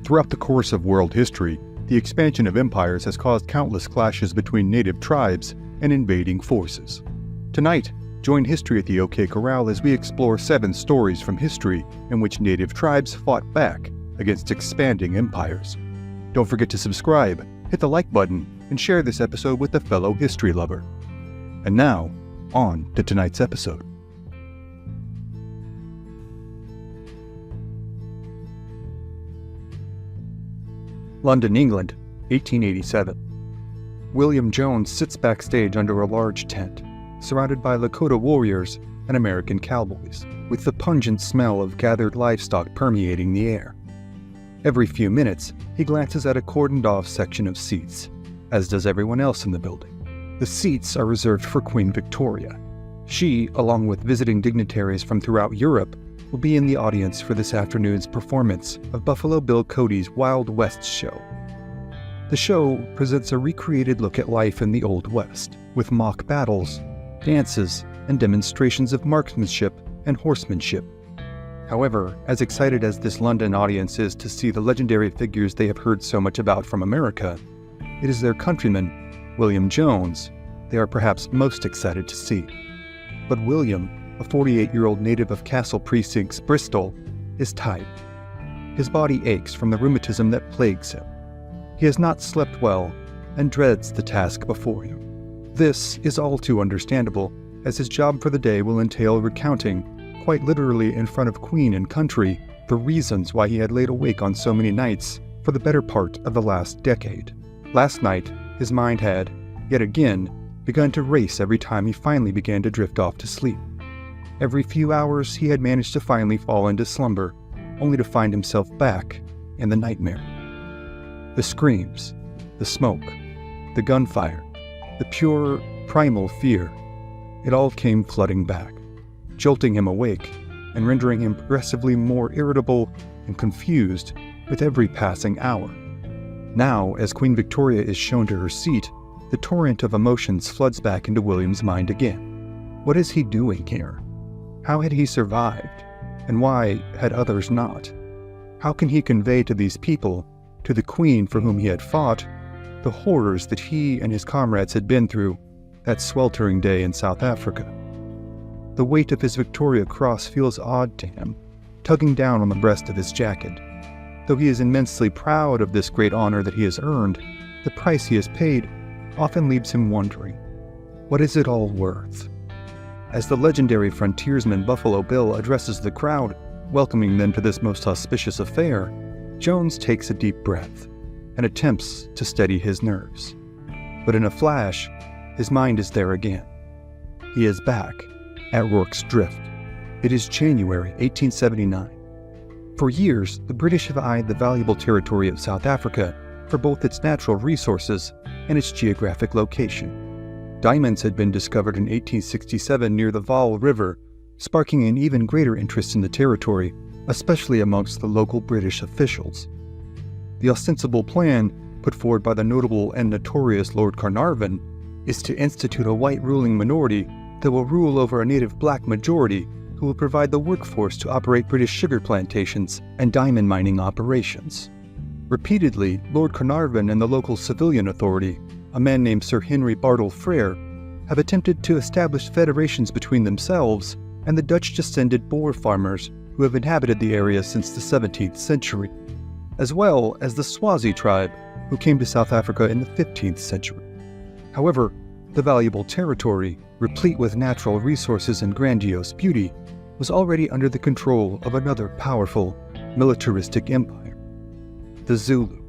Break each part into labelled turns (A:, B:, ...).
A: Throughout the course of world history, the expansion of empires has caused countless clashes between native tribes and invading forces. Tonight, join History at the OK Corral as we explore 7 stories from history in which native tribes fought back against expanding empires. Don't forget to subscribe, hit the like button, and share this episode with a fellow history lover. And now, on to tonight's episode. London, England, 1887. William Jones sits backstage under a large tent, surrounded by Lakota warriors and American cowboys, with the pungent smell of gathered livestock permeating the air. Every few minutes, he glances at a cordoned-off section of seats, as does everyone else in the building. The seats are reserved for Queen Victoria. She, along with visiting dignitaries from throughout Europe, will be in the audience for this afternoon's performance of Buffalo Bill Cody's Wild West show. The show presents a recreated look at life in the Old West, with mock battles, dances, and demonstrations of marksmanship and horsemanship. However, as excited as this London audience is to see the legendary figures they have heard so much about from America, it is their countryman, William Jones, they are perhaps most excited to see. But William, a 48-year-old native of Castle Precincts, Bristol, is tired. His body aches from the rheumatism that plagues him. He has not slept well and dreads the task before him. This is all too understandable, as his job for the day will entail recounting, quite literally in front of Queen and country, the reasons why he had laid awake on so many nights for the better part of the last decade. Last night, his mind had, yet again, begun to race every time he finally began to drift off to sleep. Every few hours he had managed to finally fall into slumber, only to find himself back in the nightmare. The screams, the smoke, the gunfire, the pure, primal fear, it all came flooding back, jolting him awake and rendering him progressively more irritable and confused with every passing hour. Now, as Queen Victoria is shown to her seat, the torrent of emotions floods back into William's mind again. What is he doing here? How had he survived? And why had others not? How can he convey to these people, to the Queen for whom he had fought, the horrors that he and his comrades had been through that sweltering day in South Africa? The weight of his Victoria Cross feels odd to him, tugging down on the breast of his jacket. Though he is immensely proud of this great honor that he has earned, the price he has paid often leaves him wondering, what is it all worth? As the legendary frontiersman Buffalo Bill addresses the crowd, welcoming them to this most auspicious affair, Jones takes a deep breath and attempts to steady his nerves. But in a flash, his mind is there again. He is back at Rorke's Drift. It is January 1879. For years, the British have eyed the valuable territory of South Africa for both its natural resources and its geographic location. Diamonds had been discovered in 1867 near the Vaal River, sparking an even greater interest in the territory, especially amongst the local British officials. The ostensible plan, put forward by the notable and notorious Lord Carnarvon, is to institute a white ruling minority that will rule over a native black majority who will provide the workforce to operate British sugar plantations and diamond mining operations. Repeatedly, Lord Carnarvon and the local civilian authority, a man named Sir Henry Bartle Frere, have attempted to establish federations between themselves and the Dutch-descended Boer farmers who have inhabited the area since the 17th century, as well as the Swazi tribe who came to South Africa in the 15th century. However, the valuable territory, replete with natural resources and grandiose beauty, was already under the control of another powerful, militaristic empire, the Zulu.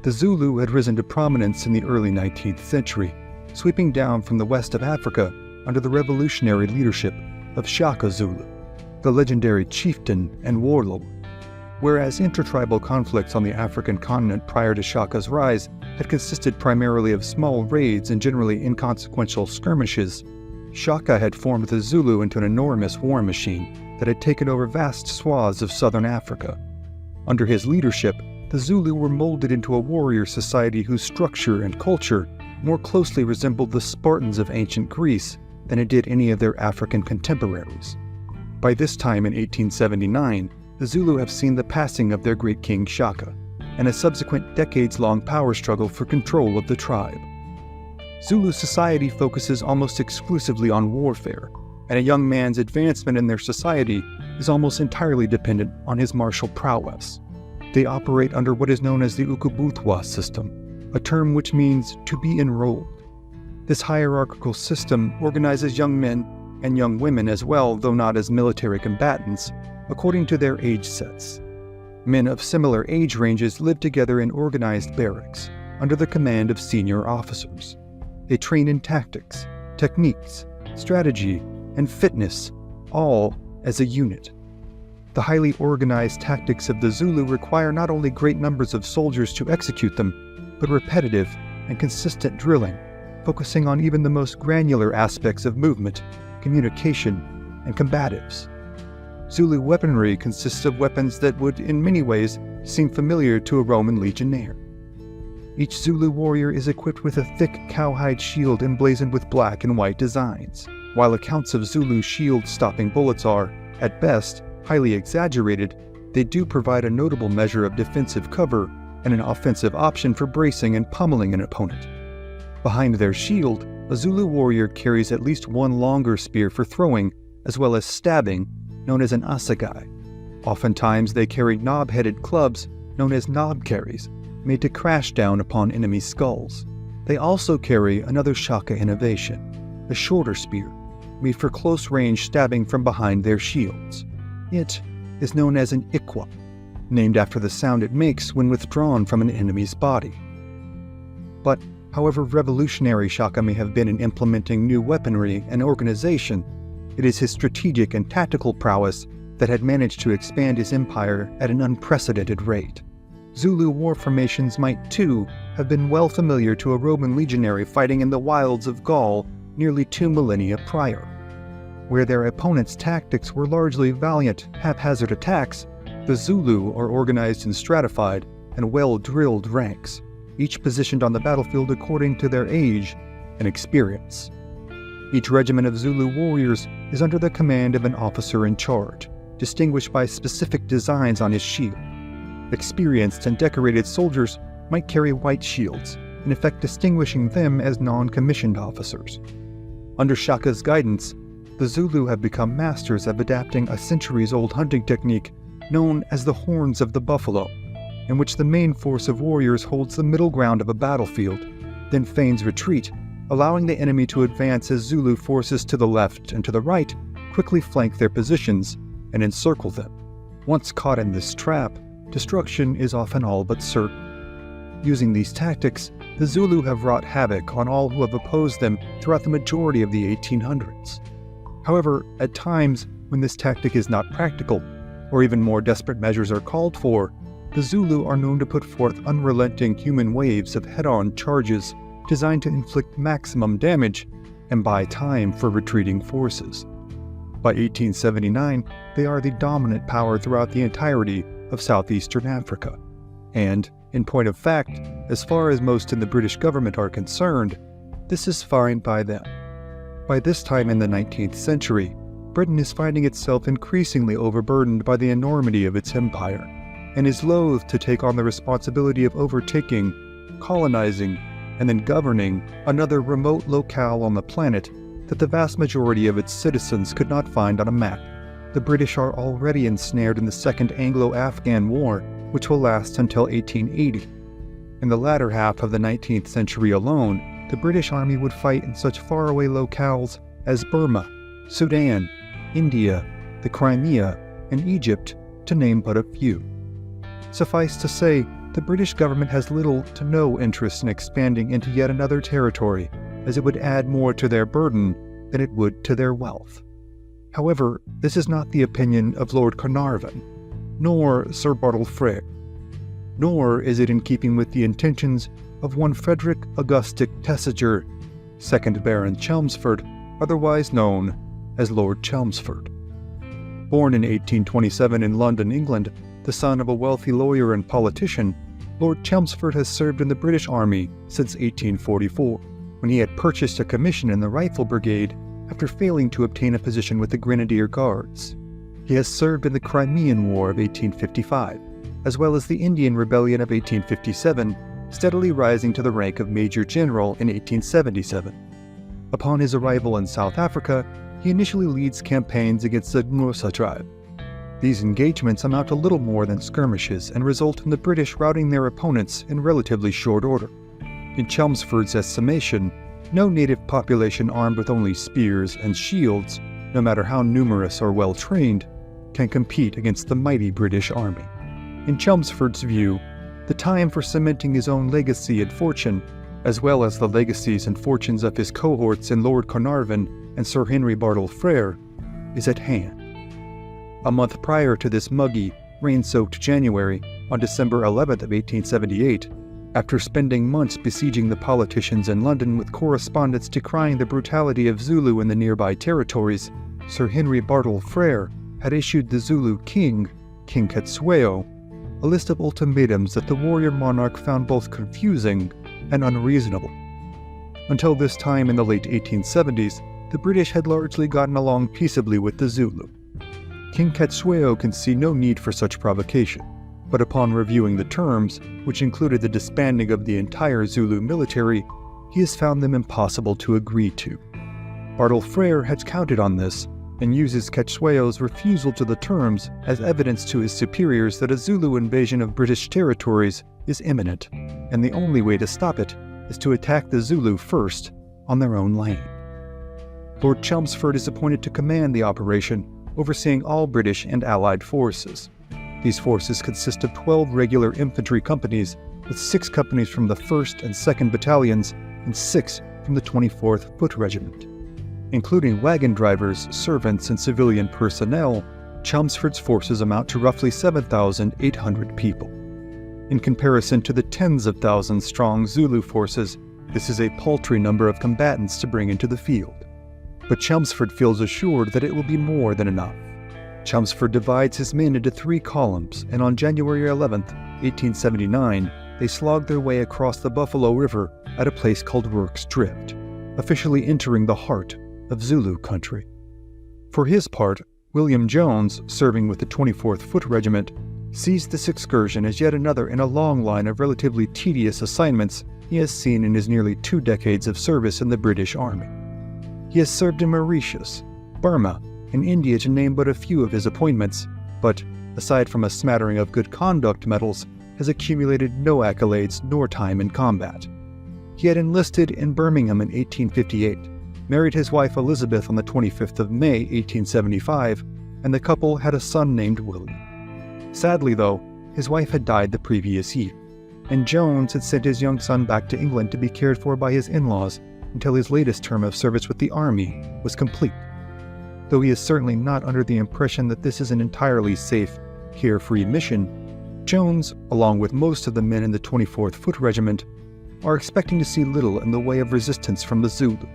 A: The Zulu had risen to prominence in the early 19th century, sweeping down from the west of Africa under the revolutionary leadership of Shaka Zulu, the legendary chieftain and warlord. Whereas intertribal conflicts on the African continent prior to Shaka's rise had consisted primarily of small raids and generally inconsequential skirmishes, Shaka had formed the Zulu into an enormous war machine that had taken over vast swaths of southern Africa. Under his leadership, the Zulu were molded into a warrior society whose structure and culture more closely resembled the Spartans of ancient Greece than it did any of their African contemporaries. By this time in 1879, the the Zulu have seen the passing of their great king Shaka, and a subsequent decades-long power struggle for control of the tribe. Zulu society focuses almost exclusively on warfare, and a young man's advancement in their society is almost entirely dependent on his martial prowess. They operate under what is known as the Ukubutwa system, a term which means to be enrolled. This hierarchical system organizes young men and young women as well, though not as military combatants, according to their age sets. Men of similar age ranges live together in organized barracks, under the command of senior officers. They train in tactics, techniques, strategy, and fitness, all as a unit. The highly organized tactics of the Zulu require not only great numbers of soldiers to execute them, but repetitive and consistent drilling, focusing on even the most granular aspects of movement, communication, and combatives. Zulu weaponry consists of weapons that would, in many ways, seem familiar to a Roman legionnaire. Each Zulu warrior is equipped with a thick cowhide shield emblazoned with black and white designs. While accounts of Zulu shield-stopping bullets are, at best, highly exaggerated, they do provide a notable measure of defensive cover and an offensive option for bracing and pummeling an opponent. Behind their shield, a Zulu warrior carries at least one longer spear for throwing, as well as stabbing, known as an assegai. Oftentimes they carry knob-headed clubs, known as knob carries, made to crash down upon enemy skulls. They also carry another Shaka innovation, a shorter spear, made for close-range stabbing from behind their shields. It is known as an ikwa, named after the sound it makes when withdrawn from an enemy's body. But however revolutionary Shaka may have been in implementing new weaponry and organization, it is his strategic and tactical prowess that had managed to expand his empire at an unprecedented rate. Zulu war formations might, too, have been well familiar to a Roman legionary fighting in the wilds of Gaul nearly 2 millennia prior. Where their opponents' tactics were largely valiant, haphazard attacks, the Zulu are organized in stratified and well-drilled ranks, each positioned on the battlefield according to their age and experience. Each regiment of Zulu warriors is under the command of an officer in charge, distinguished by specific designs on his shield. Experienced and decorated soldiers might carry white shields, in effect distinguishing them as non-commissioned officers. Under Shaka's guidance, the Zulu have become masters of adapting a centuries-old hunting technique known as the horns of the buffalo, in which the main force of warriors holds the middle ground of a battlefield, then feigns retreat, allowing the enemy to advance as Zulu forces to the left and to the right quickly flank their positions and encircle them. Once caught in this trap, destruction is often all but certain. Using these tactics, the Zulu have wrought havoc on all who have opposed them throughout the majority of the 1800s. However, at times when this tactic is not practical, or even more desperate measures are called for, the Zulu are known to put forth unrelenting human waves of head-on charges designed to inflict maximum damage and buy time for retreating forces. By 1879, they are the dominant power throughout the entirety of southeastern Africa. And, in point of fact, as far as most in the British government are concerned, this is fine by them. By this time in the 19th century, Britain is finding itself increasingly overburdened by the enormity of its empire, and is loath to take on the responsibility of overtaking, colonizing, and then governing another remote locale on the planet that the vast majority of its citizens could not find on a map. The British are already ensnared in the Second Anglo-Afghan War, which will last until 1880. In the latter half of the 19th century alone, the British Army would fight in such faraway locales as Burma, Sudan, India, the Crimea, and Egypt, to name but a few. Suffice to say, the British government has little to no interest in expanding into yet another territory, as it would add more to their burden than it would to their wealth. However, this is not the opinion of Lord Carnarvon, nor Sir Bartle Frere, nor is it in keeping with the intentions of one Frederick Augustus Thesiger, 2nd Baron Chelmsford, otherwise known as Lord Chelmsford. Born in 1827 in London, England, the son of a wealthy lawyer and politician, Lord Chelmsford has served in the British Army since 1844, when he had purchased a commission in the Rifle Brigade after failing to obtain a position with the Grenadier Guards. He has served in the Crimean War of 1855, as well as the Indian Rebellion of 1857, steadily rising to the rank of Major General in 1877. Upon his arrival in South Africa, he initially leads campaigns against the Xhosa tribe. These engagements amount to little more than skirmishes and result in the British routing their opponents in relatively short order. In Chelmsford's estimation, no native population armed with only spears and shields, no matter how numerous or well-trained, can compete against the mighty British army. In Chelmsford's view, the time for cementing his own legacy and fortune, as well as the legacies and fortunes of his cohorts in Lord Carnarvon and Sir Henry Bartle Frere, is at hand. A month prior to this muggy, rain-soaked January, on December 11th of 1878, after spending months besieging the politicians in London with correspondence decrying the brutality of Zulu in the nearby territories, Sir Henry Bartle Frere had issued the Zulu king, King Cetshwayo, a list of ultimatums that the warrior monarch found both confusing and unreasonable. Until this time in the late 1870s, the British had largely gotten along peaceably with the Zulu. King Cetshwayo can see no need for such provocation, but upon reviewing the terms, which included the disbanding of the entire Zulu military, he has found them impossible to agree to. Bartle Frere has counted on this, and uses Cetshwayo's refusal to the terms as evidence to his superiors that a Zulu invasion of British territories is imminent, and the only way to stop it is to attack the Zulu first on their own land. Lord Chelmsford is appointed to command the operation, overseeing all British and Allied forces. These forces consist of 12 regular infantry companies, with 6 companies from the 1st and 2nd Battalions and 6 from the 24th Foot Regiment. Including wagon drivers, servants, and civilian personnel, Chelmsford's forces amount to roughly 7,800 people. In comparison to the tens of thousands strong Zulu forces, this is a paltry number of combatants to bring into the field. But Chelmsford feels assured that it will be more than enough. Chelmsford divides his men into 3 columns, and on January 11, 1879, they slogged their way across the Buffalo River at a place called RORKE'S Drift, officially entering the heart of Zulu country. For his part, William Jones, serving with the 24th Foot Regiment, sees this excursion as yet another in a long line of relatively tedious assignments he has seen in his nearly 2 decades of service in the British Army. He has served in Mauritius, Burma, and India to name but a few of his appointments, but, aside from a smattering of good conduct medals, has accumulated no accolades nor time in combat. He had enlisted in Birmingham in 1858, married his wife Elizabeth on the 25th of May, 1875, and the couple had a son named William. Sadly, though, his wife had died the previous year, and Jones had sent his young son back to England to be cared for by his in-laws until his latest term of service with the Army was complete. Though he is certainly not under the impression that this is an entirely safe, carefree mission, Jones, along with most of the men in the 24th Foot Regiment, are expecting to see little in the way of resistance from the Zulu.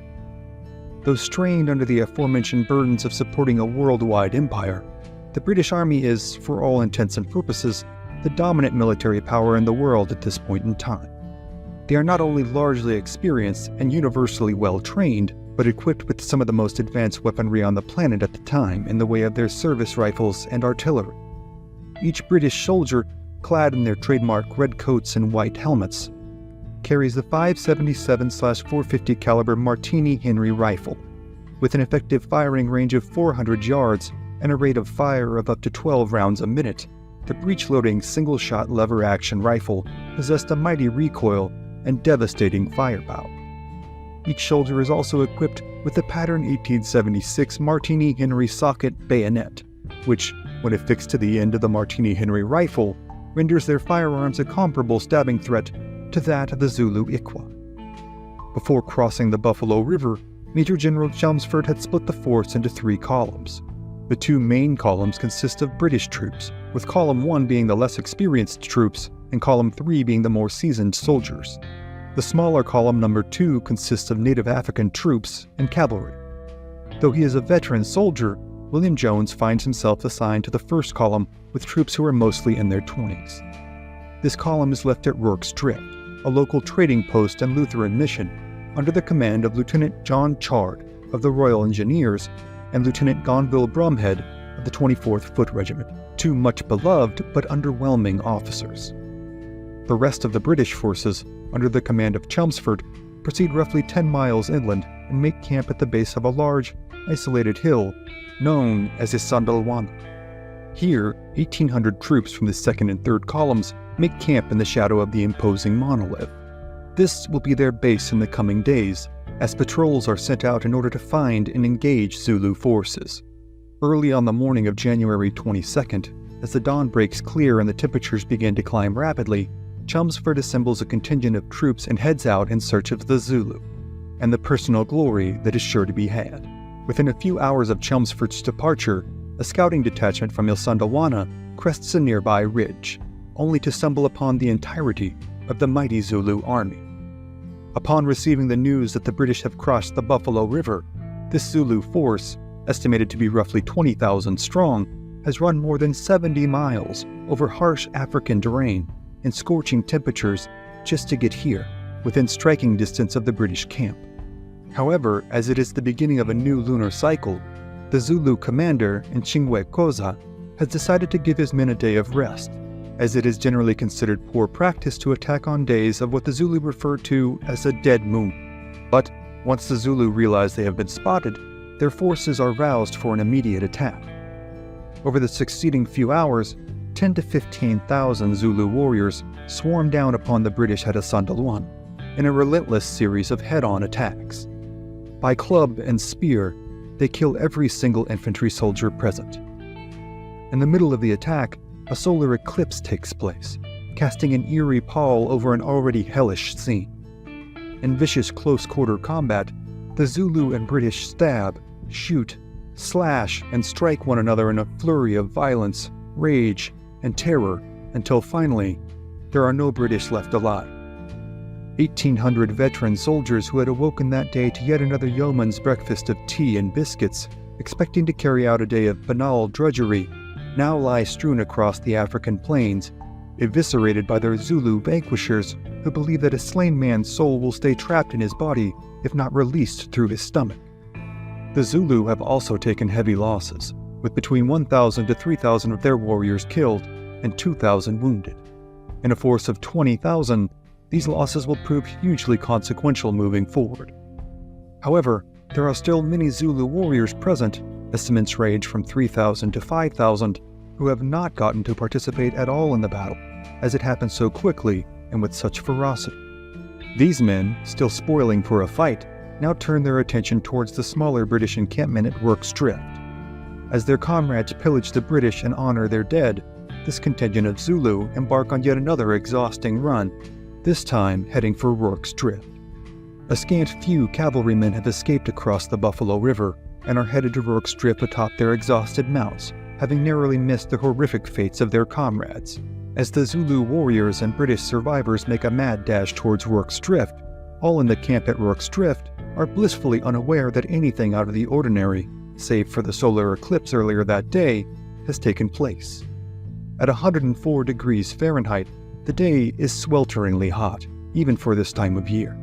A: Though strained under the aforementioned burdens of supporting a worldwide empire, the British Army is, for all intents and purposes, the dominant military power in the world at this point in time. They are not only largely experienced and universally well-trained, but equipped with some of the most advanced weaponry on the planet at the time in the way of their service rifles and artillery. Each British soldier, clad in their trademark red coats and white helmets, carries the 5.77/450 caliber Martini Henry rifle, with an effective firing range of 400 yards and a rate of fire of up to 12 rounds a minute. The breech-loading single-shot lever-action rifle possessed a mighty recoil and devastating firepower. Each soldier is also equipped with the pattern 1876 Martini Henry socket bayonet, which, when affixed to the end of the Martini Henry rifle, renders their firearms a comparable stabbing threat to that of the Zulu Ikwa. Before crossing the Buffalo River, Major General Chelmsford had split the force into 3 columns. The 2 main columns consist of British troops, with Column 1 being the less experienced troops and Column 3 being the more seasoned soldiers. The smaller column number 2 consists of native African troops and cavalry. Though he is a veteran soldier, William Jones finds himself assigned to the first column with troops who are mostly in their 20s. This column is left at RORKE'S Drift, a local trading post and Lutheran mission, under the command of Lieutenant John Chard of the Royal Engineers and Lieutenant Gonville Brumhead of the 24th Foot Regiment, two much beloved but underwhelming officers. The rest of the British forces, under the command of Chelmsford, proceed roughly 10 miles inland and make camp at the base of a large, isolated hill known as Isandlwana. Here, 1,800 troops from the 2nd and 3rd columns make camp in the shadow of the imposing monolith. This will be their base in the coming days, as patrols are sent out in order to find and engage Zulu forces. Early on the morning of January 22nd, as the dawn breaks clear and the temperatures begin to climb rapidly, Chelmsford assembles a contingent of troops and heads out in search of the Zulu, and the personal glory that is sure to be had. Within a few hours of Chelmsford's departure, a scouting detachment from Isandlwana crests a nearby ridge, only to stumble upon the entirety of the mighty Zulu army. Upon receiving the news that the British have crossed the Buffalo River, this Zulu force, estimated to be roughly 20,000 strong, has run more than 70 miles over harsh African terrain and scorching temperatures just to get here, within striking distance of the British camp. However, as it is the beginning of a new lunar cycle, the Zulu commander, Nchingwe Koza, has decided to give his men a day of rest, as it is generally considered poor practice to attack on days of what the Zulu refer to as a dead moon. But once the Zulu realize they have been spotted, their forces are roused for an immediate attack. Over the succeeding few hours, 10 to 15,000 Zulu warriors swarm down upon the British at Isandlwana in a relentless series of head-on attacks. By club and spear, they kill every single infantry soldier present. In the middle of the attack, a solar eclipse takes place, casting an eerie pall over an already hellish scene. In vicious close-quarter combat, the Zulu and British stab, shoot, slash, and strike one another in a flurry of violence, rage, and terror, until finally, there are no British left alive. 1,800 veteran soldiers who had awoken that day to yet another yeoman's breakfast of tea and biscuits, expecting to carry out a day of banal drudgery, now lie strewn across the African plains, eviscerated by their Zulu vanquishers who believe that a slain man's soul will stay trapped in his body if not released through his stomach. The Zulu have also taken heavy losses, with between 1,000 to 3,000 of their warriors killed and 2,000 wounded. In a force of 20,000, these losses will prove hugely consequential moving forward. However, there are still many Zulu warriors present, estimates range from 3,000 to 5,000, who have not gotten to participate at all in the battle, as it happened so quickly and with such ferocity. These men, still spoiling for a fight, now turn their attention towards the smaller British encampment at RORKE'S Drift. As their comrades pillage the British and honor their dead, this contingent of Zulu embark on yet another exhausting run, this time heading for RORKE'S Drift. A scant few cavalrymen have escaped across the Buffalo River and are headed to RORKE'S Drift atop their exhausted mounts, having narrowly missed the horrific fates of their comrades. As the Zulu warriors and British survivors make a mad dash towards RORKE'S Drift, all in the camp at RORKE'S Drift are blissfully unaware that anything out of the ordinary, save for the solar eclipse earlier that day, has taken place. At 104 degrees Fahrenheit, the day is swelteringly hot, even for this time of year.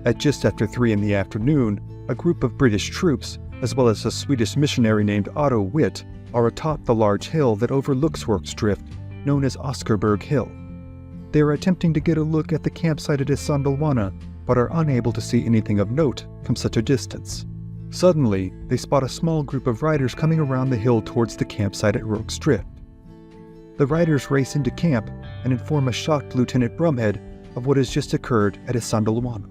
A: At just after 3 in the afternoon, a group of British troops, as well as a Swedish missionary named Otto Witt, are atop the large hill that overlooks RORKE'S Drift, known as Oscarburg Hill. They are attempting to get a look at the campsite at Isandlwana, but are unable to see anything of note from such a distance. Suddenly, they spot a small group of riders coming around the hill towards the campsite at RORKE'S Drift. The riders race into camp and inform a shocked Lieutenant Brumhead of what has just occurred at Isandlwana.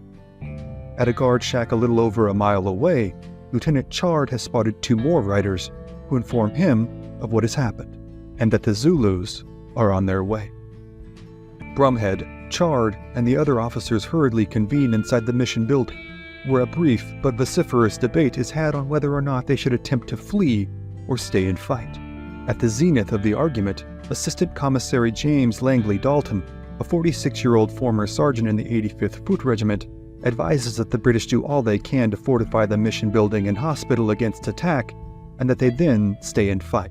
A: At a guard shack a little over a mile away, Lieutenant Chard has spotted 2 more riders who inform him of what has happened, and that the Zulus are on their way. Brumhead, Chard, and the other officers hurriedly convene inside the mission building, where a brief but vociferous debate is had on whether or not they should attempt to flee or stay and fight. At the zenith of the argument, Assistant Commissary James Langley Dalton, a 46-year-old former sergeant in the 85th Foot Regiment, advises that the British do all they can to fortify the mission building and hospital against attack, and that they then stay and fight.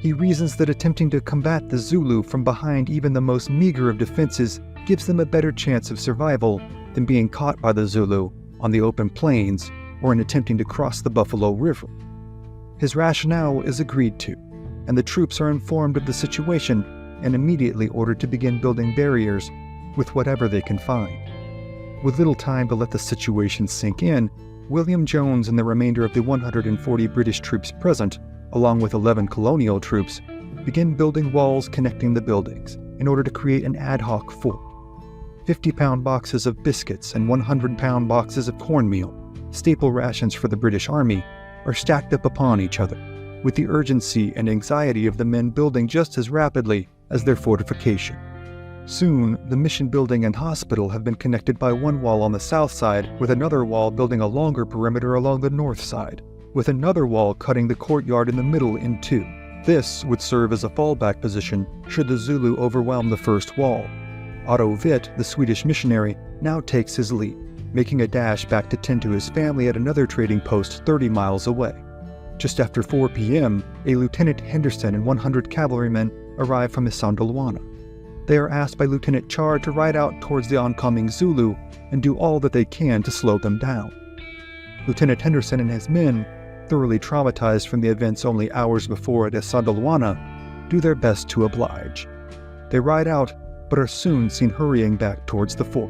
A: He reasons that attempting to combat the Zulu from behind even the most meager of defenses gives them a better chance of survival than being caught by the Zulu on the open plains or in attempting to cross the Buffalo River. His rationale is agreed to, and the troops are informed of the situation and immediately ordered to begin building barriers with whatever they can find. With little time to let the situation sink in, William Jones and the remainder of the 140 British troops present, along with 11 colonial troops, begin building walls connecting the buildings in order to create an ad hoc fort. 50-pound boxes of biscuits and 100-pound boxes of cornmeal, staple rations for the British Army, are stacked up upon each other, with the urgency and anxiety of the men building just as rapidly as their fortification. Soon, the mission building and hospital have been connected by one wall on the south side, with another wall building a longer perimeter along the north side, with another wall cutting the courtyard in the middle in two. This would serve as a fallback position should the Zulu overwhelm the first wall. Otto Witt, the Swedish missionary, now takes his lead, making a dash back to tend to his family at another trading post 30 miles away. Just after 4 p.m., a Lieutenant Henderson and 100 cavalrymen arrive from Isandlwana. They are asked by Lieutenant Char to ride out towards the oncoming Zulu and do all that they can to slow them down. Lieutenant Henderson and his men, thoroughly traumatized from the events only hours before at Isandlwana, do their best to oblige. They ride out, but are soon seen hurrying back towards the fort.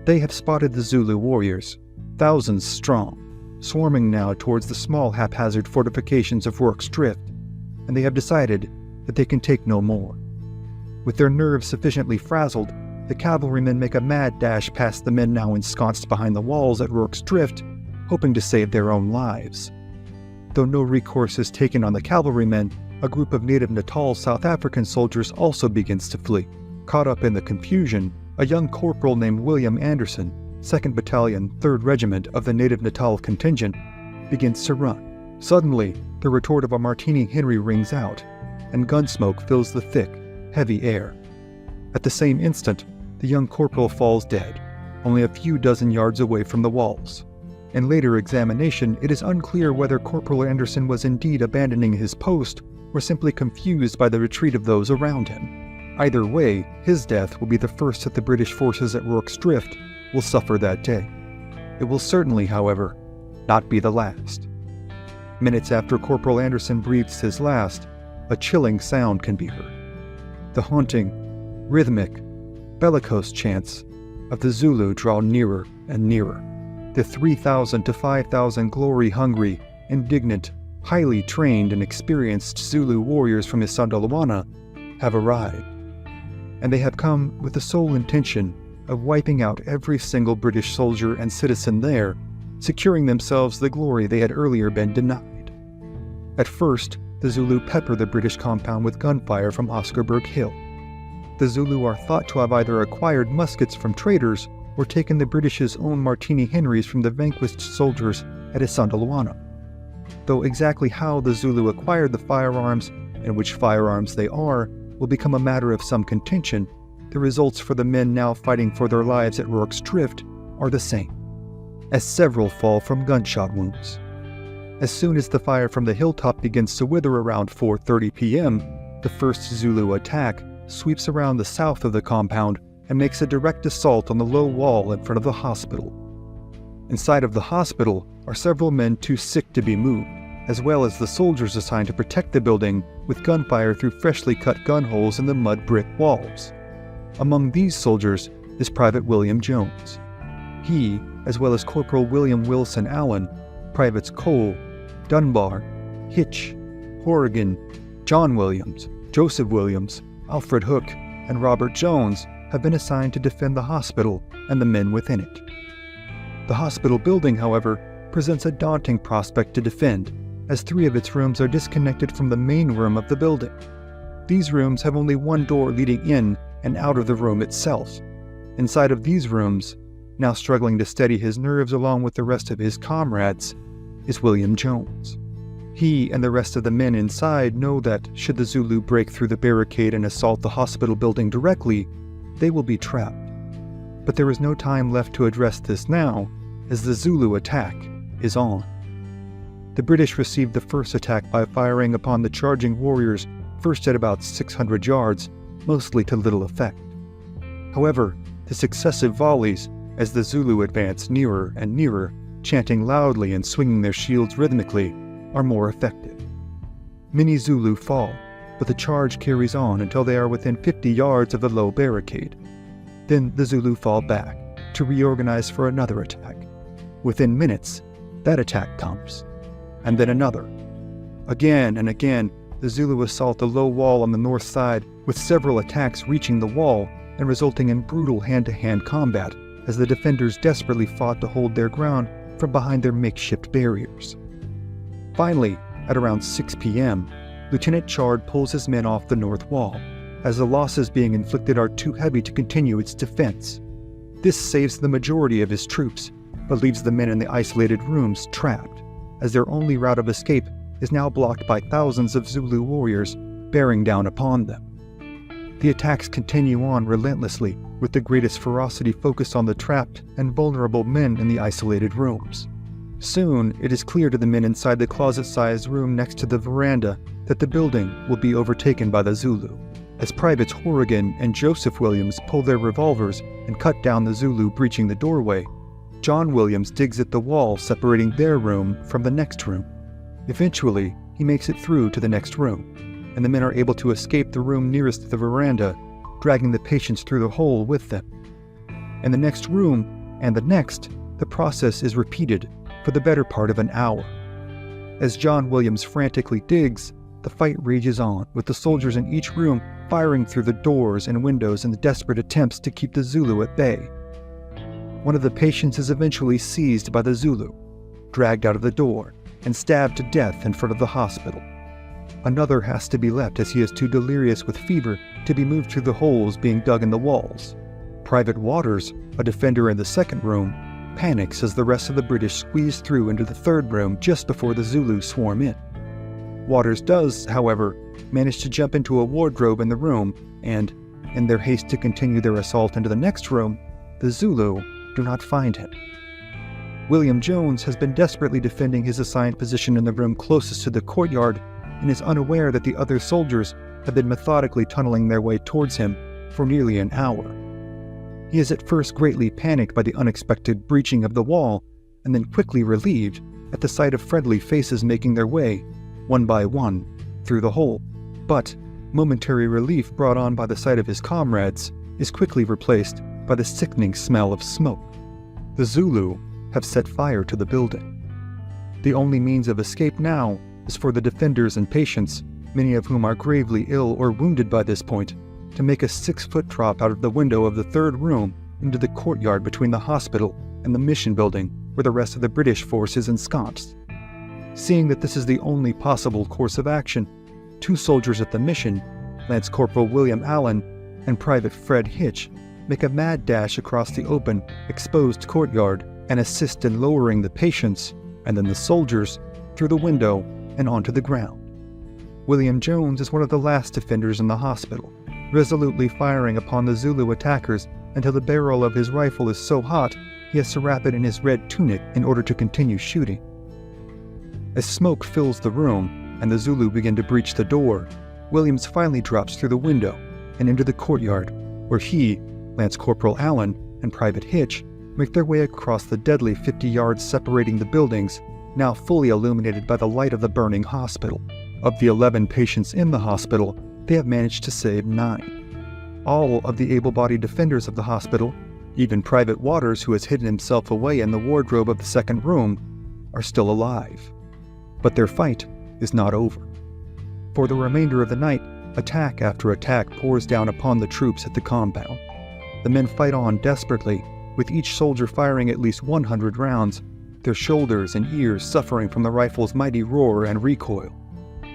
A: They have spotted the Zulu warriors, thousands strong, swarming now towards the small haphazard fortifications of RORKE'S Drift, and they have decided that they can take no more. With their nerves sufficiently frazzled, the cavalrymen make a mad dash past the men now ensconced behind the walls at RORKE'S Drift, hoping to save their own lives. Though no recourse is taken on the cavalrymen, a group of native Natal South African soldiers also begins to flee. Caught up in the confusion, a young corporal named William Anderson, 2nd Battalion, 3rd Regiment of the native Natal contingent, begins to run. Suddenly, the retort of a Martini Henry rings out, and gunsmoke fills the thick, heavy air. At the same instant, the young corporal falls dead, only a few dozen yards away from the walls. In later examination, it is unclear whether Corporal Anderson was indeed abandoning his post or simply confused by the retreat of those around him. Either way, his death will be the first that the British forces at RORKE'S Drift will suffer that day. It will certainly, however, not be the last. Minutes after Corporal Anderson breathes his last, a chilling sound can be heard. The haunting, rhythmic, bellicose chants of the Zulu draw nearer and nearer. The 3,000 to 5,000 glory-hungry, indignant, highly trained and experienced Zulu warriors from Isandlwana have arrived, and they have come with the sole intention of wiping out every single British soldier and citizen there, securing themselves the glory they had earlier been denied. At first, the Zulu pepper the British compound with gunfire from Oscarburg Hill. The Zulu are thought to have either acquired muskets from traders or taken the British's own Martini Henrys from the vanquished soldiers at Isandlwana. Though exactly how the Zulu acquired the firearms and which firearms they are will become a matter of some contention, the results for the men now fighting for their lives at RORKE'S Drift are the same, as several fall from gunshot wounds. As soon as the fire from the hilltop begins to wither around 4:30 p.m., the first Zulu attack sweeps around the south of the compound and makes a direct assault on the low wall in front of the hospital. Inside of the hospital are several men too sick to be moved, as well as the soldiers assigned to protect the building with gunfire through freshly cut gun holes in the mud brick walls. Among these soldiers is Private William Jones. He, as well as Corporal William Wilson Allen, Privates Cole, Dunbar, Hitch, Horrigan, John Williams, Joseph Williams, Alfred Hook, and Robert Jones have been assigned to defend the hospital and the men within it. The hospital building, however, presents a daunting prospect to defend, as 3 of its rooms are disconnected from the main room of the building. These rooms have only one door leading in and out of the room itself. Inside of these rooms, now struggling to steady his nerves along with the rest of his comrades, is William Jones. He and the rest of the men inside know that, should the Zulu break through the barricade and assault the hospital building directly, they will be trapped. But there is no time left to address this now, as the Zulu attack is on. The British received the first attack by firing upon the charging warriors first at about 600 yards, mostly to little effect. However, the successive volleys, as the Zulu advanced nearer and nearer, chanting loudly and swinging their shields rhythmically, are more effective. Many Zulu fall, but the charge carries on until they are within 50 yards of the low barricade. Then the Zulu fall back to reorganize for another attack. Within minutes, that attack comes, and then another. Again and again, the Zulu assault the low wall on the north side, with several attacks reaching the wall and resulting in brutal hand-to-hand combat as the defenders desperately fought to hold their ground from behind their makeshift barriers. Finally, at around 6 p.m., Lieutenant Chard pulls his men off the north wall, as the losses being inflicted are too heavy to continue its defense. This saves the majority of his troops, but leaves the men in the isolated rooms trapped, as their only route of escape is now blocked by thousands of Zulu warriors bearing down upon them. The attacks continue on relentlessly, with the greatest ferocity focused on the trapped and vulnerable men in the isolated rooms. Soon, it is clear to the men inside the closet-sized room next to the veranda that the building will be overtaken by the Zulu. As Privates Horrigan and Joseph Williams pull their revolvers and cut down the Zulu breaching the doorway, John Williams digs at the wall separating their room from the next room. Eventually, he makes it through to the next room, and the men are able to escape the room nearest the veranda, dragging the patients through the hole with them. In the next room, and the next, the process is repeated for the better part of an hour. As John Williams frantically digs, the fight rages on, with the soldiers in each room firing through the doors and windows in the desperate attempts to keep the Zulu at bay. One of the patients is eventually seized by the Zulu, dragged out of the door, and stabbed to death in front of the hospital. Another has to be left as he is too delirious with fever to be moved through the holes being dug in the walls. Private Waters, a defender in the second room, panics as the rest of the British squeeze through into the third room just before the Zulus swarm in. Waters does, however, manage to jump into a wardrobe in the room, and, in their haste to continue their assault into the next room, the Zulu do not find him. William Jones has been desperately defending his assigned position in the room closest to the courtyard and is unaware that the other soldiers have been methodically tunneling their way towards him for nearly an hour. He is at first greatly panicked by the unexpected breaching of the wall, and then quickly relieved at the sight of friendly faces making their way, one by one, through the hole. But momentary relief brought on by the sight of his comrades is quickly replaced by the sickening smell of smoke. The Zulu have set fire to the building. The only means of escape now is for the defenders and patients, many of whom are gravely ill or wounded by this point, to make a 6-foot drop out of the window of the third room into the courtyard between the hospital and the mission building where the rest of the British force is ensconced. Seeing that this is the only possible course of action, 2 soldiers at the mission, Lance Corporal William Allen and Private Fred Hitch, make a mad dash across the open, exposed courtyard and assist in lowering the patients, and then the soldiers, through the window and onto the ground. William Jones is one of the last defenders in the hospital, resolutely firing upon the Zulu attackers until the barrel of his rifle is so hot he has to wrap it in his red tunic in order to continue shooting. As smoke fills the room and the Zulu begin to breach the door, Williams finally drops through the window and into the courtyard, where he, Lance Corporal Allen, and Private Hitch make their way across the deadly 50 yards separating the buildings, now fully illuminated by the light of the burning hospital. Of the 11 patients in the hospital, they have managed to save 9. All of the able-bodied defenders of the hospital, even Private Waters, who has hidden himself away in the wardrobe of the second room, are still alive. But their fight is not over. For the remainder of the night, attack after attack pours down upon the troops at the compound. The men fight on desperately, with each soldier firing at least 100 rounds, their shoulders and ears suffering from the rifle's mighty roar and recoil.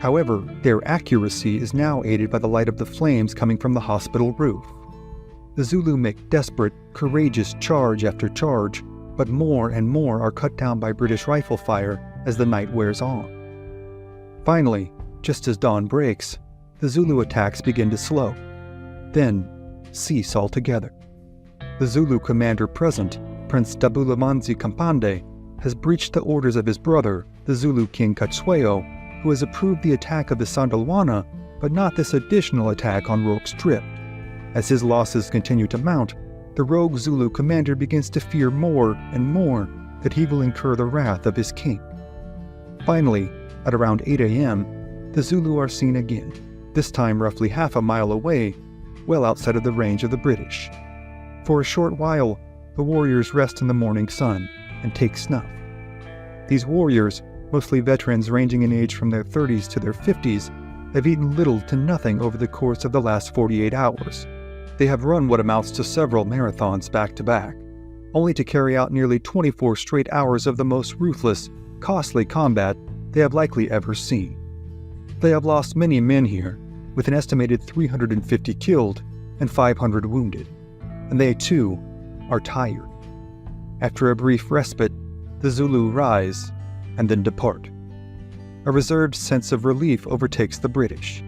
A: However, their accuracy is now aided by the light of the flames coming from the hospital roof. The Zulu make desperate, courageous charge after charge, but more and more are cut down by British rifle fire as the night wears on. Finally, just as dawn breaks, the Zulu attacks begin to slow, then cease altogether. The Zulu commander present, Prince Dabulamanzi Kampande, has breached the orders of his brother, the Zulu King Katsueo, who has approved the attack of the Sandalwana, but not this additional attack on RORKE'S Drift. As his losses continue to mount, the rogue Zulu commander begins to fear more and more that he will incur the wrath of his king. Finally, At around 8 a.m., the Zulu are seen again, this time roughly half a mile away, well outside of the range of the British. For a short while, the warriors rest in the morning sun and take snuff. These warriors, mostly veterans ranging in age from their 30s to their 50s, have eaten little to nothing over the course of the last 48 hours. They have run what amounts to several marathons back to back, only to carry out nearly 24 straight hours of the most ruthless, costly combat they have likely ever seen. They have lost many men here, with an estimated 350 killed and 500 wounded, and they too are tired. After a brief respite, the Zulu rise and then depart. A reserved sense of relief overtakes the British.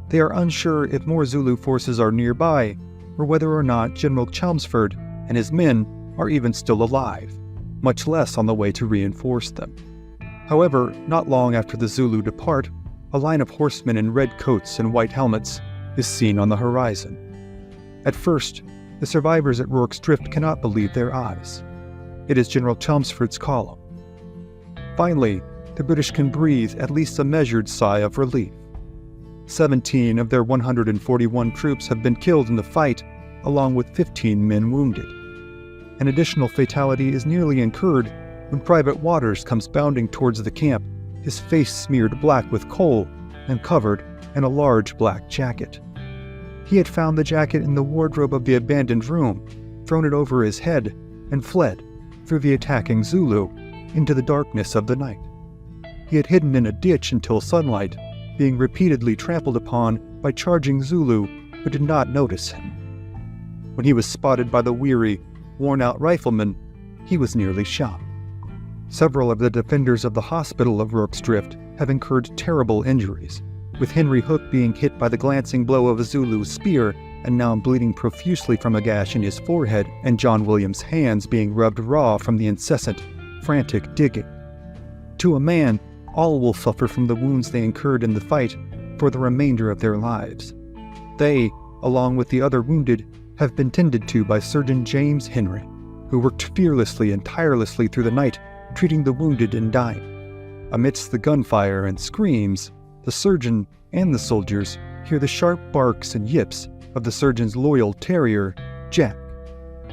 A: They are unsure if more Zulu forces are nearby, or whether or not General Chelmsford and his men are even still alive, much less on the way to reinforce them. However, not long after the Zulu depart, a line of horsemen in red coats and white helmets is seen on the horizon. At first, the survivors at Rourke's Drift cannot believe their eyes. It is General Chelmsford's column. Finally, the British can breathe at least a measured sigh of relief. 17 of their 141 troops have been killed in the fight, along with 15 men wounded. An additional fatality is nearly incurred when Private Waters comes bounding towards the camp, his face smeared black with coal and covered in a large black jacket. He had found the jacket in the wardrobe of the abandoned room, thrown it over his head, and fled, through the attacking Zulu, into the darkness of the night. He had hidden in a ditch until sunlight, being repeatedly trampled upon by charging Zulu who did not notice him. When he was spotted by the weary, worn-out rifleman, he was nearly shot. Several of the defenders of the hospital of Rourke's Drift have incurred terrible injuries, with Henry Hook being hit by the glancing blow of a Zulu's spear and now bleeding profusely from a gash in his forehead, and John Williams' hands being rubbed raw from the incessant, frantic digging. To a man, all will suffer from the wounds they incurred in the fight for the remainder of their lives. They, along with the other wounded, have been tended to by Surgeon James Henry, who worked fearlessly and tirelessly through the night, treating the wounded and dying. Amidst the gunfire and screams, the surgeon and the soldiers hear the sharp barks and yips of the surgeon's loyal terrier, Jack.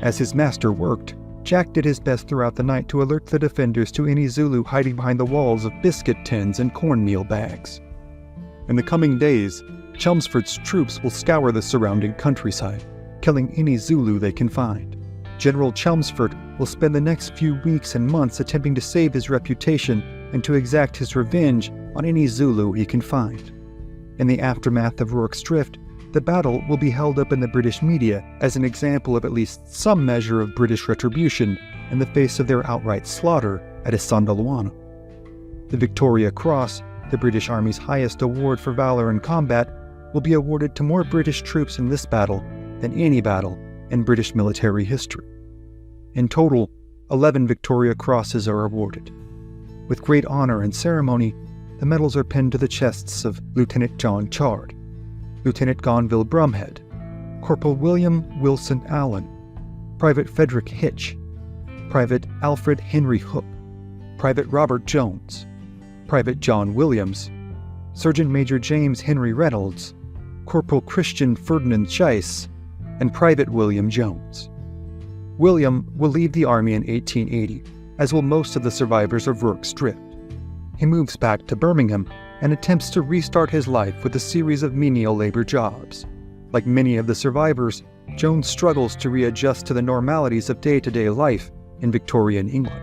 A: As his master worked, Jack did his best throughout the night to alert the defenders to any Zulu hiding behind the walls of biscuit tins and cornmeal bags. In the coming days, Chelmsford's troops will scour the surrounding countryside, killing any Zulu they can find. General Chelmsford will spend the next few weeks and months attempting to save his reputation and to exact his revenge on any Zulu he can find. In the aftermath of Rourke's Drift, the battle will be held up in the British media as an example of at least some measure of British retribution in the face of their outright slaughter at Isandlwana. The Victoria Cross, the British Army's highest award for valor in combat, will be awarded to more British troops in this battle than any battle in British military history. In total, 11 Victoria Crosses are awarded. With great honor and ceremony, the medals are pinned to the chests of Lieutenant John Chard, Lieutenant Gonville Brumhead, Corporal William Wilson Allen, Private Frederick Hitch, Private Alfred Henry Hook, Private Robert Jones, Private John Williams, Sergeant Major James Henry Reynolds, Corporal Christian Ferdinand Chase, and Private William Jones. William will leave the Army in 1880, as will most of the survivors of Rourke's Drift. He moves back to Birmingham and attempts to restart his life with a series of menial labor jobs. Like many of the survivors, Jones struggles to readjust to the normalities of day-to-day life in Victorian England.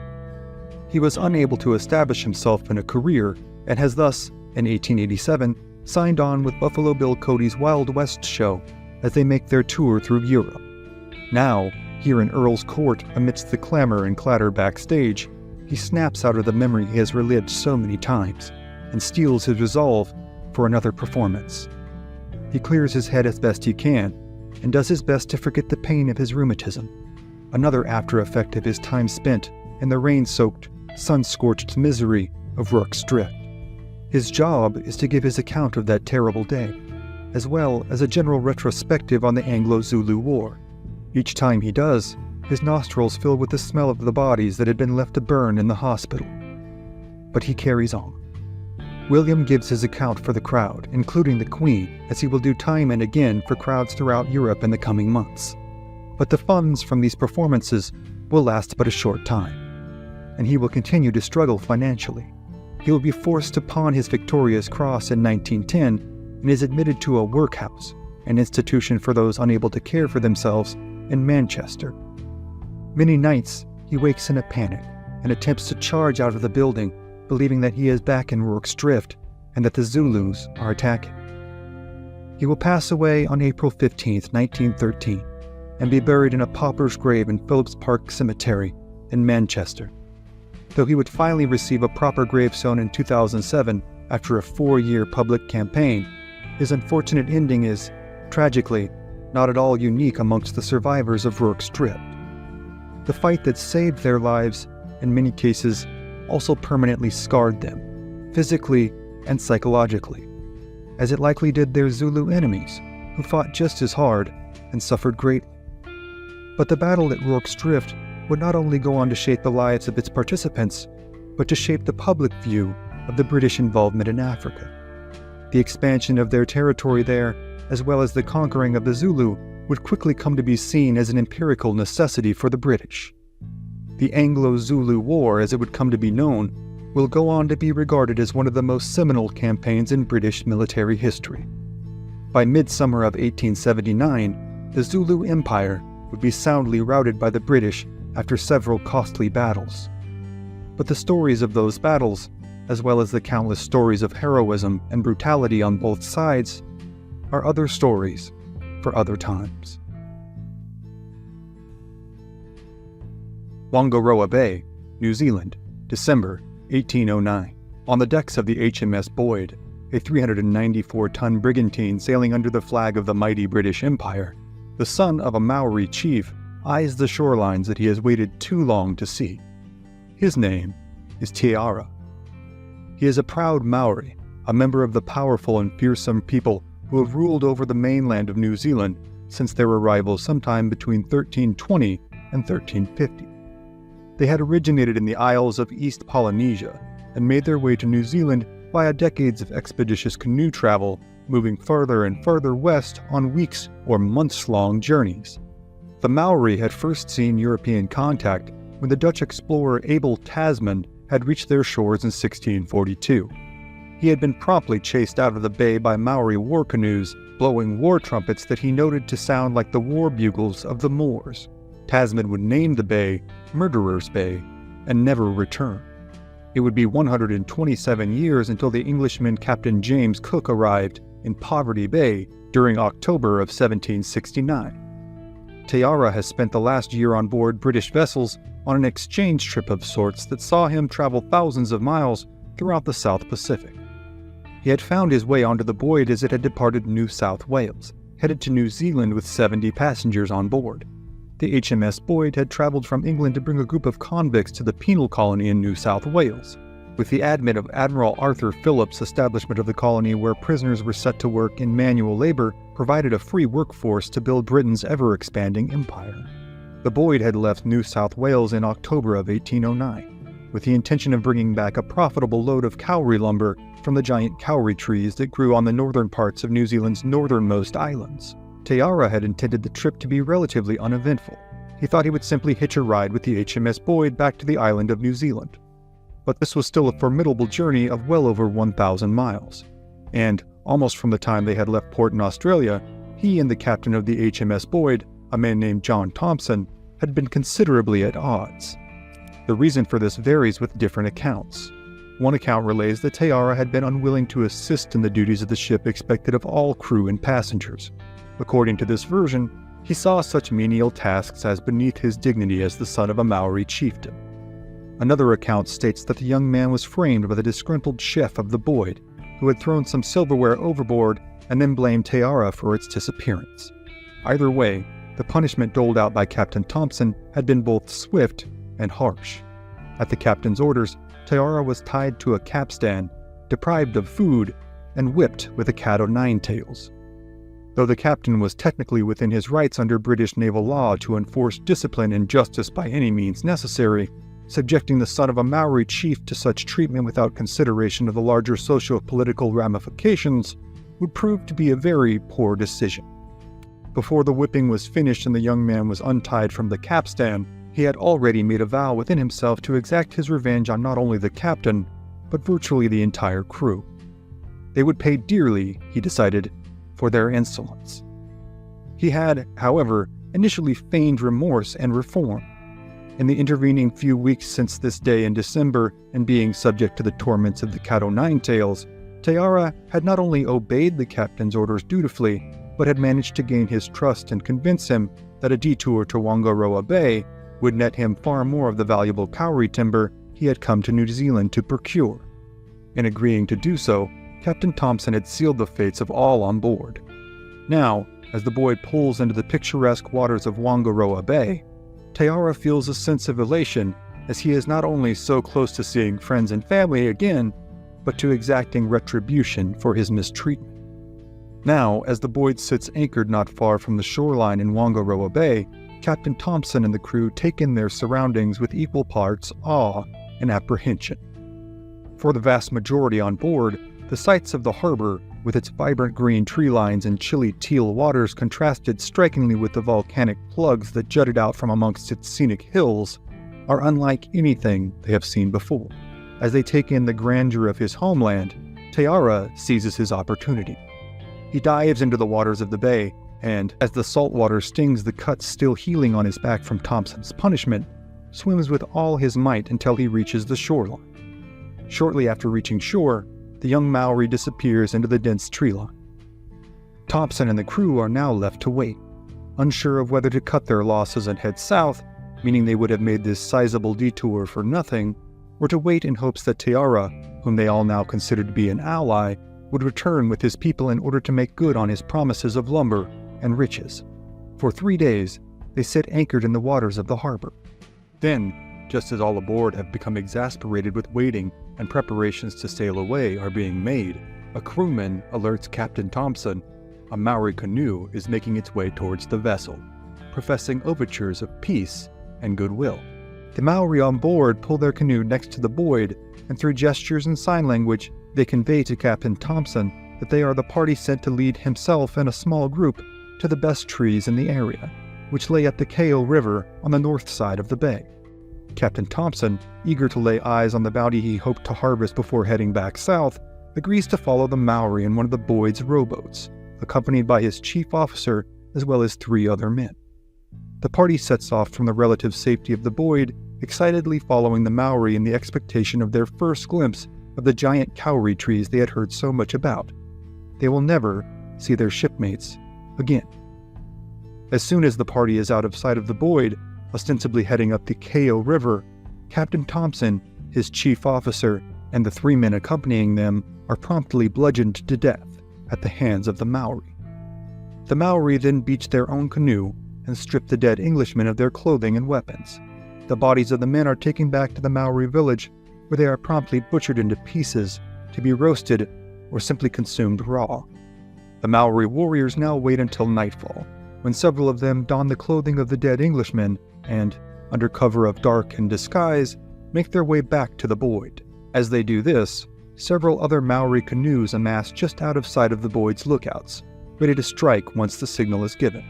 A: He was unable to establish himself in a career and has thus, in 1887, signed on with Buffalo Bill Cody's Wild West show as they make their tour through Europe. Now, here in Earl's Court amidst the clamor and clatter backstage, he snaps out of the memory he has relived so many times and steels his resolve for another performance. He clears his head as best he can and does his best to forget the pain of his rheumatism, another after effect of his time spent in the rain-soaked, sun-scorched misery of Rourke's Drift. His job is to give his account of that terrible day, as well as a general retrospective on the Anglo-Zulu War. Each time he does, his nostrils fill with the smell of the bodies that had been left to burn in the hospital. But he carries on. William gives his account for the crowd, including the Queen, as he will do time and again for crowds throughout Europe in the coming months. But the funds from these performances will last but a short time, and he will continue to struggle financially. He will be forced to pawn his Victoria's Cross in 1910 and is admitted to a workhouse, an institution for those unable to care for themselves, in Manchester. Many nights he wakes in a panic and attempts to charge out of the building, believing that he is back in RORKE'S drift and that the Zulus are attacking. He will pass away on April 15, 1913, and be buried in a pauper's grave in Phillips Park Cemetery in Manchester. Though he would finally receive a proper gravestone in 2007 after a 4-year public campaign, his unfortunate ending is, tragically, not at all unique amongst the survivors of RORKE'S drift. The fight that saved their lives, in many cases, also permanently scarred them, physically and psychologically, as it likely did their Zulu enemies, who fought just as hard and suffered greatly. But the battle at RORKE'S drift would not only go on to shape the lives of its participants, but to shape the public view of the British involvement in Africa. The expansion of their territory there, as well as the conquering of the Zulu, would quickly come to be seen as an empirical necessity for the British. The Anglo-Zulu War, as it would come to be known, will go on to be regarded as one of the most seminal campaigns in British military history. By midsummer of 1879, the Zulu Empire would be soundly routed by the British after several costly battles. But the stories of those battles, as well as the countless stories of heroism and brutality on both sides, are other stories for other times. Whangaroa Bay, New Zealand, December 1809. On the decks of the HMS Boyd, a 394-ton brigantine sailing under the flag of the mighty British Empire, the son of a Maori chief eyes the shorelines that he has waited too long to see. His name is Tiara. He is a proud Maori, a member of the powerful and fearsome people who have ruled over the mainland of New Zealand since their arrival sometime between 1320 and 1350. They had originated in the Isles of East Polynesia and made their way to New Zealand via decades of expeditious canoe travel, moving further and further west on weeks or months-long journeys. The Maori had first seen European contact when the Dutch explorer Abel Tasman had reached their shores in 1642. He had been promptly chased out of the bay by Maori war canoes, blowing war trumpets that he noted to sound like the war bugles of the Moors. Tasman would name the bay Murderer's Bay and never return. It would be 127 years until the Englishman Captain James Cook arrived in Poverty Bay during October of 1769. Tiara has spent the last year on board British vessels on an exchange trip of sorts that saw him travel thousands of miles throughout the South Pacific. He had found his way onto the Boyd as it had departed New South Wales, headed to New Zealand with 70 passengers on board. The HMS Boyd had traveled from England to bring a group of convicts to the penal colony in New South Wales. With the advent of Admiral Arthur Phillip's establishment of the colony, where prisoners were set to work in manual labor, provided a free workforce to build Britain's ever-expanding empire. The Boyd had left New South Wales in October of 1809, with the intention of bringing back a profitable load of kauri lumber from the giant kauri trees that grew on the northern parts of New Zealand's northernmost islands. Tiara had intended the trip to be relatively uneventful. He thought he would simply hitch a ride with the HMS Boyd back to the island of New Zealand. But this was still a formidable journey of well over 1,000 miles. And, almost from the time they had left port in Australia, he and the captain of the HMS Boyd, a man named John Thompson, had been considerably at odds. The reason for this varies with different accounts. One account relays that Tiara had been unwilling to assist in the duties of the ship expected of all crew and passengers. According to this version, he saw such menial tasks as beneath his dignity as the son of a Maori chieftain. Another account states that the young man was framed by the disgruntled chef of the Boyd, who had thrown some silverware overboard and then blamed Tiara for its disappearance. Either way, the punishment doled out by Captain Thompson had been both swift and harsh. At the captain's orders, Tiara was tied to a capstan, deprived of food, and whipped with a cat o' nine tails. Though the captain was technically within his rights under British naval law to enforce discipline and justice by any means necessary, subjecting the son of a Maori chief to such treatment without consideration of the larger socio-political ramifications would prove to be a very poor decision. Before the whipping was finished and the young man was untied from the capstan, he had already made a vow within himself to exact his revenge on not only the captain, but virtually the entire crew. They would pay dearly, he decided, for their insolence. He had, however, initially feigned remorse and reform. In the intervening few weeks since this day in December, and being subject to the torments of the Caddo Ninetails, Tayara had not only obeyed the captain's orders dutifully, but had managed to gain his trust and convince him that a detour to Whangaroa Bay would net him far more of the valuable kauri timber he had come to New Zealand to procure. In agreeing to do so, Captain Thompson had sealed the fates of all on board. Now, as the Boyd pulls into the picturesque waters of Whangaroa Bay, Tayara feels a sense of elation as he is not only so close to seeing friends and family again, but to exacting retribution for his mistreatment. Now, as the Boyd sits anchored not far from the shoreline in Whangaroa Bay, Captain Thompson and the crew take in their surroundings with equal parts awe and apprehension. For the vast majority on board, the sights of the harbor, with its vibrant green tree lines and chilly teal waters contrasted strikingly with the volcanic plugs that jutted out from amongst its scenic hills, are unlike anything they have seen before. As they take in the grandeur of his homeland, Tayara seizes his opportunity. He dives into the waters of the bay, and, as the salt water stings the cuts still healing on his back from Thompson's punishment, swims with all his might until he reaches the shoreline. Shortly after reaching shore, the young Maori disappears into the dense tree line. Thompson and the crew are now left to wait, unsure of whether to cut their losses and head south, meaning they would have made this sizable detour for nothing, or to wait in hopes that Tayara, whom they all now considered to be an ally, would return with his people in order to make good on his promises of lumber and riches. For 3 days, they sit anchored in the waters of the harbor. Then, just as all aboard have become exasperated with waiting and preparations to sail away are being made, a crewman alerts Captain Thompson a Maori canoe is making its way towards the vessel, professing overtures of peace and goodwill. The Maori on board pull their canoe next to the Boyd, and through gestures and sign language, they convey to Captain Thompson that they are the party sent to lead himself and a small group to the best trees in the area, which lay at the Kao River on the north side of the bay. Captain Thompson, eager to lay eyes on the bounty he hoped to harvest before heading back south, agrees to follow the Maori in one of the Boyd's rowboats, accompanied by his chief officer as well as 3 other men. The party sets off from the relative safety of the Boyd, excitedly following the Maori in the expectation of their first glimpse of the giant kauri trees they had heard so much about. They will never see their shipmates again. As soon as the party is out of sight of the Boyd, ostensibly heading up the Kao River, Captain Thompson, his chief officer, and the 3 men accompanying them are promptly bludgeoned to death at the hands of the Maori. The Maori then beach their own canoe and strip the dead Englishmen of their clothing and weapons. The bodies of the men are taken back to the Maori village, where they are promptly butchered into pieces to be roasted or simply consumed raw. The Maori warriors now wait until nightfall, when several of them don the clothing of the dead Englishmen and, under cover of dark and disguise, make their way back to the Boyd. As they do this, several other Maori canoes amass just out of sight of the Boyd's lookouts, ready to strike once the signal is given.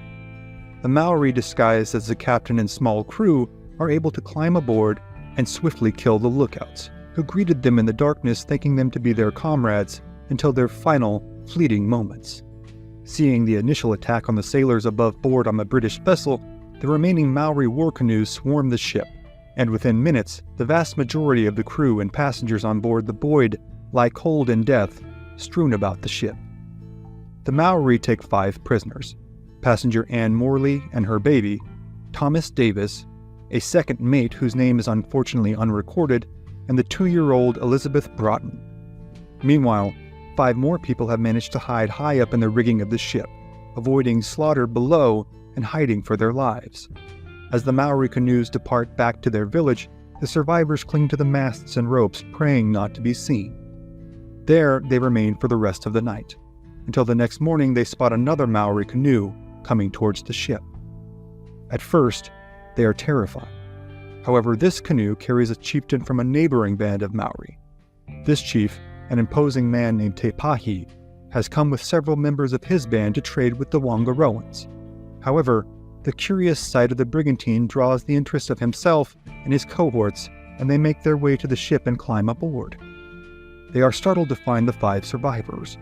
A: The Maori, disguised as the captain and small crew, are able to climb aboard and swiftly kill the lookouts, who greeted them in the darkness thinking them to be their comrades until their final, fleeting moments. Seeing the initial attack on the sailors above board on the British vessel, the remaining Maori war canoes swarm the ship, and within minutes, the vast majority of the crew and passengers on board the Boyd lie cold in death, strewn about the ship. The Maori take 5 prisoners: passenger Anne Morley and her baby, Thomas Davis, a second mate whose name is unfortunately unrecorded, and the 2-year-old Elizabeth Broughton. Meanwhile, 5 more people have managed to hide high up in the rigging of the ship, avoiding slaughter below and hiding for their lives. As the Maori canoes depart back to their village, the survivors cling to the masts and ropes, praying not to be seen. There they remain for the rest of the night, until the next morning they spot another Maori canoe coming towards the ship. At first, they are terrified. However, this canoe carries a chieftain from a neighboring band of Maori. This chief, an imposing man named Te Pahi, has come with several members of his band to trade with the Wangaroans. However, the curious sight of the brigantine draws the interest of himself and his cohorts, and they make their way to the ship and climb aboard. They are startled to find the 5 survivors,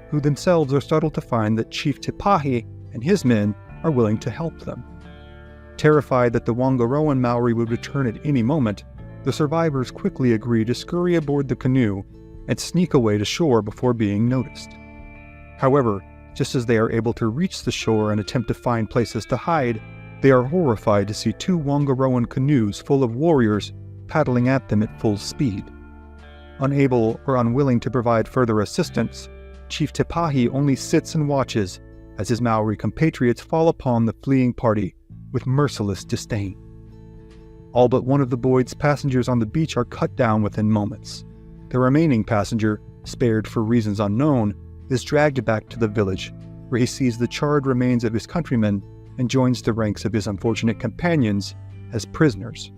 A: who themselves are startled to find that Chief Te Pahi and his men are willing to help them. Terrified that the Wangaroan Maori would return at any moment, the survivors quickly agree to scurry aboard the canoe and sneak away to shore before being noticed. However, just as they are able to reach the shore and attempt to find places to hide, they are horrified to see 2 Wangaroan canoes full of warriors paddling at them at full speed. Unable or unwilling to provide further assistance, Chief Te Pahi only sits and watches as his Maori compatriots fall upon the fleeing party with merciless disdain. All but one of the Boyd's passengers on the beach are cut down within moments. The remaining passenger, spared for reasons unknown, is dragged back to the village, where he sees the charred remains of his countrymen and joins the ranks of his unfortunate companions as prisoners.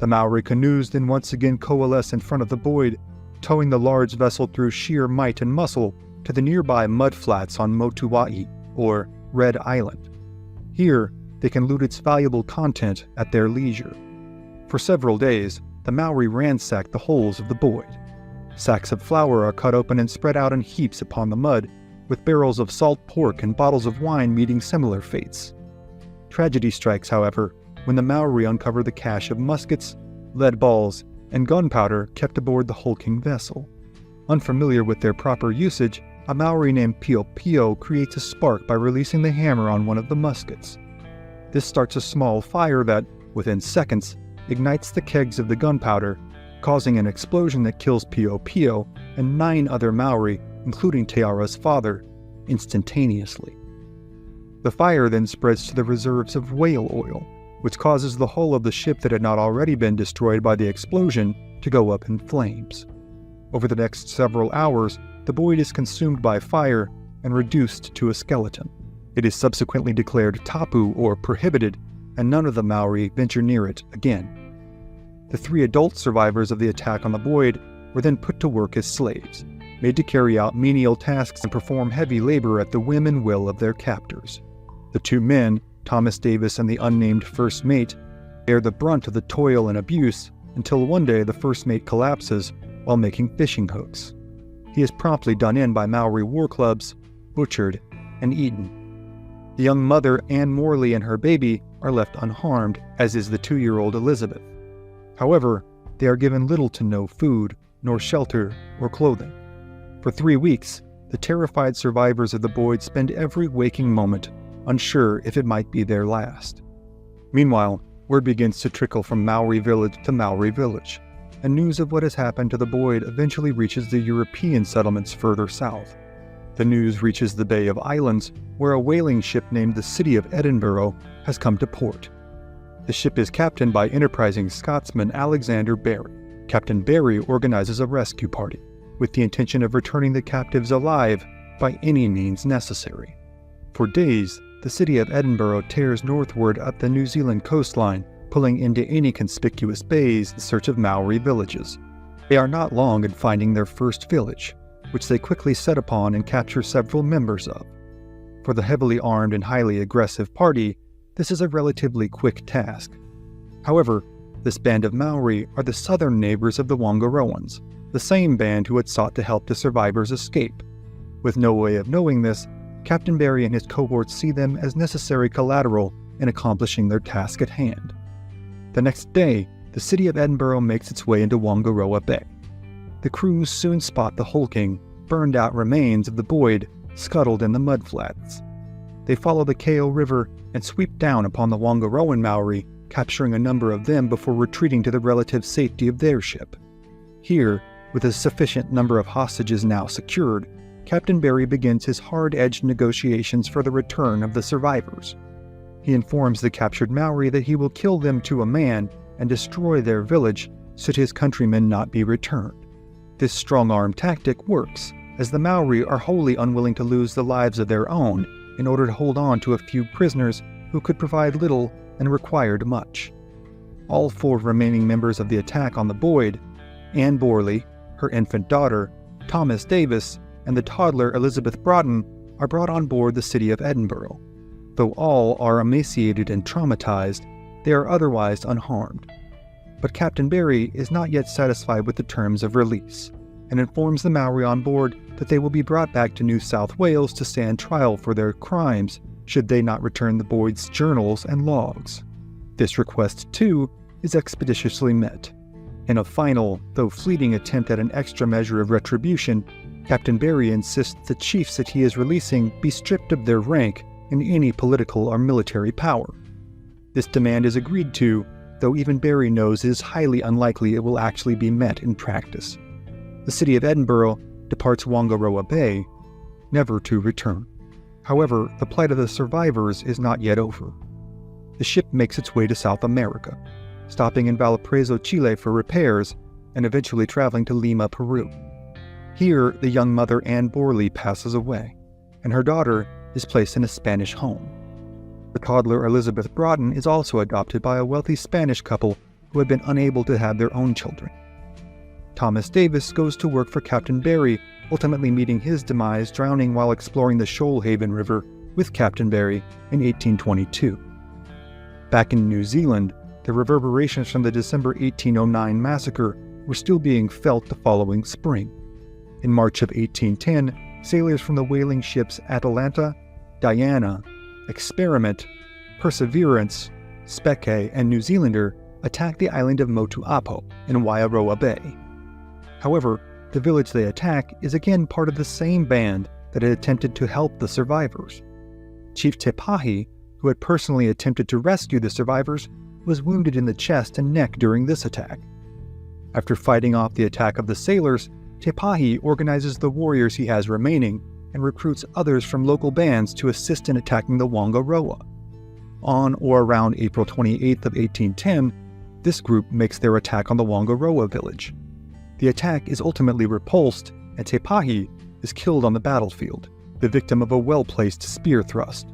A: The Maori canoes then once again coalesce in front of the Boyd, towing the large vessel through sheer might and muscle to the nearby mud flats on Motua'i, or Red Island. Here, they can loot its valuable content at their leisure. For several days, the Maori ransack the holds of the Boyd. Sacks of flour are cut open and spread out in heaps upon the mud, with barrels of salt pork and bottles of wine meeting similar fates. Tragedy strikes, however, when the Maori uncover the cache of muskets, lead balls, and gunpowder kept aboard the hulking vessel. Unfamiliar with their proper usage, a Maori named Pio Pio creates a spark by releasing the hammer on one of the muskets. This starts a small fire that, within seconds, ignites the kegs of the gunpowder, causing an explosion that kills Pio Pio and 9 other Maori, including Teara's father, instantaneously. The fire then spreads to the reserves of whale oil, which causes the hull of the ship that had not already been destroyed by the explosion to go up in flames. Over the next several hours, the Boyd is consumed by fire and reduced to a skeleton. It is subsequently declared tapu or prohibited, and none of the Maori venture near it again. The 3 adult survivors of the attack on the Boyd were then put to work as slaves, made to carry out menial tasks and perform heavy labor at the whim and will of their captors. The 2 men, Thomas Davis and the unnamed first mate, bear the brunt of the toil and abuse until one day the first mate collapses while making fishing hooks. He is promptly done in by Maori war clubs, butchered, and eaten. The young mother, Anne Morley, and her baby are left unharmed, as is the 2-year-old Elizabeth. However, they are given little to no food, nor shelter or clothing. For 3 weeks, the terrified survivors of the Boyd spend every waking moment unsure if it might be their last. Meanwhile, word begins to trickle from Maori village to Maori village, and news of what has happened to the Boyd eventually reaches the European settlements further south. The news reaches the Bay of Islands, where a whaling ship named the City of Edinburgh has come to port. The ship is captained by enterprising Scotsman Alexander Barry. Captain Barry organizes a rescue party, with the intention of returning the captives alive by any means necessary. For days, the City of Edinburgh tears northward up the New Zealand coastline, pulling into any conspicuous bays in search of Maori villages. They are not long in finding their first village, which they quickly set upon and capture several members of. For the heavily armed and highly aggressive party, this is a relatively quick task. However, this band of Maori are the southern neighbors of the Wangaroans, the same band who had sought to help the survivors escape. With no way of knowing this, Captain Barry and his cohorts see them as necessary collateral in accomplishing their task at hand. The next day, the City of Edinburgh makes its way into Wangaroa Bay. The crews soon spot the hulking, burned-out remains of the Boyd scuttled in the mudflats. They follow the Kao River and sweep down upon the Wangaroan Maori, capturing a number of them before retreating to the relative safety of their ship. Here, with a sufficient number of hostages now secured, Captain Barry begins his hard-edged negotiations for the return of the survivors. He informs the captured Maori that he will kill them to a man and destroy their village should his countrymen not be returned. This strong-arm tactic works, as the Maori are wholly unwilling to lose the lives of their own in order to hold on to a few prisoners who could provide little and required much. all 4 remaining members of the attack on the Boyd, Anne Borley, her infant daughter, Thomas Davis, and the toddler Elizabeth Broughton, are brought on board the city of Edinburgh. Though all are emaciated and traumatized, they are otherwise unharmed. But Captain Barry is not yet satisfied with the terms of release, and informs the Maori on board that they will be brought back to New South Wales to stand trial for their crimes should they not return the Boyd's journals and logs. This request, too, is expeditiously met. In a final, though fleeting attempt at an extra measure of retribution, Captain Barry insists the chiefs that he is releasing be stripped of their rank and any political or military power. This demand is agreed to, though even Barry knows it is highly unlikely it will actually be met in practice. The city of Edinburgh departs Whangaroa Bay, never to return. However, the plight of the survivors is not yet over. The ship makes its way to South America, stopping in Valparaiso, Chile for repairs, and eventually traveling to Lima, Peru. Here, the young mother Anne Borley passes away, and her daughter is placed in a Spanish home. The toddler Elizabeth Broughton is also adopted by a wealthy Spanish couple who had been unable to have their own children. Thomas Davis goes to work for Captain Barry, ultimately meeting his demise drowning while exploring the Shoalhaven River with Captain Barry in 1822. Back in New Zealand, the reverberations from the December 1809 massacre were still being felt the following spring. In March of 1810, sailors from the whaling ships Atalanta, Diana, Experiment, Perseverance, Speke, and New Zealander attacked the island of Motuapo in Waiaroa Bay. However, the village they attack is again part of the same band that had attempted to help the survivors. Chief Te Pahi, who had personally attempted to rescue the survivors, was wounded in the chest and neck during this attack. After fighting off the attack of the sailors, Te Pahi organizes the warriors he has remaining and recruits others from local bands to assist in attacking the Whangaroa. On or around April 28th of 1810, this group makes their attack on the Whangaroa village. The attack is ultimately repulsed, and Te Pahi is killed on the battlefield, the victim of a well-placed spear thrust.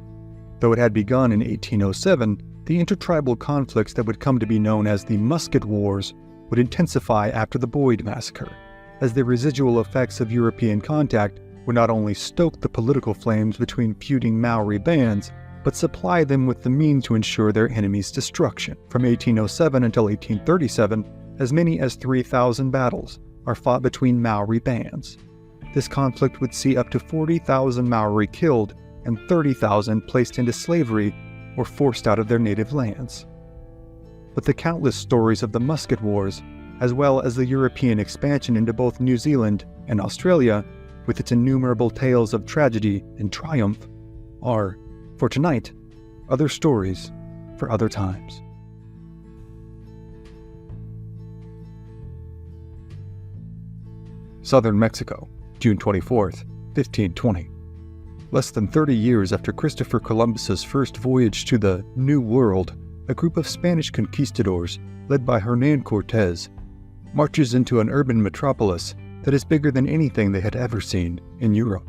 A: Though it had begun in 1807, the intertribal conflicts that would come to be known as the Musket Wars would intensify after the Boyd Massacre, as the residual effects of European contact would not only stoke the political flames between feuding Maori bands, but supply them with the means to ensure their enemies' destruction. From 1807 until 1837, as many as 3,000 battles are fought between Maori bands. This conflict would see up to 40,000 Maori killed and 30,000 placed into slavery or forced out of their native lands. But the countless stories of the Musket Wars, as well as the European expansion into both New Zealand and Australia, with its innumerable tales of tragedy and triumph, are, for tonight, other stories for other times. Southern Mexico, June 24th, 1520. Less than 30 years after Christopher Columbus's first voyage to the New World, a group of Spanish conquistadors, led by Hernán Cortés, marches into an urban metropolis that is bigger than anything they had ever seen in Europe.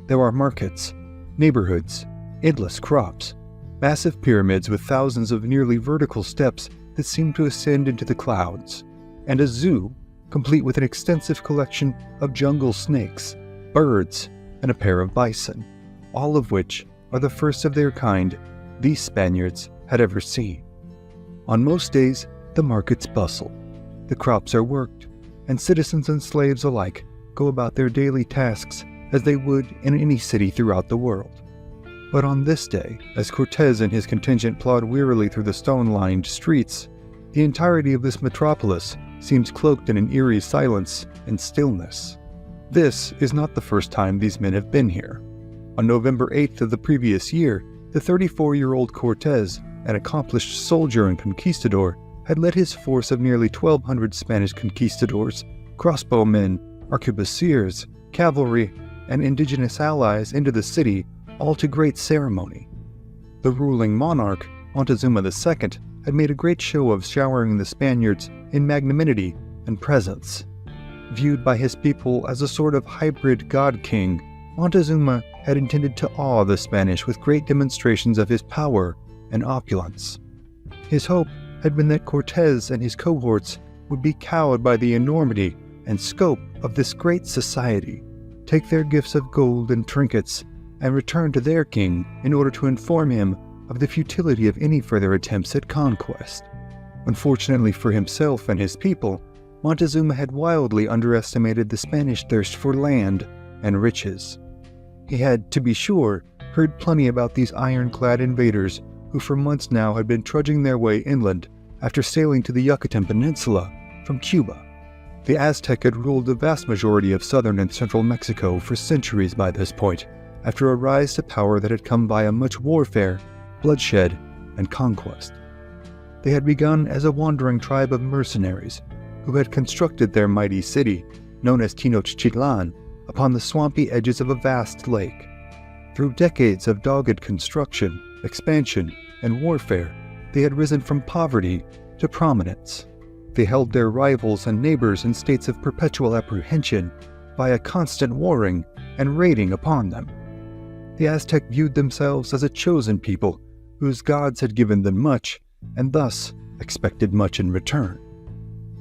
A: There are markets, neighborhoods, endless crops, massive pyramids with thousands of nearly vertical steps that seem to ascend into the clouds, and a zoo complete with an extensive collection of jungle snakes, birds, and a pair of bison, all of which are the first of their kind these Spaniards had ever seen. On most days, the markets bustle, the crops are worked, and citizens and slaves alike go about their daily tasks as they would in any city throughout the world. But on this day, as Cortés and his contingent plod wearily through the stone-lined streets, the entirety of this metropolis seems cloaked in an eerie silence and stillness. This is not the first time these men have been here. On November 8th of the previous year, the 34-year-old Cortés, an accomplished soldier and conquistador, had led his force of nearly 1,200 Spanish conquistadors, crossbowmen, arquebusiers, cavalry, and indigenous allies into the city, all to great ceremony. The ruling monarch, Montezuma II, had made a great show of showering the Spaniards in magnanimity and presents. Viewed by his people as a sort of hybrid god-king, Montezuma had intended to awe the Spanish with great demonstrations of his power and opulence. His hope had been that Cortez and his cohorts would be cowed by the enormity and scope of this great society, take their gifts of gold and trinkets, and return to their king in order to inform him of the futility of any further attempts at conquest. Unfortunately for himself and his people, Montezuma had wildly underestimated the Spanish thirst for land and riches. He had, to be sure, heard plenty about these ironclad invaders who for months now had been trudging their way inland after sailing to the Yucatan Peninsula from Cuba. The Aztec had ruled the vast majority of southern and central Mexico for centuries by this point, after a rise to power that had come via much warfare, bloodshed, and conquest. They had begun as a wandering tribe of mercenaries who had constructed their mighty city, known as Tenochtitlan, upon the swampy edges of a vast lake. Through decades of dogged construction, expansion, and warfare, they had risen from poverty to prominence. They held their rivals and neighbors in states of perpetual apprehension via constant warring and raiding upon them. The Aztec viewed themselves as a chosen people whose gods had given them much and thus expected much in return.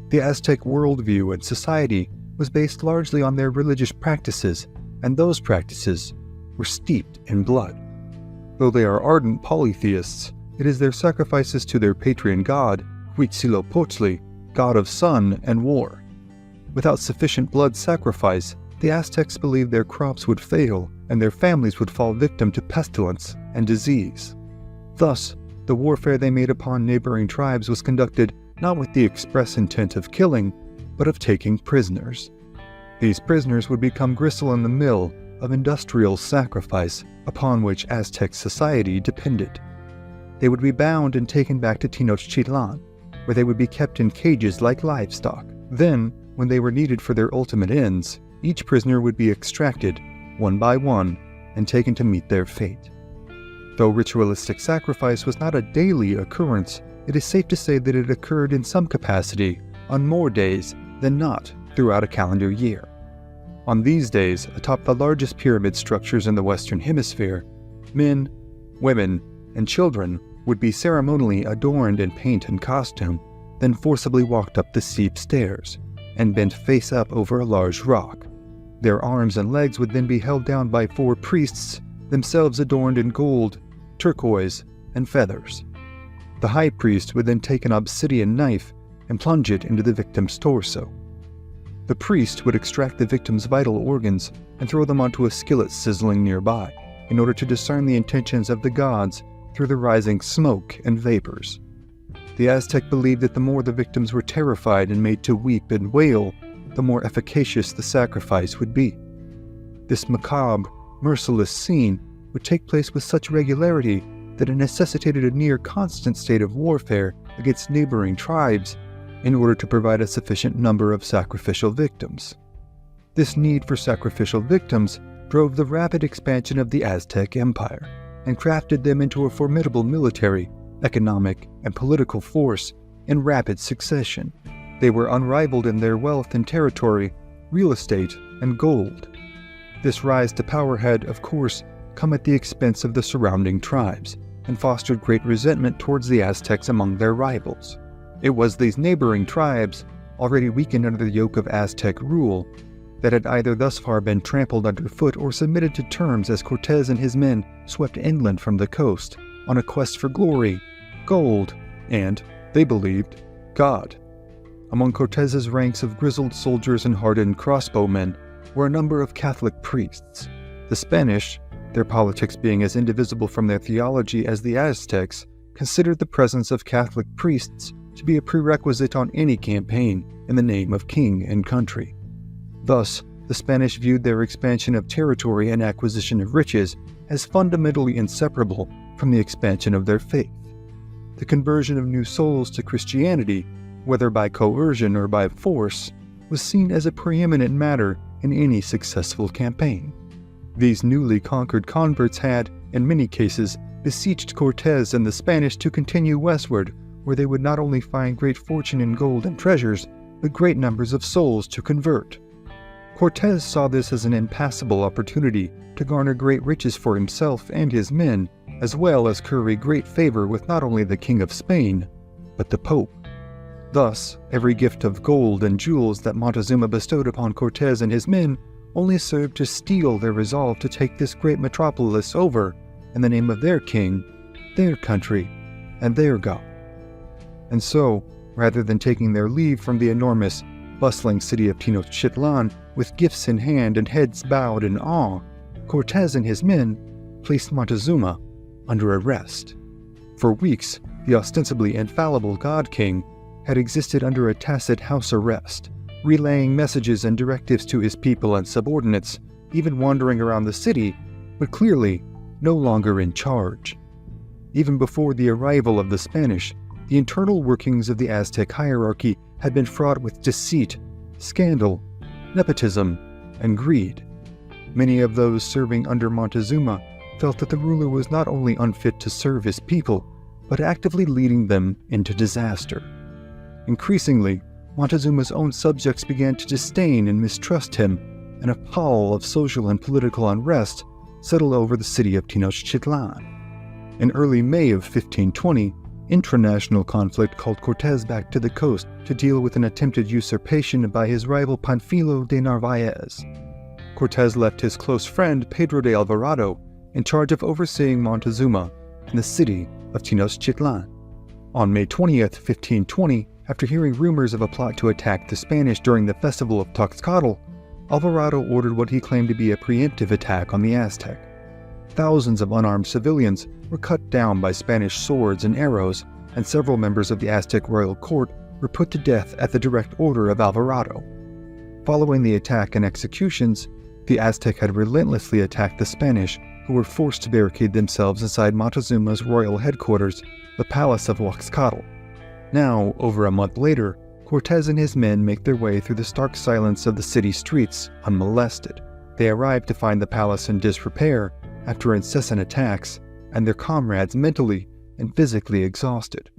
A: The Aztec worldview and society was based largely on their religious practices, and those practices were steeped in blood. Though they are ardent polytheists, it is their sacrifices to their patron god, Huitzilopochtli, god of sun and war. Without sufficient blood sacrifice, the Aztecs believed their crops would fail and their families would fall victim to pestilence and disease. Thus, the warfare they made upon neighboring tribes was conducted not with the express intent of killing, but of taking prisoners. These prisoners would become gristle in the mill of industrial sacrifice upon which Aztec society depended. They would be bound and taken back to Tenochtitlan, where they would be kept in cages like livestock. Then, when they were needed for their ultimate ends, each prisoner would be extracted, one by one, and taken to meet their fate. Though ritualistic sacrifice was not a daily occurrence, it is safe to say that it occurred in some capacity on more days than not throughout a calendar year. On these days, atop the largest pyramid structures in the Western Hemisphere, men, women, and children would be ceremonially adorned in paint and costume, then forcibly walked up the steep stairs, and bent face up over a large rock. Their arms and legs would then be held down by 4 priests, themselves adorned in gold, turquoise, and feathers. The high priest would then take an obsidian knife and plunge it into the victim's torso. The priest would extract the victim's vital organs and throw them onto a skillet sizzling nearby, in order to discern the intentions of the gods through the rising smoke and vapors. The Aztec believed that the more the victims were terrified and made to weep and wail, the more efficacious the sacrifice would be. This macabre, merciless scene would take place with such regularity that it necessitated a near constant state of warfare against neighboring tribes in order to provide a sufficient number of sacrificial victims. This need for sacrificial victims drove the rapid expansion of the Aztec Empire and crafted them into a formidable military, economic, and political force in rapid succession. They were unrivaled in their wealth and territory, real estate, and gold. This rise to power had, of course, come at the expense of the surrounding tribes, and fostered great resentment towards the Aztecs among their rivals. It was these neighboring tribes, already weakened under the yoke of Aztec rule, that had either thus far been trampled underfoot or submitted to terms as Cortez and his men swept inland from the coast on a quest for glory, gold, and, they believed, God. Among Cortez's ranks of grizzled soldiers and hardened crossbowmen were a number of Catholic priests. The Spanish, their politics being as indivisible from their theology as the Aztecs, considered the presence of Catholic priests to be a prerequisite on any campaign in the name of king and country. Thus, the Spanish viewed their expansion of territory and acquisition of riches as fundamentally inseparable from the expansion of their faith. The conversion of new souls to Christianity, whether by coercion or by force, was seen as a preeminent matter in any successful campaign. These newly conquered converts had, in many cases, beseeched Cortez and the Spanish to continue westward, where they would not only find great fortune in gold and treasures, but great numbers of souls to convert. Cortez saw this as an impassable opportunity to garner great riches for himself and his men, as well as curry great favor with not only the King of Spain, but the Pope. Thus, every gift of gold and jewels that Montezuma bestowed upon Cortez and his men only served to steel their resolve to take this great metropolis over in the name of their king, their country, and their God. And so, rather than taking their leave from the enormous, bustling city of Tenochtitlan with gifts in hand and heads bowed in awe, Cortez and his men placed Montezuma under arrest. For weeks, the ostensibly infallible God King had existed under a tacit house arrest, relaying messages and directives to his people and subordinates, even wandering around the city, but clearly no longer in charge. Even before the arrival of the Spanish, the internal workings of the Aztec hierarchy had been fraught with deceit, scandal, nepotism, and greed. Many of those serving under Montezuma felt that the ruler was not only unfit to serve his people, but actively leading them into disaster. Increasingly, Montezuma's own subjects began to disdain and mistrust him, and a pall of social and political unrest settled over the city of Tenochtitlan. In early May of 1520, intranational conflict called Cortez back to the coast to deal with an attempted usurpation by his rival Panfilo de Narvaez. Cortez left his close friend Pedro de Alvarado in charge of overseeing Montezuma in the city of Tenochtitlan. On May 20th, 1520, after hearing rumors of a plot to attack the Spanish during the festival of Toxcatl, Alvarado ordered what he claimed to be a preemptive attack on the Aztec. Thousands of unarmed civilians were cut down by Spanish swords and arrows, and several members of the Aztec royal court were put to death at the direct order of Alvarado. Following the attack and executions, the Aztec had relentlessly attacked the Spanish, who were forced to barricade themselves inside Montezuma's royal headquarters, the Palace of Huaxcatl. Now, over a month later, Cortez and his men make their way through the stark silence of the city streets unmolested. They arrive to find the palace in disrepair after incessant attacks, and their comrades mentally and physically exhausted.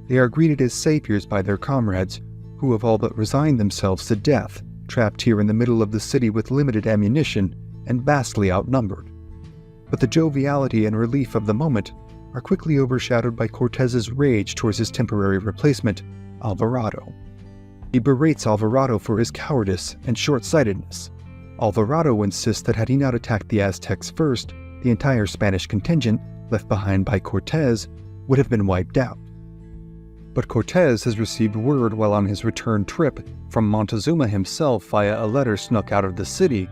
A: They are greeted as saviors by their comrades, who have all but resigned themselves to death, trapped here in the middle of the city with limited ammunition and vastly outnumbered. But the joviality and relief of the moment are quickly overshadowed by Cortez's rage towards his temporary replacement, Alvarado. He berates Alvarado for his cowardice and short-sightedness. Alvarado insists that had he not attacked the Aztecs first, the entire Spanish contingent, left behind by Cortez, would have been wiped out. But Cortez has received word while on his return trip from Montezuma himself via a letter snuck out of the city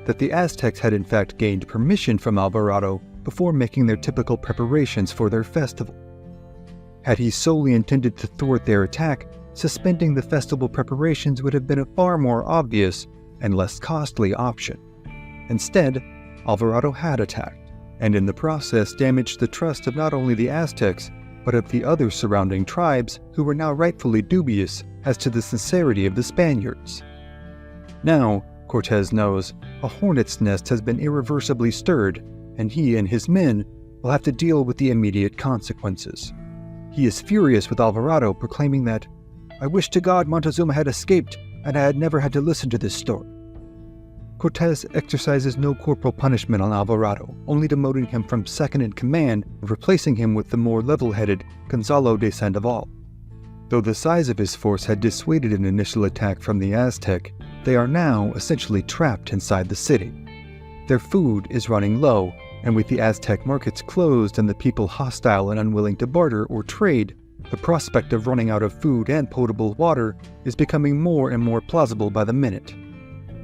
A: that the Aztecs had in fact gained permission from Alvarado before making their typical preparations for their festival. Had he solely intended to thwart their attack, suspending the festival preparations would have been a far more obvious and less costly option. Instead, Alvarado had attacked, and in the process damaged the trust of not only the Aztecs, but of the other surrounding tribes who were now rightfully dubious as to the sincerity of the Spaniards. Now, Cortez knows, a hornet's nest has been irreversibly stirred, and he and his men will have to deal with the immediate consequences. He is furious with Alvarado, proclaiming that, "I wish to God Montezuma had escaped, and I had never had to listen to this story." Cortez exercises no corporal punishment on Alvarado, only demoting him from second in command and replacing him with the more level-headed Gonzalo de Sandoval. Though the size of his force had dissuaded an initial attack from the Aztec, they are now essentially trapped inside the city. Their food is running low, and with the Aztec markets closed and the people hostile and unwilling to barter or trade, the prospect of running out of food and potable water is becoming more and more plausible by the minute.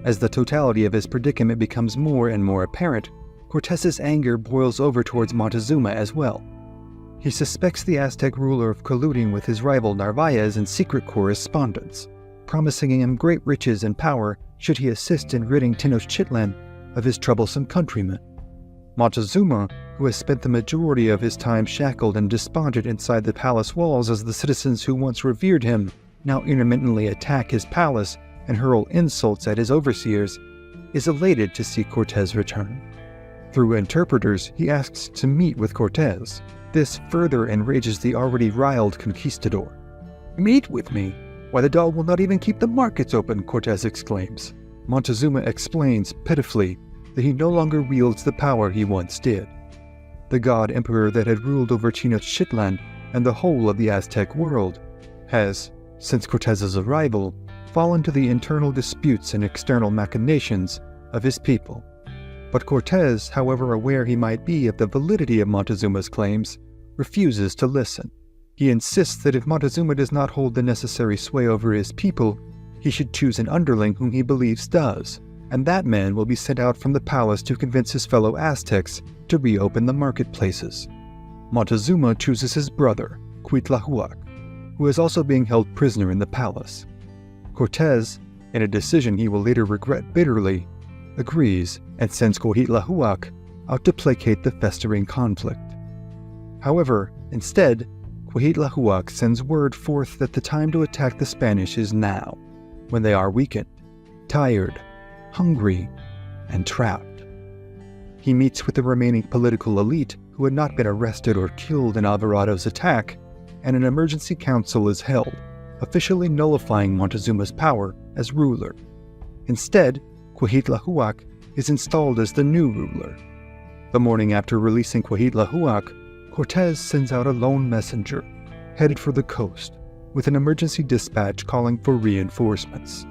A: As the totality of his predicament becomes more and more apparent, Cortez's anger boils over towards Montezuma as well. He suspects the Aztec ruler of colluding with his rival Narvaez in secret correspondence, promising him great riches and power should he assist in ridding Tenochtitlan of his troublesome countrymen. Montezuma, who has spent the majority of his time shackled and despondent inside the palace walls as the citizens who once revered him now intermittently attack his palace and hurl insults at his overseers, is elated to see Cortez return. Through interpreters, he asks to meet with Cortez. This further enrages the already riled conquistador. "Meet with me? Why, the dog will not even keep the markets open," Cortez exclaims. Montezuma explains, pitifully, that he no longer wields the power he once did. The god emperor that had ruled over Tenochtitlan and the whole of the Aztec world, has, since Cortez's arrival, fallen to the internal disputes and external machinations of his people. But Cortez, however aware he might be of the validity of Montezuma's claims, refuses to listen. He insists that if Montezuma does not hold the necessary sway over his people, he should choose an underling whom he believes does, and that man will be sent out from the palace to convince his fellow Aztecs to reopen the marketplaces. Montezuma chooses his brother, Cuitlahuac, who is also being held prisoner in the palace. Cortez, in a decision he will later regret bitterly, agrees and sends Cuitlahuac out to placate the festering conflict. However, instead, Cuitlahuac sends word forth that the time to attack the Spanish is now, when they are weakened, tired, hungry, and trapped. He meets with the remaining political elite who had not been arrested or killed in Alvarado's attack, and an emergency council is held, officially nullifying Montezuma's power as ruler. Instead, Cuitlahuac is installed as the new ruler. The morning after releasing Cuitlahuac, Cortez sends out a lone messenger, headed for the coast, with an emergency dispatch calling for reinforcements.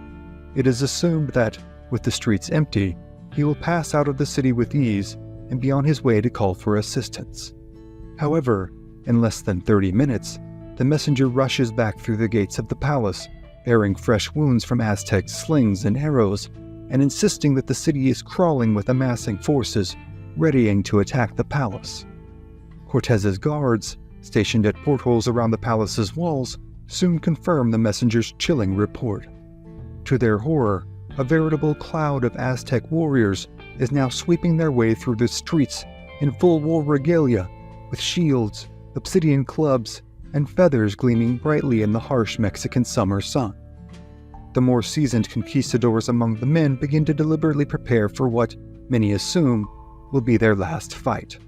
A: It is assumed that, with the streets empty, he will pass out of the city with ease and be on his way to call for assistance. However, in less than 30 minutes, the messenger rushes back through the gates of the palace, bearing fresh wounds from Aztec slings and arrows, and insisting that the city is crawling with amassing forces, readying to attack the palace. Cortez's guards, stationed at portholes around the palace's walls, soon confirm the messenger's chilling report. To their horror, a veritable cloud of Aztec warriors is now sweeping their way through the streets in full war regalia, with shields, obsidian clubs, and feathers gleaming brightly in the harsh Mexican summer sun. The more seasoned conquistadors among the men begin to deliberately prepare for what many assume will be their last fight.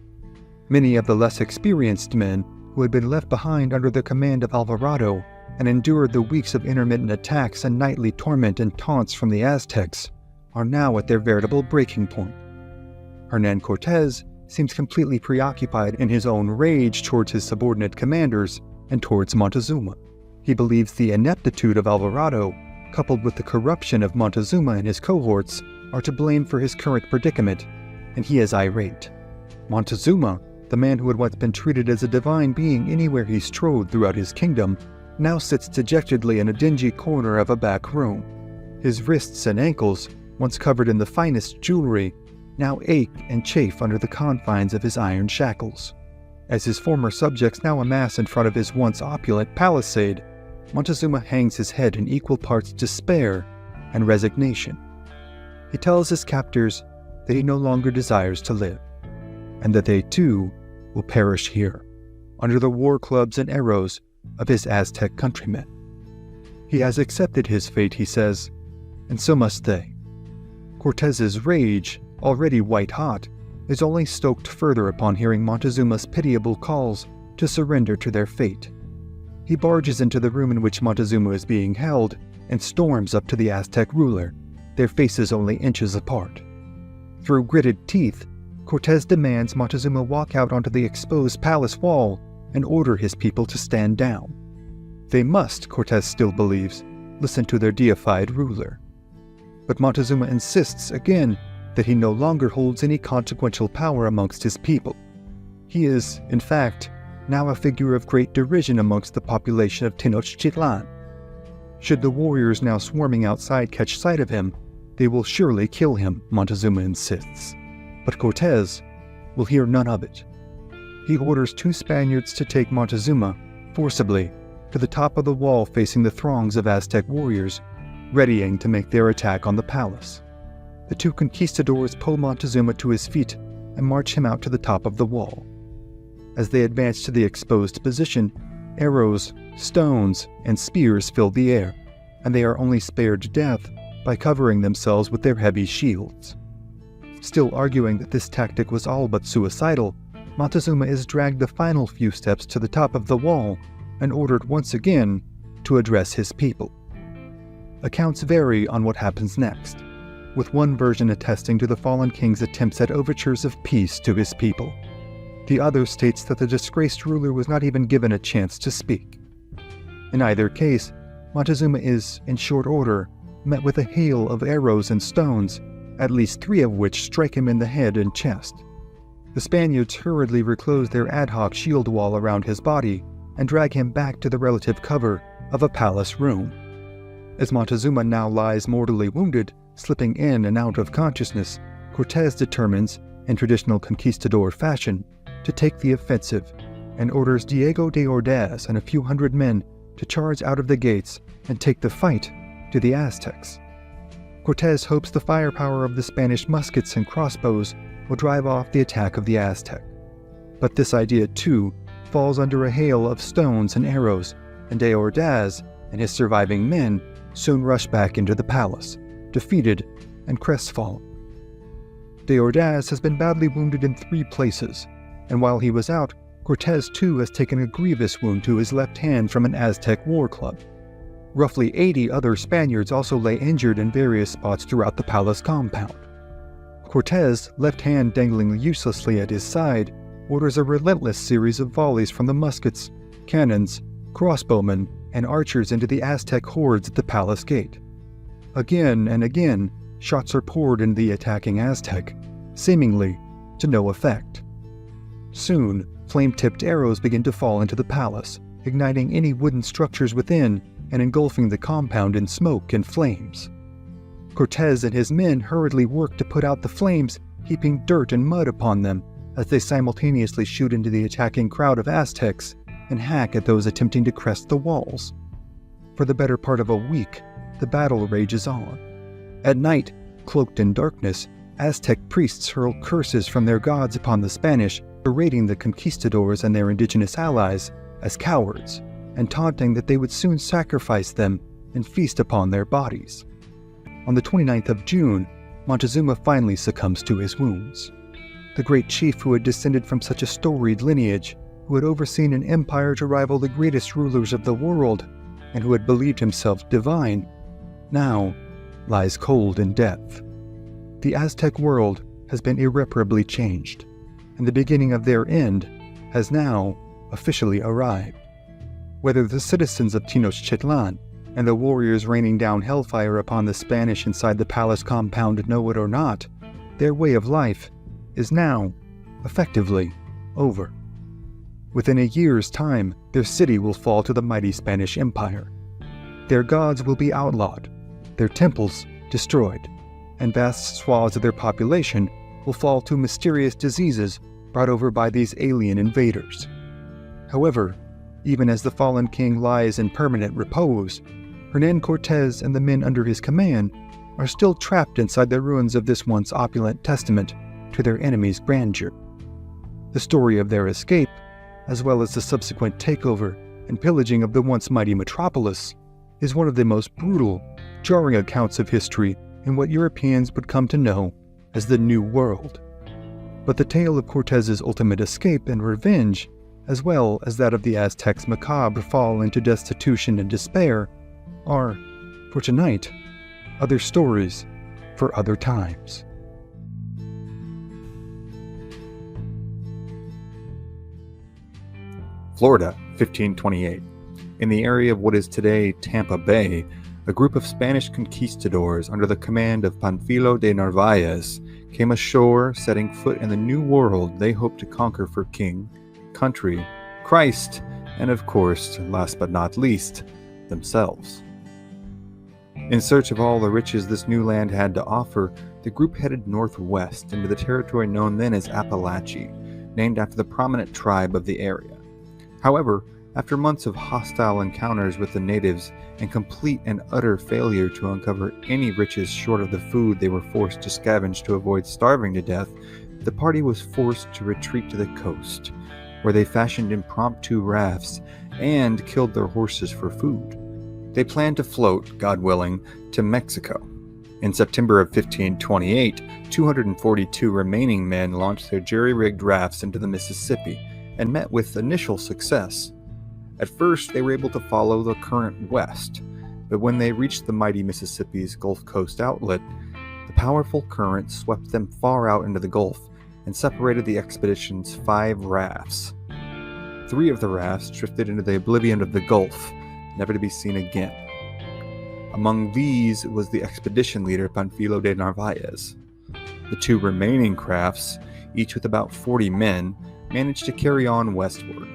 A: Many of the less experienced men who had been left behind under the command of Alvarado and endured the weeks of intermittent attacks and nightly torment and taunts from the Aztecs are now at their veritable breaking point. Hernan Cortez seems completely preoccupied in his own rage towards his subordinate commanders and towards Montezuma. He believes the ineptitude of Alvarado, coupled with the corruption of Montezuma and his cohorts, are to blame for his current predicament, and he is irate. Montezuma, the man who had once been treated as a divine being anywhere he strode throughout his kingdom, now sits dejectedly in a dingy corner of a back room. His wrists and ankles, once covered in the finest jewelry, now ache and chafe under the confines of his iron shackles. As his former subjects now amass in front of his once opulent palisade, Montezuma hangs his head in equal parts despair and resignation. He tells his captors that he no longer desires to live, and that they too will perish here, under the war clubs and arrows of his Aztec countrymen. He has accepted his fate, he says, and so must they. Cortez's rage, already white-hot, is only stoked further upon hearing Montezuma's pitiable calls to surrender to their fate. He barges into the room in which Montezuma is being held and storms up to the Aztec ruler, their faces only inches apart. Through gritted teeth, Cortez demands Montezuma walk out onto the exposed palace wall and order his people to stand down. They must, Cortez still believes, listen to their deified ruler. But Montezuma insists again that he no longer holds any consequential power amongst his people. He is, in fact, now a figure of great derision amongst the population of Tenochtitlan. Should the warriors now swarming outside catch sight of him, they will surely kill him, Montezuma insists. But Cortez will hear none of it. He orders 2 Spaniards to take Montezuma, forcibly, to the top of the wall facing the throngs of Aztec warriors, readying to make their attack on the palace. The 2 conquistadors pull Montezuma to his feet and march him out to the top of the wall. As they advance to the exposed position, arrows, stones, and spears fill the air, and they are only spared death by covering themselves with their heavy shields. Still arguing that this tactic was all but suicidal, Montezuma is dragged the final few steps to the top of the wall and ordered once again to address his people. Accounts vary on what happens next, with one version attesting to the fallen king's attempts at overtures of peace to his people. The other states that the disgraced ruler was not even given a chance to speak. In either case, Montezuma is, in short order, met with a hail of arrows and stones, at least 3 of which strike him in the head and chest. The Spaniards hurriedly reclose their ad hoc shield wall around his body and drag him back to the relative cover of a palace room. As Montezuma now lies mortally wounded, slipping in and out of consciousness, Cortez determines, in traditional conquistador fashion, to take the offensive and orders Diego de Ordaz and a few hundred men to charge out of the gates and take the fight to the Aztecs. Cortez hopes the firepower of the Spanish muskets and crossbows will drive off the attack of the Aztec. But this idea, too, falls under a hail of stones and arrows, and de Ordaz and his surviving men soon rush back into the palace, defeated and crestfallen. De Ordaz has been badly wounded in 3 places, and while he was out, Cortez too has taken a grievous wound to his left hand from an Aztec war club. Roughly 80 other Spaniards also lay injured in various spots throughout the palace compound. Cortez, left hand dangling uselessly at his side, orders a relentless series of volleys from the muskets, cannons, crossbowmen, and archers into the Aztec hordes at the palace gate. Again and again, shots are poured into the attacking Aztec, seemingly to no effect. Soon, flame-tipped arrows begin to fall into the palace, igniting any wooden structures within and engulfing the compound in smoke and flames. Cortez and his men hurriedly work to put out the flames, heaping dirt and mud upon them as they simultaneously shoot into the attacking crowd of Aztecs and hack at those attempting to crest the walls. For the better part of a week, the battle rages on. At night, cloaked in darkness, Aztec priests hurl curses from their gods upon the Spanish, berating the conquistadors and their indigenous allies as cowards, and taunting that they would soon sacrifice them and feast upon their bodies. On the 29th of June, Montezuma finally succumbs to his wounds. The great chief who had descended from such a storied lineage, who had overseen an empire to rival the greatest rulers of the world, and who had believed himself divine, now lies cold in death. The Aztec world has been irreparably changed, and the beginning of their end has now officially arrived. Whether the citizens of Tenochtitlan and the warriors raining down hellfire upon the Spanish inside the palace compound know it or not, their way of life is now, effectively, over. Within a year's time, their city will fall to the mighty Spanish Empire. Their gods will be outlawed, their temples destroyed, and vast swaths of their population will fall to mysterious diseases brought over by these alien invaders. However, even as the fallen king lies in permanent repose, Hernan Cortez and the men under his command are still trapped inside the ruins of this once opulent testament to their enemy's grandeur. The story of their escape, as well as the subsequent takeover and pillaging of the once mighty metropolis, is one of the most brutal, jarring accounts of history in what Europeans would come to know as the New World. But the tale of Cortez's ultimate escape and revenge, as well as that of the Aztecs' macabre fall into destitution and despair, are, for tonight, other stories for other times.
B: Florida, 1528. In the area of what is today Tampa Bay, a group of Spanish conquistadors under the command of Panfilo de Narvaez came ashore, setting foot in the new world they hoped to conquer for king, country, Christ, and of course, last but not least, themselves. In search of all the riches this new land had to offer, the group headed northwest into the territory known then as Appalachia, named after the prominent tribe of the area. However, after months of hostile encounters with the natives and complete and utter failure to uncover any riches short of the food they were forced to scavenge to avoid starving to death, the party was forced to retreat to the coast, where they fashioned impromptu rafts and killed their horses for food. They planned to float, God willing, to Mexico. In September of 1528, 242 remaining men launched their jerry-rigged rafts into the Mississippi and met with initial success. At first, they were able to follow the current west, but when they reached the mighty Mississippi's Gulf Coast outlet, the powerful current swept them far out into the Gulf and separated the expedition's 5 rafts. 3 of the rafts drifted into the oblivion of the Gulf, never to be seen again. Among these was the expedition leader Panfilo de Narvaez. The 2 remaining crafts, each with about 40 men, managed to carry on westward,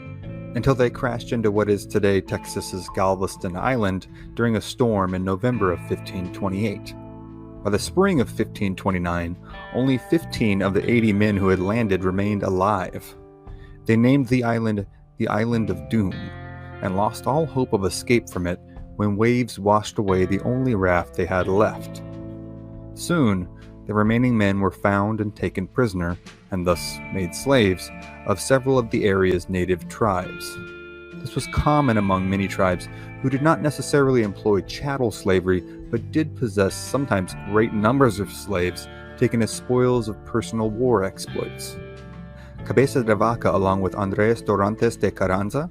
B: until they crashed into what is today Texas's Galveston Island during a storm in November of 1528. By the spring of 1529, only 15 of the 80 men who had landed remained alive. They named the island of Doom, and lost all hope of escape from it when waves washed away the only raft they had left. Soon, the remaining men were found and taken prisoner, and thus made slaves, of several of the area's native tribes. This was common among many tribes who did not necessarily employ chattel slavery, but did possess sometimes great numbers of slaves taken as spoils of personal war exploits. Cabeza de Vaca, along with Andres Dorantes de Carranza,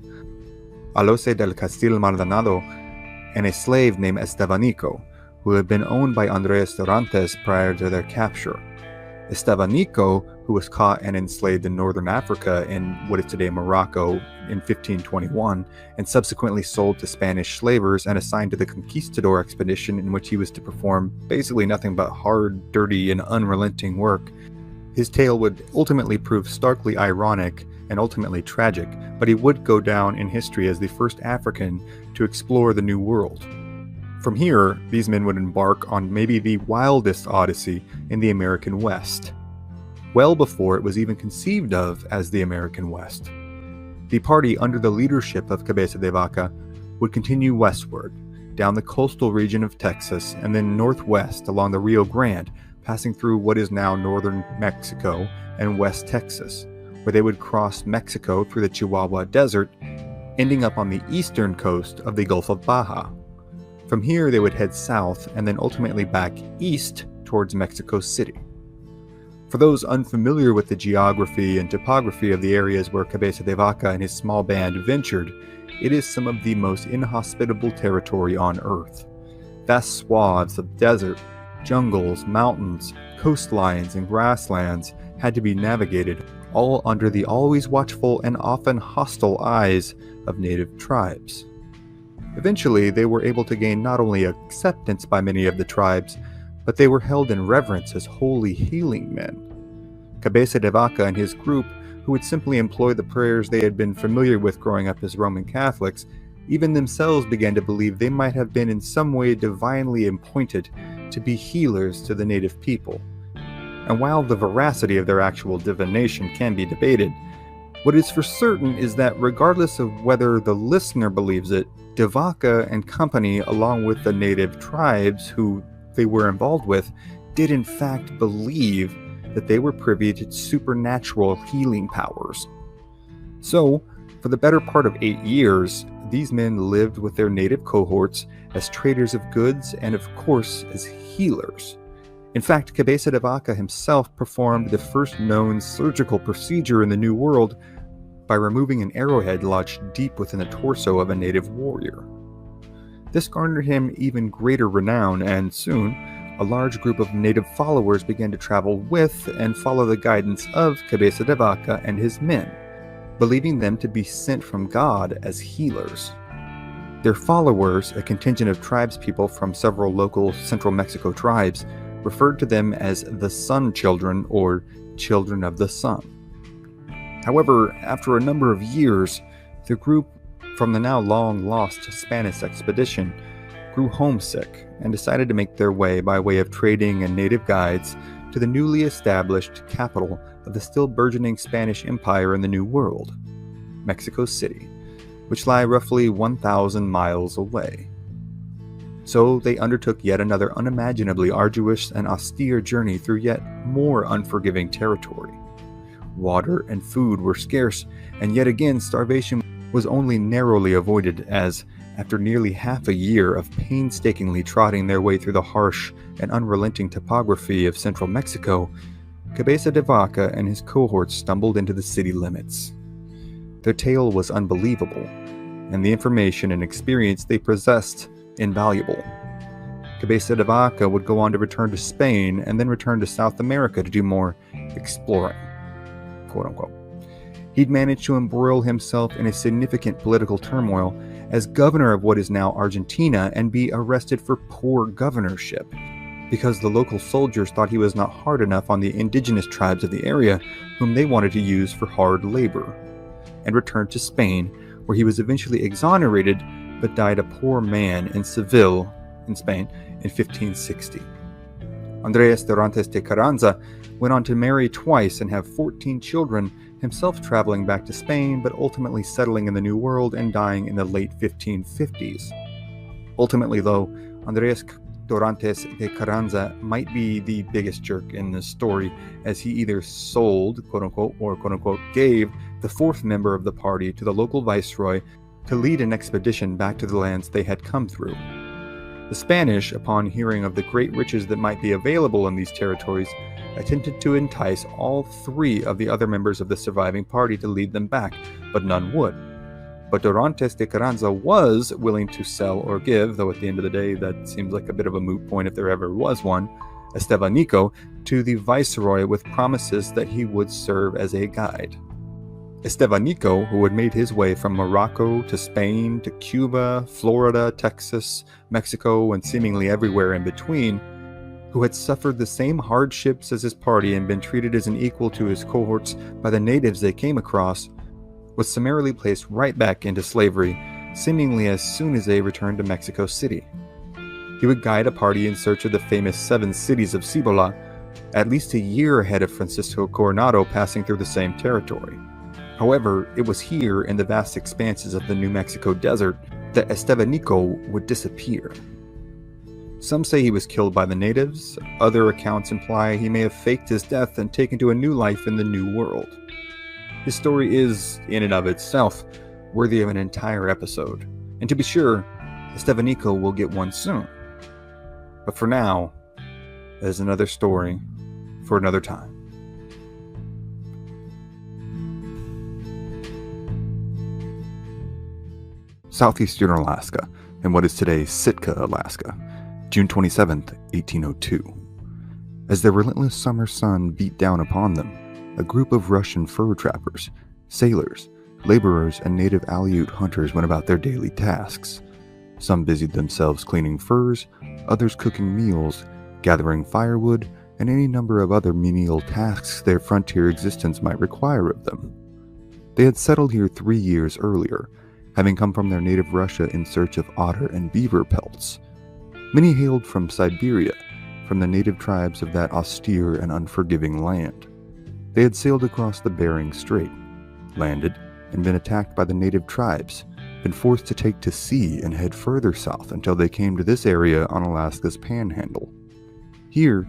B: Alose del Castil Maldonado, and a slave named Estevanico, who had been owned by Andres Dorantes prior to their capture. Estevanico, who was caught and enslaved in northern Africa in what is today Morocco in 1521, and subsequently sold to Spanish slavers and assigned to the conquistador expedition in which he was to perform basically nothing but hard, dirty, and unrelenting work. His tale would ultimately prove starkly ironic and ultimately tragic, but he would go down in history as the first African to explore the New World. From here, these men would embark on maybe the wildest odyssey in the American West, well before it was even conceived of as the American West. The party, under the leadership of Cabeza de Vaca, would continue westward, down the coastal region of Texas, and then northwest along the Rio Grande, passing through what is now northern Mexico and West Texas, where they would cross Mexico through the Chihuahua Desert, ending up on the eastern coast of the Gulf of Baja. From here, they would head south and then ultimately back east towards Mexico City. For those unfamiliar with the geography and topography of the areas where Cabeza de Vaca and his small band ventured, it is some of the most inhospitable territory on Earth. Vast swaths of desert, jungles, mountains, coastlines, and grasslands had to be navigated, all under the always watchful and often hostile eyes of native tribes. Eventually, they were able to gain not only acceptance by many of the tribes, but they were held in reverence as holy healing men. Cabeza de Vaca and his group, who would simply employ the prayers they had been familiar with growing up as Roman Catholics, even themselves began to believe they might have been in some way divinely appointed to be healers to the native people. And while the veracity of their actual divination can be debated, what is for certain is that regardless of whether the listener believes it, de Vaca and company, along with the native tribes who they were involved with, did in fact believe that they were privy to supernatural healing powers. So, for the better part of 8 years, these men lived with their native cohorts as traders of goods and of course as healers. In fact, Cabeza de Vaca himself performed the first known surgical procedure in the New World by removing an arrowhead lodged deep within the torso of a native warrior. This garnered him even greater renown, and soon, a large group of native followers began to travel with and follow the guidance of Cabeza de Vaca and his men, believing them to be sent from God as healers. Their followers, a contingent of tribespeople from several local central Mexico tribes, referred to them as the Sun Children or Children of the Sun. However, after a number of years, the group from the now long-lost Spanish expedition grew homesick and decided to make their way by way of trading and native guides to the newly established capital of the still burgeoning Spanish Empire in the New World, Mexico City, which lay roughly 1,000 miles away. So they undertook yet another unimaginably arduous and austere journey through yet more unforgiving territory. Water and food were scarce, and yet again starvation was only narrowly avoided as, after nearly half a year of painstakingly trotting their way through the harsh and unrelenting topography of central Mexico, Cabeza de Vaca and his cohorts stumbled into the city limits. Their tale was unbelievable, and the information and experience they possessed invaluable. Cabeza de Vaca would go on to return to Spain and then return to South America to do more exploring. quote-unquote. He'd managed to embroil himself in a significant political turmoil as governor of what is now Argentina and be arrested for poor governorship, because the local soldiers thought he was not hard enough on the indigenous tribes of the area, whom they wanted to use for hard labor, and returned to Spain, where he was eventually exonerated but died a poor man in Seville, in Spain, in 1560. Andres Dorantes de Carranza went on to marry twice and have 14 children, himself traveling back to Spain but ultimately settling in the New World and dying in the late 1550s. Ultimately, though, Andres Dorantes de Carranza might be the biggest jerk in this story, as he either sold, quote-unquote, or quote-unquote gave the fourth member of the party to the local viceroy to lead an expedition back to the lands they had come through. The Spanish, upon hearing of the great riches that might be available in these territories, attempted to entice all three of the other members of the surviving party to lead them back, but none would. But Dorantes de Carranza was willing to sell or give, though at the end of the day that seems like a bit of a moot point if there ever was one, Estevanico, to the viceroy with promises that he would serve as a guide. Estevanico, who had made his way from Morocco to Spain to Cuba, Florida, Texas, Mexico, and seemingly everywhere in between, who had suffered the same hardships as his party and been treated as an equal to his cohorts by the natives they came across, was summarily placed right back into slavery, seemingly as soon as they returned to Mexico City. He would guide a party in search of the famous 7 cities of Cibola, at least a year ahead of Francisco Coronado passing through the same territory. However, it was here in the vast expanses of the New Mexico desert that Estevanico would disappear. Some say he was killed by the natives, other accounts imply he may have faked his death and taken to a new life in the New World. His story is, in and of itself, worthy of an entire episode, and to be sure, Estevanico will get one soon. But for now, that is another story for another time. Southeastern Alaska, in what is today Sitka, Alaska, June 27, 1802. As the relentless summer sun beat down upon them, a group of Russian fur trappers, sailors, laborers, and native Aleut hunters went about their daily tasks. Some busied themselves cleaning furs, others cooking meals, gathering firewood, and any number of other menial tasks their frontier existence might require of them. They had settled here 3 years earlier, having come from their native Russia in search of otter and beaver pelts. Many hailed from Siberia, from the native tribes of that austere and unforgiving land. They had sailed across the Bering Strait, landed, and been attacked by the native tribes, been forced to take to sea and head further south until they came to this area on Alaska's panhandle. Here,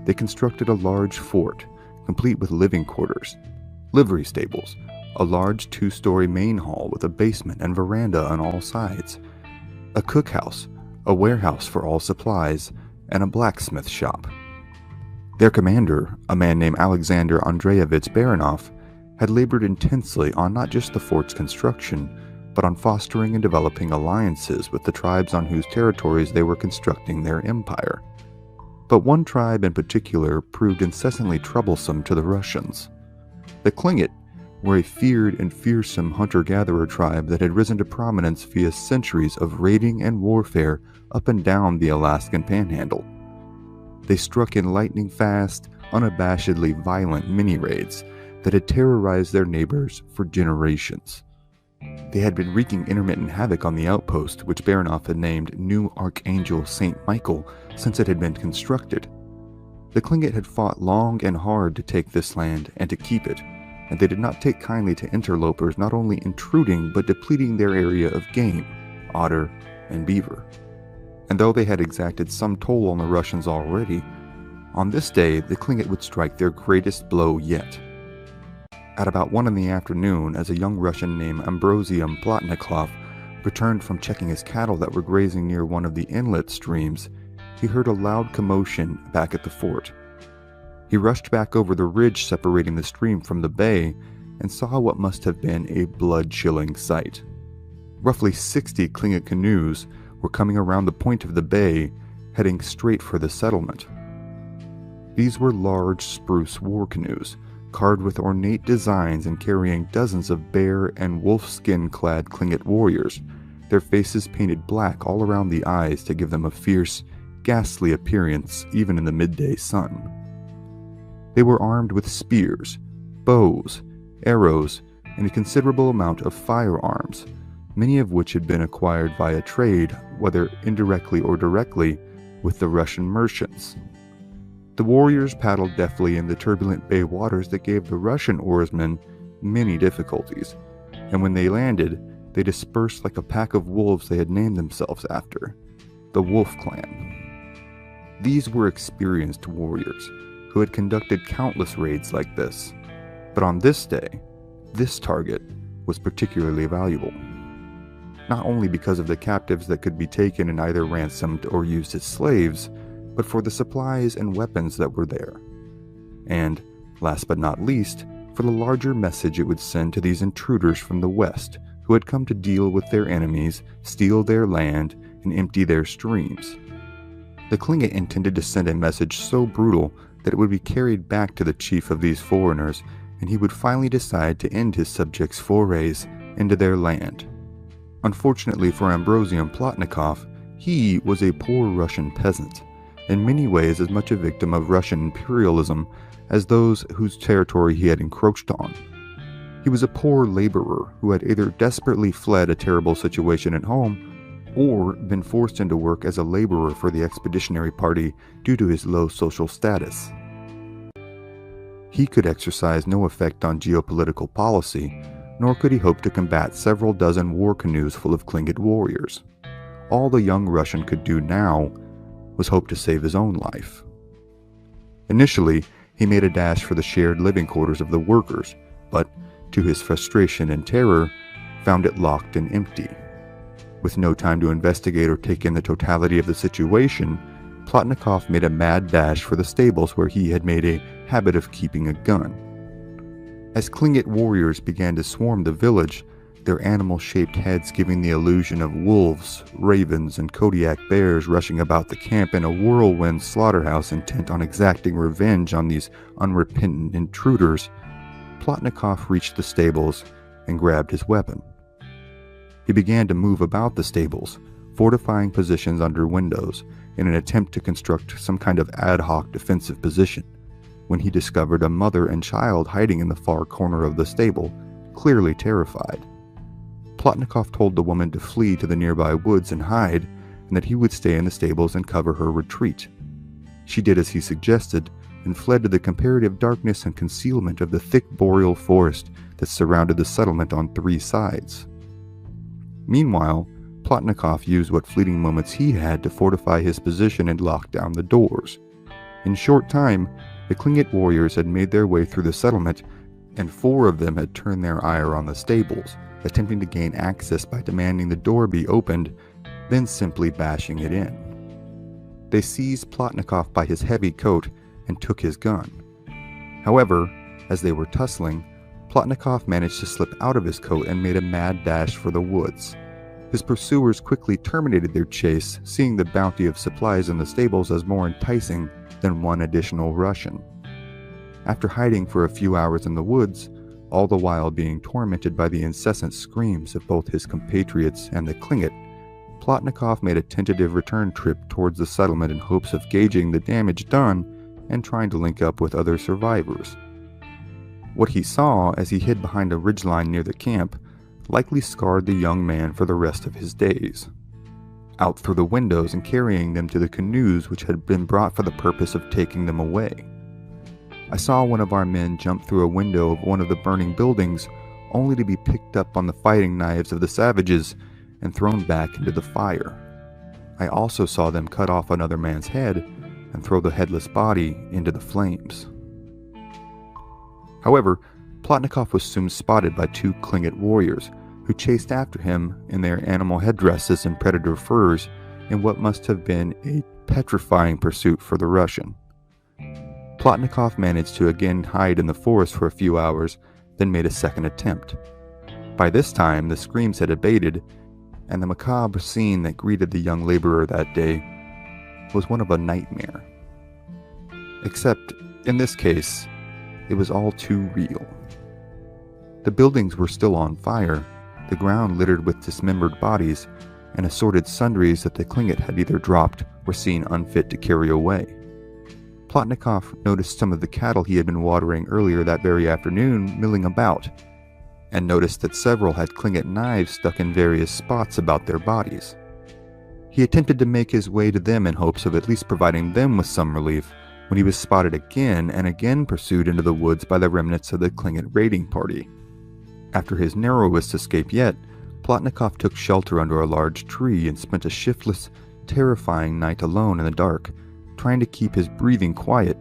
B: they constructed a large fort, complete with living quarters, livery stables, a large 2-story main hall with a basement and veranda on all sides, a cookhouse, a warehouse for all supplies, and a blacksmith shop. Their commander, a man named Alexander Andreevich Baranov, had labored intensely on not just the fort's construction, but on fostering and developing alliances with the tribes on whose territories they were constructing their empire. But one tribe in particular proved incessantly troublesome to the Russians. The Tlingit were a feared and fearsome hunter-gatherer tribe that had risen to prominence via centuries of raiding and warfare up and down the Alaskan Panhandle. They struck in lightning-fast, unabashedly violent mini-raids that had terrorized their neighbors for generations. They had been wreaking intermittent havoc on the outpost, which Baranov had named New Archangel St. Michael since it had been constructed. The Tlingit had fought long and hard to take this land and to keep it, and they did not take kindly to interlopers not only intruding but depleting their area of game, otter, and beaver. And though they had exacted some toll on the Russians already, on this day the Tlingit would strike their greatest blow yet. At about 1 p.m, as a young Russian named Ambrosium Plotnikov returned from checking his cattle that were grazing near one of the inlet streams, he heard a loud commotion back at the fort. He rushed back over the ridge separating the stream from the bay and saw what must have been a blood-chilling sight. Roughly 60 Tlingit canoes were coming around the point of the bay, heading straight for the settlement. These were large spruce war canoes, carved with ornate designs and carrying dozens of bear and wolf skin-clad Tlingit warriors, their faces painted black all around the eyes to give them a fierce, ghastly appearance even in the midday sun. They were armed with spears, bows, arrows, and a considerable amount of firearms, many of which had been acquired via trade, whether indirectly or directly, with the Russian merchants. The warriors paddled deftly in the turbulent bay waters that gave the Russian oarsmen many difficulties, and when they landed, they dispersed like a pack of wolves they had named themselves after, the Wolf Clan. These were experienced warriors who had conducted countless raids like this, but on this day, this target was particularly valuable. Not only because of the captives that could be taken and either ransomed or used as slaves, but for the supplies and weapons that were there. And, last but not least, for the larger message it would send to these intruders from the west who had come to deal with their enemies, steal their land, and empty their streams. The Tlingit intended to send a message so brutal that it would be carried back to the chief of these foreigners, and he would finally decide to end his subjects' forays into their land. Unfortunately for Ambrosian Plotnikov, he was a poor Russian peasant, in many ways as much a victim of Russian imperialism as those whose territory he had encroached on. He was a poor laborer who had either desperately fled a terrible situation at home or been forced into work as a laborer for the expeditionary party due to his low social status. He could exercise no effect on geopolitical policy, nor could he hope to combat several dozen war canoes full of Tlingit warriors. All the young Russian could do now was hope to save his own life. Initially, he made a dash for the shared living quarters of the workers, but, to his frustration and terror, found it locked and empty. With no time to investigate or take in the totality of the situation, Plotnikov made a mad dash for the stables where he had made a habit of keeping a gun. As Tlingit warriors began to swarm the village, their animal-shaped heads giving the illusion of wolves, ravens, and Kodiak bears rushing about the camp in a whirlwind slaughterhouse intent on exacting revenge on these unrepentant intruders, Plotnikov reached the stables and grabbed his weapon. He began to move about the stables, fortifying positions under windows in an attempt to construct some kind of ad hoc defensive position, when he discovered a mother and child hiding in the far corner of the stable, clearly terrified. Plotnikov told the woman to flee to the nearby woods and hide, and that he would stay in the stables and cover her retreat. She did as he suggested, and fled to the comparative darkness and concealment of the thick boreal forest that surrounded the settlement on three sides. Meanwhile, Plotnikov used what fleeting moments he had to fortify his position and lock down the doors. In short time, the Tlingit warriors had made their way through the settlement, and 4 of them had turned their ire on the stables, attempting to gain access by demanding the door be opened, then simply bashing it in. They seized Plotnikov by his heavy coat and took his gun. However, as they were tussling, Plotnikov managed to slip out of his coat and made a mad dash for the woods. His pursuers quickly terminated their chase, seeing the bounty of supplies in the stables as more enticing than one additional Russian. After hiding for a few hours in the woods, all the while being tormented by the incessant screams of both his compatriots and the Tlingit, Plotnikov made a tentative return trip towards the settlement in hopes of gauging the damage done and trying to link up with other survivors. What he saw as he hid behind a ridgeline near the camp likely scarred the young man for the rest of his days. Out through the windows and carrying them to the canoes which had been brought for the purpose of taking them away. I saw one of our men jump through a window of one of the burning buildings, only to be picked up on the fighting knives of the savages and thrown back into the fire. I also saw them cut off another man's head and throw the headless body into the flames. However, Plotnikov was soon spotted by 2 Tlingit warriors, who chased after him in their animal headdresses and predator furs in what must have been a petrifying pursuit for the Russian. Plotnikov managed to again hide in the forest for a few hours, then made a second attempt. By this time, the screams had abated, and the macabre scene that greeted the young laborer that day was one of a nightmare. Except, in this case, it was all too real. The buildings were still on fire, the ground littered with dismembered bodies, and assorted sundries that the Klingit had either dropped or seen unfit to carry away. Plotnikov noticed some of the cattle he had been watering earlier that very afternoon milling about, and noticed that several had Klingit knives stuck in various spots about their bodies. He attempted to make his way to them in hopes of at least providing them with some relief, when he was spotted again and again pursued into the woods by the remnants of the Klingit raiding party. After his narrowest escape yet, Plotnikov took shelter under a large tree and spent a shiftless, terrifying night alone in the dark, trying to keep his breathing quiet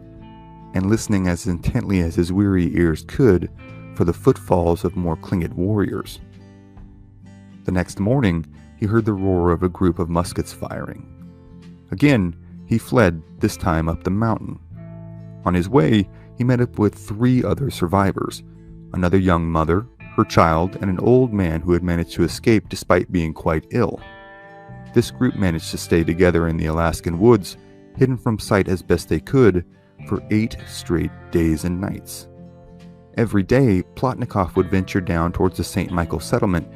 B: and listening as intently as his weary ears could for the footfalls of more Klingit warriors. The next morning, he heard the roar of a group of muskets firing. Again, he fled, this time up the mountain. On his way, he met up with 3 other survivors, another young mother, her child, and an old man who had managed to escape despite being quite ill. This group managed to stay together in the Alaskan woods, hidden from sight as best they could, for 8 straight days and nights. Every day, Plotnikov would venture down towards the St. Michael settlement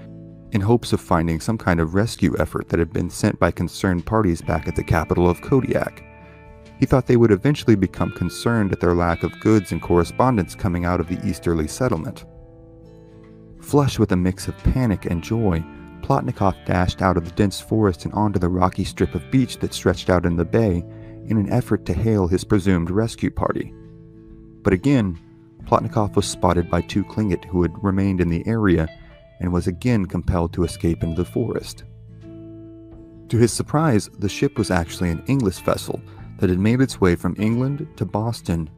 B: in hopes of finding some kind of rescue effort that had been sent by concerned parties back at the capital of Kodiak. He thought they would eventually become concerned at their lack of goods and correspondence coming out of the easterly settlement. Flush with a mix of panic and joy, Plotnikov dashed out of the dense forest and onto the rocky strip of beach that stretched out in the bay in an effort to hail his presumed rescue party. But again, Plotnikov was spotted by 2 Klingit who had remained in the area and was again compelled to escape into the forest. To his surprise, the ship was actually an English vessel that had made its way from England to Boston,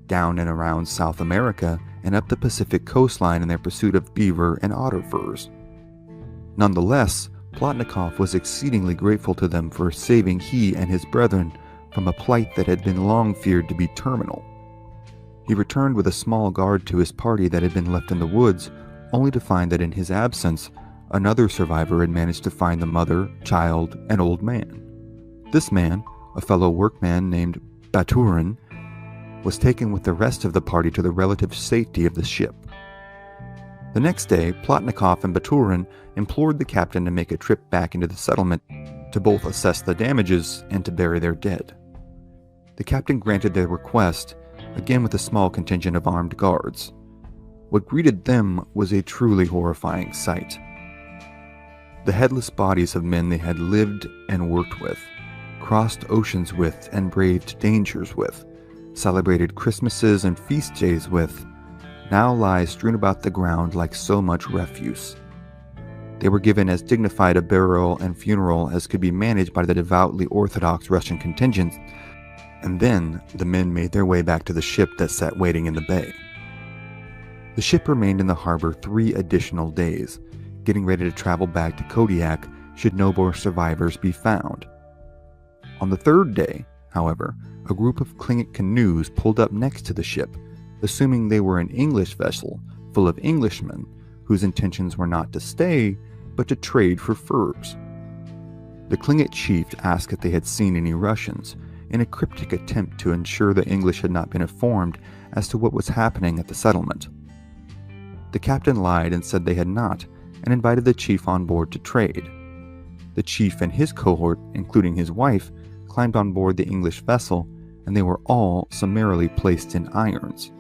B: down and around South America, and up the Pacific coastline in their pursuit of beaver and otter furs. Nonetheless, Plotnikov was exceedingly grateful to them for saving he and his brethren from a plight that had been long feared to be terminal. He returned with a small guard to his party that had been left in the woods, only to find that in his absence, another survivor had managed to find the mother, child, and old man. This man, a fellow workman named Baturin, was taken with the rest of the party to the relative safety of the ship. The next day, Plotnikov and Baturin implored the captain to make a trip back into the settlement to both assess the damages and to bury their dead. The captain granted their request, again with a small contingent of armed guards. What greeted them was a truly horrifying sight. The headless bodies of men they had lived and worked with, crossed oceans with and braved dangers with, celebrated Christmases and feast days with, now lie strewn about the ground like so much refuse. They were given as dignified a burial and funeral as could be managed by the devoutly Orthodox Russian contingent, and then the men made their way back to the ship that sat waiting in the bay. The ship remained in the harbor 3 additional days, getting ready to travel back to Kodiak should no more survivors be found. On the 3rd day, however, a group of Klingit canoes pulled up next to the ship, assuming they were an English vessel full of Englishmen whose intentions were not to stay, but to trade for furs. The Klingit chief asked if they had seen any Russians, in a cryptic attempt to ensure the English had not been informed as to what was happening at the settlement. The captain lied and said they had not, and invited the chief on board to trade. The chief and his cohort, including his wife, climbed on board the English vessel, and they were all summarily placed in irons.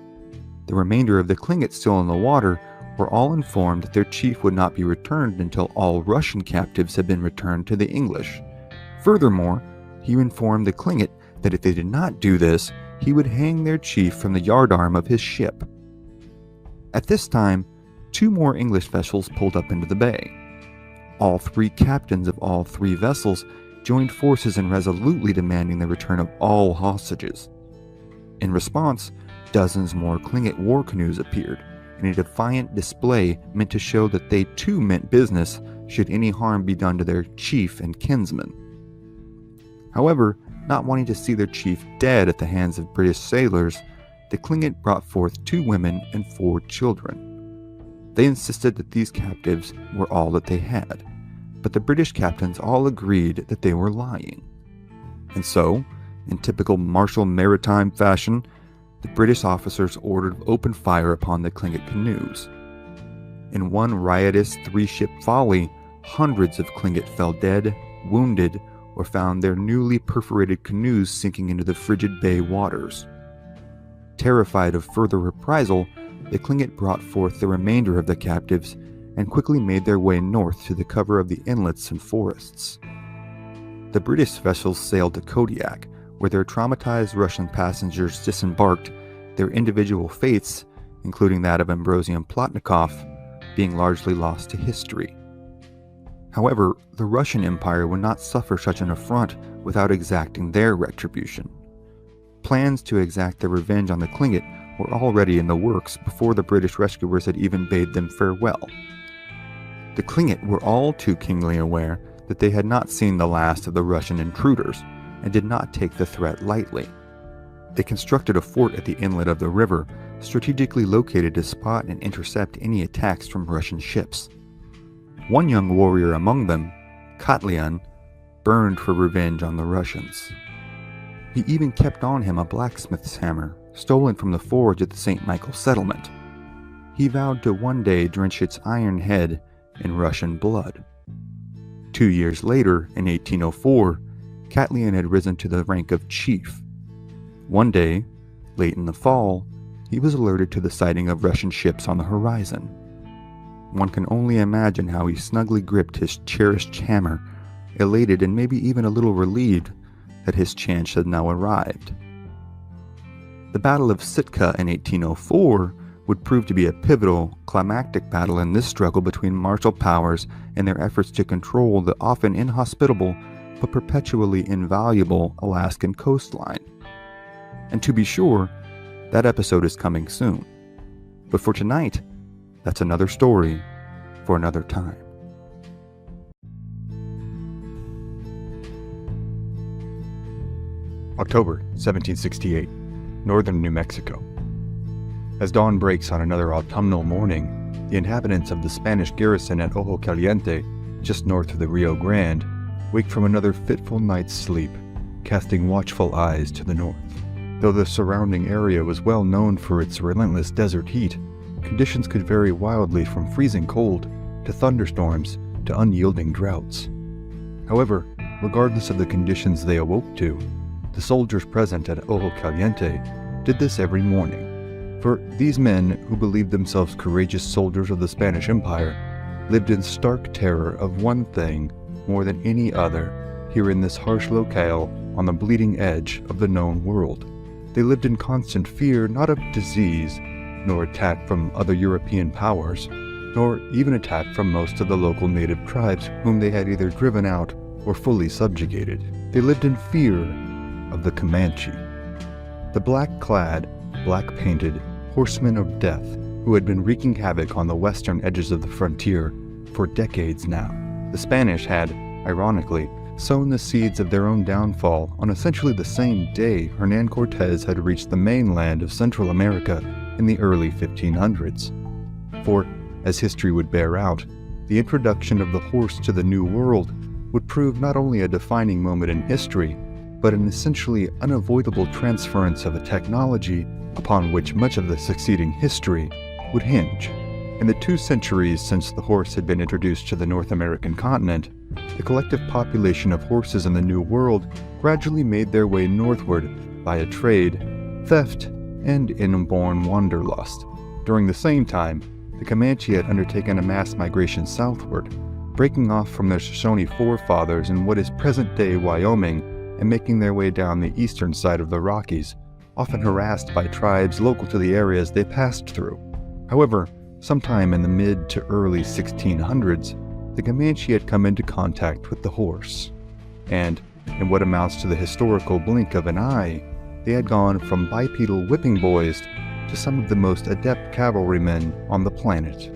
B: The remainder of the Klingit still in the water were all informed that their chief would not be returned until all Russian captives had been returned to the English. Furthermore, he informed the Klingit that if they did not do this, he would hang their chief from the yardarm of his ship. At this time, 2 more English vessels pulled up into the bay. All 3 captains of all 3 vessels joined forces in resolutely demanding the return of all hostages. In response, dozens more Klingit war canoes appeared, in a defiant display meant to show that they too meant business should any harm be done to their chief and kinsmen. However, not wanting to see their chief dead at the hands of British sailors, the Klingit brought forth 2 women and 4 children. They insisted that these captives were all that they had, but the British captains all agreed that they were lying. And so, in typical martial maritime fashion, the British officers ordered open fire upon the Tlingit canoes. In one riotous three-ship volley, hundreds of Tlingit fell dead, wounded, or found their newly perforated canoes sinking into the frigid bay waters. Terrified of further reprisal, the Tlingit brought forth the remainder of the captives and quickly made their way north to the cover of the inlets and forests. The British vessels sailed to Kodiak, where their traumatized Russian passengers disembarked, their individual fates, including that of Ambrosian Plotnikov, being largely lost to history. However, the Russian Empire would not suffer such an affront without exacting their retribution. Plans to exact their revenge on the Tlingit were already in the works before the British rescuers had even bade them farewell. The Tlingit were all too keenly aware that they had not seen the last of the Russian intruders and did not take the threat lightly. They constructed a fort at the inlet of the river, strategically located to spot and intercept any attacks from Russian ships. One young warrior among them, Katlian, burned for revenge on the Russians. He even kept on him a blacksmith's hammer, stolen from the forge at the St. Michael settlement. He vowed to one day drench its iron head in Russian blood. 2 years later, in 1804, Katlian had risen to the rank of chief. One day, late in the fall, he was alerted to the sighting of Russian ships on the horizon. One can only imagine how he snugly gripped his cherished hammer, elated and maybe even a little relieved that his chance had now arrived. The Battle of Sitka in 1804 would prove to be a pivotal, climactic battle in this struggle between martial powers and their efforts to control the often inhospitable but perpetually invaluable Alaskan coastline. And to be sure, that episode is coming soon. But for tonight, that's another story for another time.
A: October 1768, northern New Mexico. As dawn breaks on another autumnal morning, the inhabitants of the Spanish garrison at Ojo Caliente, just north of the Rio Grande, wake from another fitful night's sleep, casting watchful eyes to the north. Though the surrounding area was well known for its relentless desert heat, conditions could vary wildly from freezing cold to thunderstorms to unyielding droughts. However, regardless of the conditions they awoke to, the soldiers present at Ojo Caliente did this every morning. For these men, who believed themselves courageous soldiers of the Spanish Empire, lived in stark terror of one thing more than any other here in this harsh locale on the bleeding edge of the known world. They lived in constant fear not of disease, nor attack from other European powers, nor even attack from most of the local native tribes whom they had either driven out or fully subjugated. They lived in fear of the Comanche, the black-clad, black-painted horsemen of death who had been wreaking havoc on the western edges of the frontier for decades now. The Spanish had, ironically, sown the seeds of their own downfall on essentially the same day Hernan Cortez had reached the mainland of Central America in the early 1500s. For, as history would bear out, the introduction of the horse to the New World would prove not only a defining moment in history, but an essentially unavoidable transference of a technology upon which much of the succeeding history would hinge. In the 2 centuries since the horse had been introduced to the North American continent, the collective population of horses in the New World gradually made their way northward via trade, theft, and inborn wanderlust. During the same time, the Comanche had undertaken a mass migration southward, breaking off from their Shoshone forefathers in what is present-day Wyoming and making their way down the eastern side of the Rockies, often harassed by tribes local to the areas they passed through. However, sometime in the mid to early 1600s, the Comanche had come into contact with the horse, and, in what amounts to the historical blink of an eye, they had gone from bipedal whipping boys to some of the most adept cavalrymen on the planet.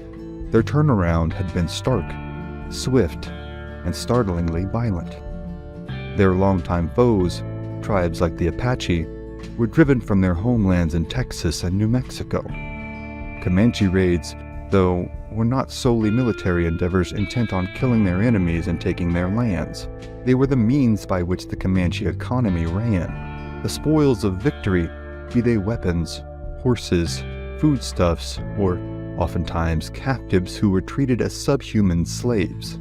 A: Their turnaround had been stark, swift, and startlingly violent. Their longtime foes, tribes like the Apache, were driven from their homelands in Texas and New Mexico. Comanche raids, though, were not solely military endeavors intent on killing their enemies and taking their lands. They were the means by which the Comanche economy ran, the spoils of victory be they weapons, horses, foodstuffs, or oftentimes captives who were treated as subhuman slaves.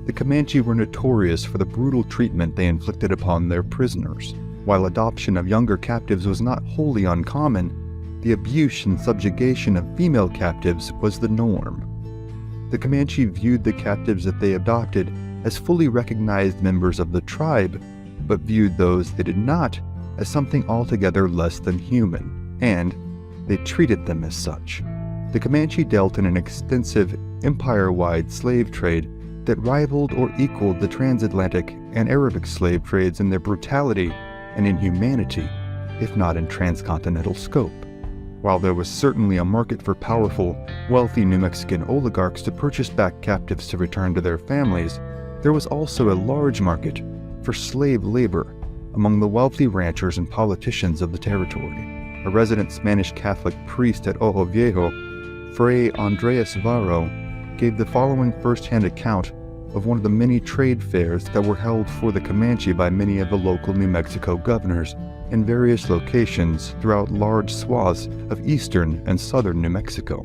A: The Comanche were notorious for the brutal treatment they inflicted upon their prisoners. While adoption of younger captives was not wholly uncommon, the abuse and subjugation of female captives was the norm. The Comanche viewed the captives that they adopted as fully recognized members of the tribe, but viewed those they did not as something altogether less than human, and they treated them as such. The Comanche dealt in an extensive, empire-wide slave trade that rivaled or equaled the transatlantic and Arabic slave trades in their brutality and inhumanity, if not in transcontinental scope. While there was certainly a market for powerful, wealthy New Mexican oligarchs to purchase back captives to return to their families, there was also a large market for slave labor among the wealthy ranchers and politicians of the territory. A resident Spanish Catholic priest at Ojo Viejo, Fray Andres Varro, gave the following first-hand account of one of the many trade fairs that were held for the Comanche by many of the local New Mexico governors in various locations throughout large swaths of eastern and southern New Mexico.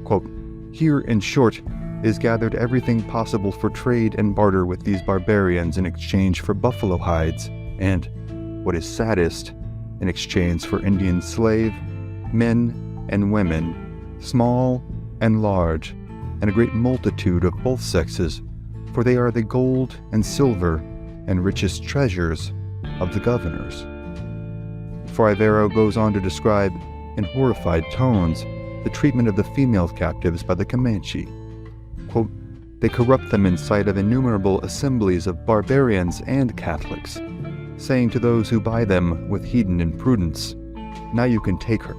A: Quote, "Here, in short, is gathered everything possible for trade and barter with these barbarians in exchange for buffalo hides, and, what is saddest, in exchange for Indian slave, men and women, small and large, and a great multitude of both sexes, for they are the gold and silver and richest treasures of the governors." Fray Varro goes on to describe, in horrified tones, the treatment of the female captives by the Comanche. Quote, "They corrupt them in sight of innumerable assemblies of barbarians and Catholics, saying to those who buy them with heathen imprudence, 'Now you can take her.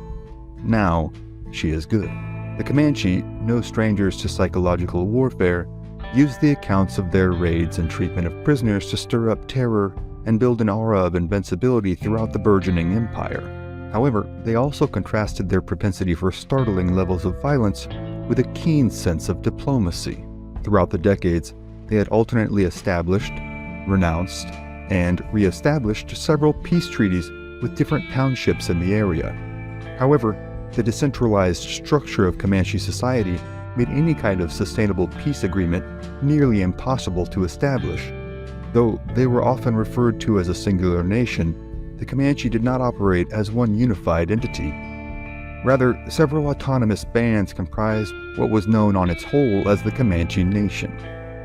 A: Now she is good.'" The Comanche, no strangers to psychological warfare, used the accounts of their raids and treatment of prisoners to stir up terror and build an aura of invincibility throughout the burgeoning empire. However, they also contrasted their propensity for startling levels of violence with a keen sense of diplomacy. Throughout the decades, they had alternately established, renounced, and re-established several peace treaties with different townships in the area. However, the decentralized structure of Comanche society made any kind of sustainable peace agreement nearly impossible to establish. Though they were often referred to as a singular nation, the Comanche did not operate as one unified entity. Rather, several autonomous bands comprised what was known on its whole as the Comanche Nation.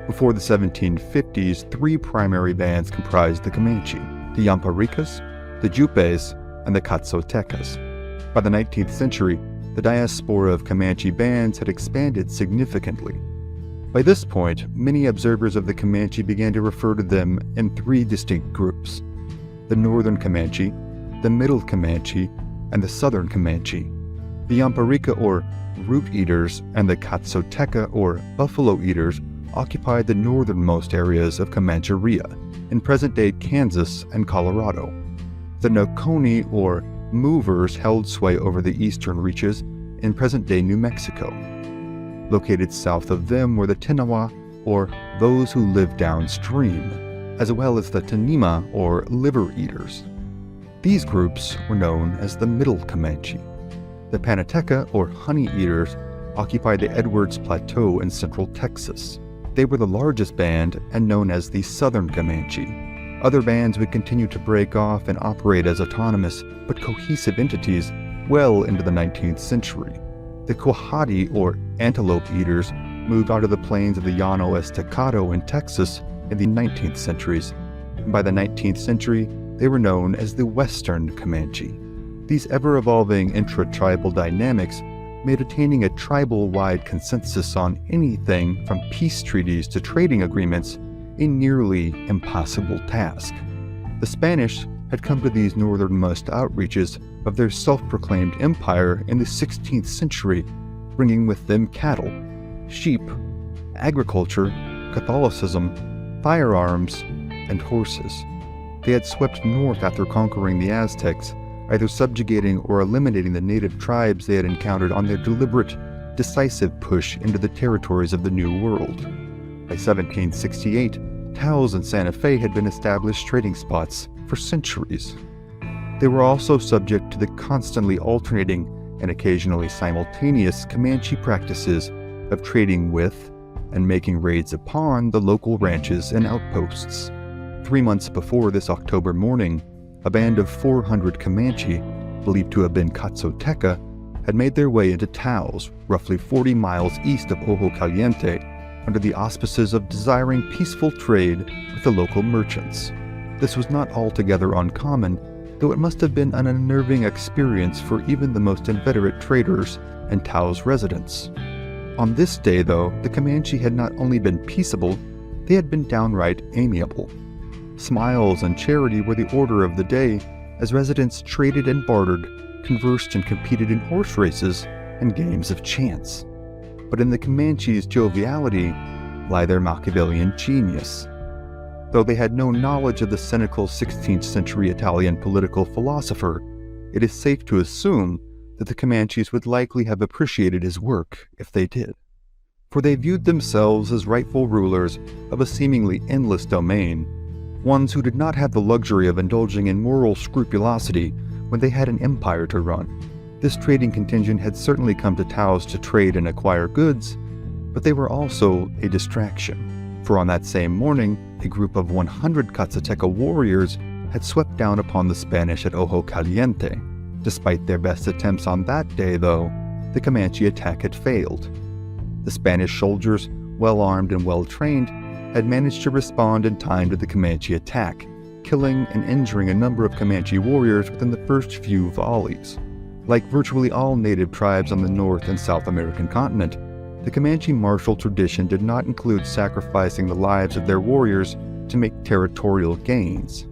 A: Before the 1750s, three primary bands comprised the Comanche: the Yamparicas, the Jupes, and the Catzotecas. By the 19th century, the diaspora of Comanche bands had expanded significantly. By this point, many observers of the Comanche began to refer to them in three distinct groups: the Northern Comanche, the Middle Comanche, and the Southern Comanche. The Yamparica, or root eaters, and the Catzoteca, or buffalo eaters, occupied the northernmost areas of Comancheria, in present-day Kansas and Colorado. The Noconi, or movers, held sway over the eastern reaches in present-day New Mexico. Located south of them were the Tenawa, or those who lived downstream, as well as the Tanima, or liver eaters. These groups were known as the Middle Comanche. The Panateca, or honey eaters, occupied the Edwards Plateau in central Texas. They were the largest band and known as the Southern Comanche. Other bands would continue to break off and operate as autonomous but cohesive entities well into the 19th century. The Coahati, or antelope eaters, moved out of the plains of the Llano Estacado in Texas in the 19th centuries. By the 19th century, they were known as the Western Comanche. These ever-evolving intra-tribal dynamics made attaining a tribal-wide consensus on anything from peace treaties to trading agreements a nearly impossible task. The Spanish had come to these northernmost outreaches of their self-proclaimed empire in the 16th century, bringing with them cattle, sheep, agriculture, Catholicism, firearms, and horses. They had swept north after conquering the Aztecs, either subjugating or eliminating the native tribes they had encountered on their deliberate, decisive push into the territories of the New World. By 1768, Taos and Santa Fe had been established trading spots for centuries.
B: They were also subject to the constantly alternating and occasionally simultaneous Comanche practices of trading with and making raids upon the local ranches and outposts. 3 months before this October morning, a band of 400 Comanche, believed to have been Katsoteca, had made their way into Taos, roughly 40 miles east of Ojo Caliente, under the auspices of desiring peaceful trade with the local merchants. This was not altogether uncommon, though it must have been an unnerving experience for even the most inveterate traders and Taos residents. On this day, though, the Comanche had not only been peaceable, they had been downright amiable. Smiles and charity were the order of the day, as residents traded and bartered, conversed and competed in horse races and games of chance. But in the Comanche's joviality lie their Machiavellian genius. Though they had no knowledge of the cynical 16th century Italian political philosopher, it is safe to assume that the Comanches would likely have appreciated his work if they did. For they viewed themselves as rightful rulers of a seemingly endless domain, ones who did not have the luxury of indulging in moral scrupulosity when they had an empire to run. This trading contingent had certainly come to Taos to trade and acquire goods, but they were also a distraction. For on that same morning, a group of 100 Katsateca warriors had swept down upon the Spanish at Ojo Caliente. Despite their best attempts on that day, though, the Comanche attack had failed. The Spanish soldiers, well armed and well trained, had managed to respond in time to the Comanche attack, killing and injuring a number of Comanche warriors within the first few volleys. Like virtually all native tribes on the North and South American continent, the Comanche martial tradition did not include sacrificing the lives of their warriors to make territorial gains.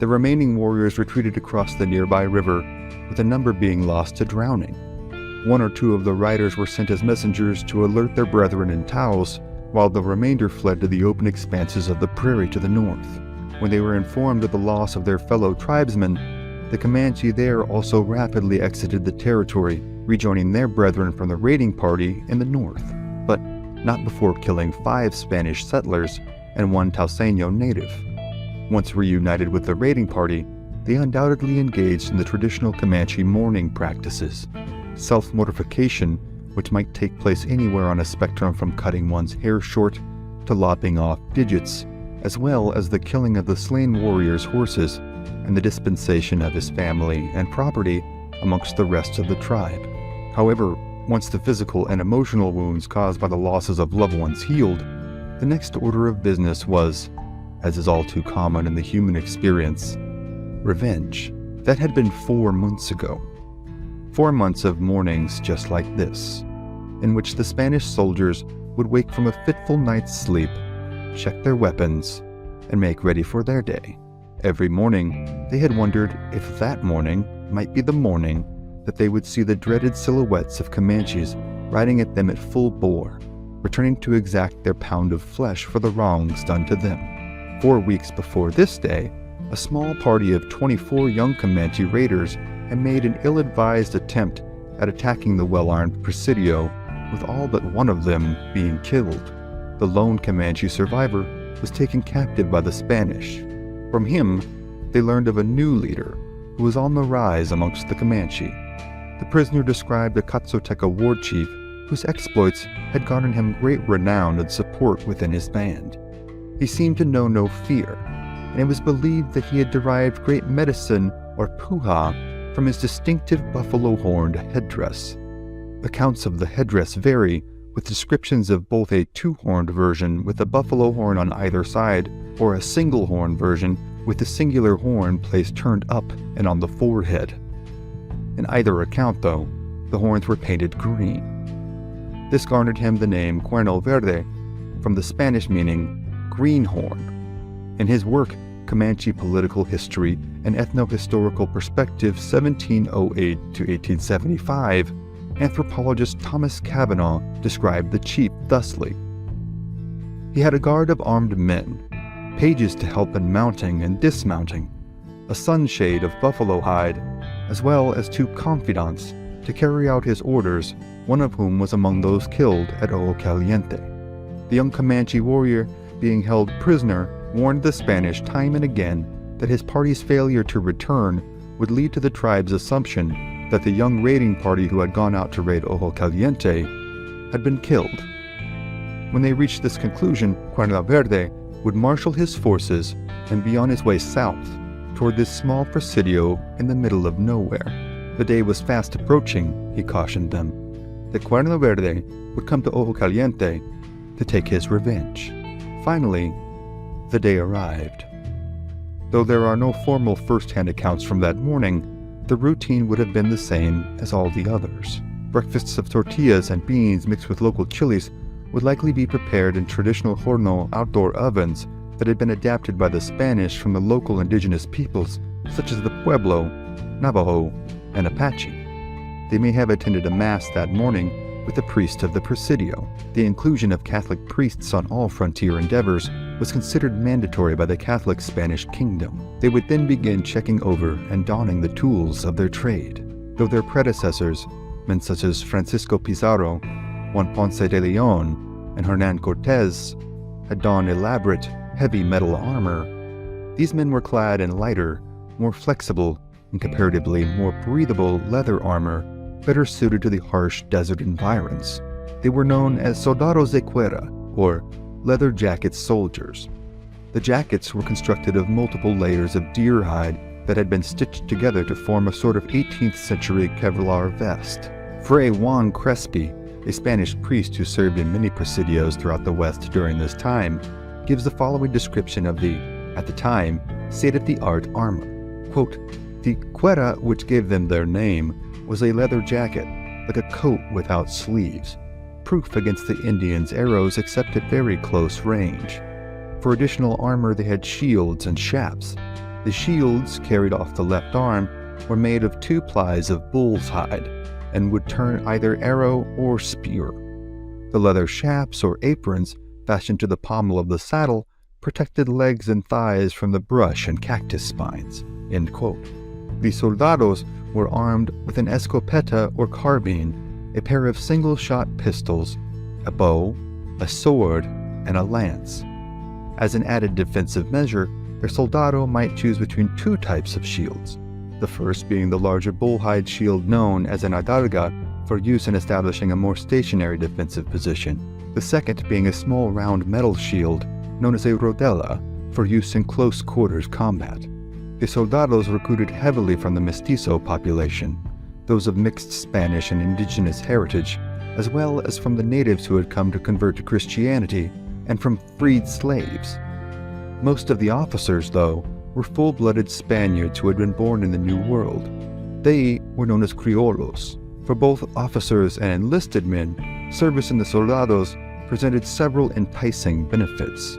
B: The remaining warriors retreated across the nearby river, with a number being lost to drowning. 1 or 2 of the riders were sent as messengers to alert their brethren in Taos, while the remainder fled to the open expanses of the prairie to the north. When they were informed of the loss of their fellow tribesmen, the Comanche there also rapidly exited the territory, rejoining their brethren from the raiding party in the north, but not before killing 5 Spanish settlers and 1 Tauseño native. Once reunited with the raiding party, they undoubtedly engaged in the traditional Comanche mourning practices, self-mortification, which might take place anywhere on a spectrum from cutting one's hair short to lopping off digits, as well as the killing of the slain warrior's horses and the dispensation of his family and property amongst the rest of the tribe. However, once the physical and emotional wounds caused by the losses of loved ones healed, the next order of business was, as is all too common in the human experience, revenge. That had been 4 months ago. 4 months of mornings just like this, in which the Spanish soldiers would wake from a fitful night's sleep, check their weapons, and make ready for their day. Every morning, they had wondered if that morning might be the morning that they would see the dreaded silhouettes of Comanches riding at them at full bore, returning to exact their pound of flesh for the wrongs done to them. 4 weeks before this day, a small party of 24 young Comanche raiders had made an ill-advised attempt at attacking the well-armed Presidio, with all but one of them being killed. The lone Comanche survivor was taken captive by the Spanish. From him, they learned of a new leader who was on the rise amongst the Comanche. The prisoner described a Katsoteca war chief whose exploits had garnered him great renown and support within his band. He seemed to know no fear, and it was believed that he had derived great medicine or puha from his distinctive buffalo-horned headdress. Accounts of the headdress vary, with descriptions of both a 2-horned version with a buffalo horn on either side or a single-horn version with the singular horn placed turned up and on the forehead. In either account, though, the horns were painted green. This garnered him the name Cuerno Verde, from the Spanish meaning greenhorn. In his work, Comanche Political History and Ethno-Historical Perspective 1708 to 1875, anthropologist Thomas Cavanaugh described the chief thusly. He had a guard of armed men, pages to help in mounting and dismounting, a sunshade of buffalo hide, as well as 2 confidants to carry out his orders, one of whom was among those killed at Ojo Caliente. The young Comanche warrior, being held prisoner, warned the Spanish time and again that his party's failure to return would lead to the tribe's assumption that the young raiding party who had gone out to raid Ojo Caliente had been killed. When they reached this conclusion, Cuerno Verde would marshal his forces and be on his way south toward this small presidio in the middle of nowhere. The day was fast approaching, he cautioned them, that Cuerno Verde would come to Ojo Caliente to take his revenge. Finally, the day arrived. Though there are no formal first-hand accounts from that morning, the routine would have been the same as all the others. Breakfasts of tortillas and beans mixed with local chilies would likely be prepared in traditional horno outdoor ovens that had been adapted by the Spanish from the local indigenous peoples, such as the Pueblo, Navajo, and Apache. They may have attended a mass that morning with the priest of the presidio. The inclusion of Catholic priests on all frontier endeavors was considered mandatory by the Catholic Spanish kingdom. They would then begin checking over and donning the tools of their trade. Though their predecessors, men such as Francisco Pizarro, Juan Ponce de Leon, and Hernan Cortez, had donned elaborate, heavy metal armor, these men were clad in lighter, more flexible, and comparatively more breathable leather armor better suited to the harsh desert environs. They were known as soldados de cuera, or leather jacket soldiers. The jackets were constructed of multiple layers of deer hide that had been stitched together to form a sort of 18th century Kevlar vest. Fray Juan Crespi, a Spanish priest who served in many presidios throughout the West during this time, gives the following description of the, at the time, state-of-the-art armor. Quote, "The cuera which gave them their name was a leather jacket, like a coat without sleeves, proof against the Indians' arrows except at very close range. For additional armor they had shields and shaps. The shields, carried off the left arm, were made of 2 plies of bull's hide, and would turn either arrow or spear. The leather shaps or aprons, fashioned to the pommel of the saddle, protected legs and thighs from the brush and cactus spines." End quote. The soldados were armed with an escopeta or carbine, a pair of single-shot pistols, a bow, a sword, and a lance. As an added defensive measure, their soldado might choose between 2 types of shields, the first being the larger bullhide shield known as an adarga for use in establishing a more stationary defensive position, the second being a small round metal shield known as a rodela for use in close quarters combat. The soldados recruited heavily from the mestizo population, those of mixed Spanish and indigenous heritage, as well as from the natives who had come to convert to Christianity, and from freed slaves. Most of the officers, though, were full-blooded Spaniards who had been born in the New World. They were known as criollos. For both officers and enlisted men, service in the soldados presented several enticing benefits: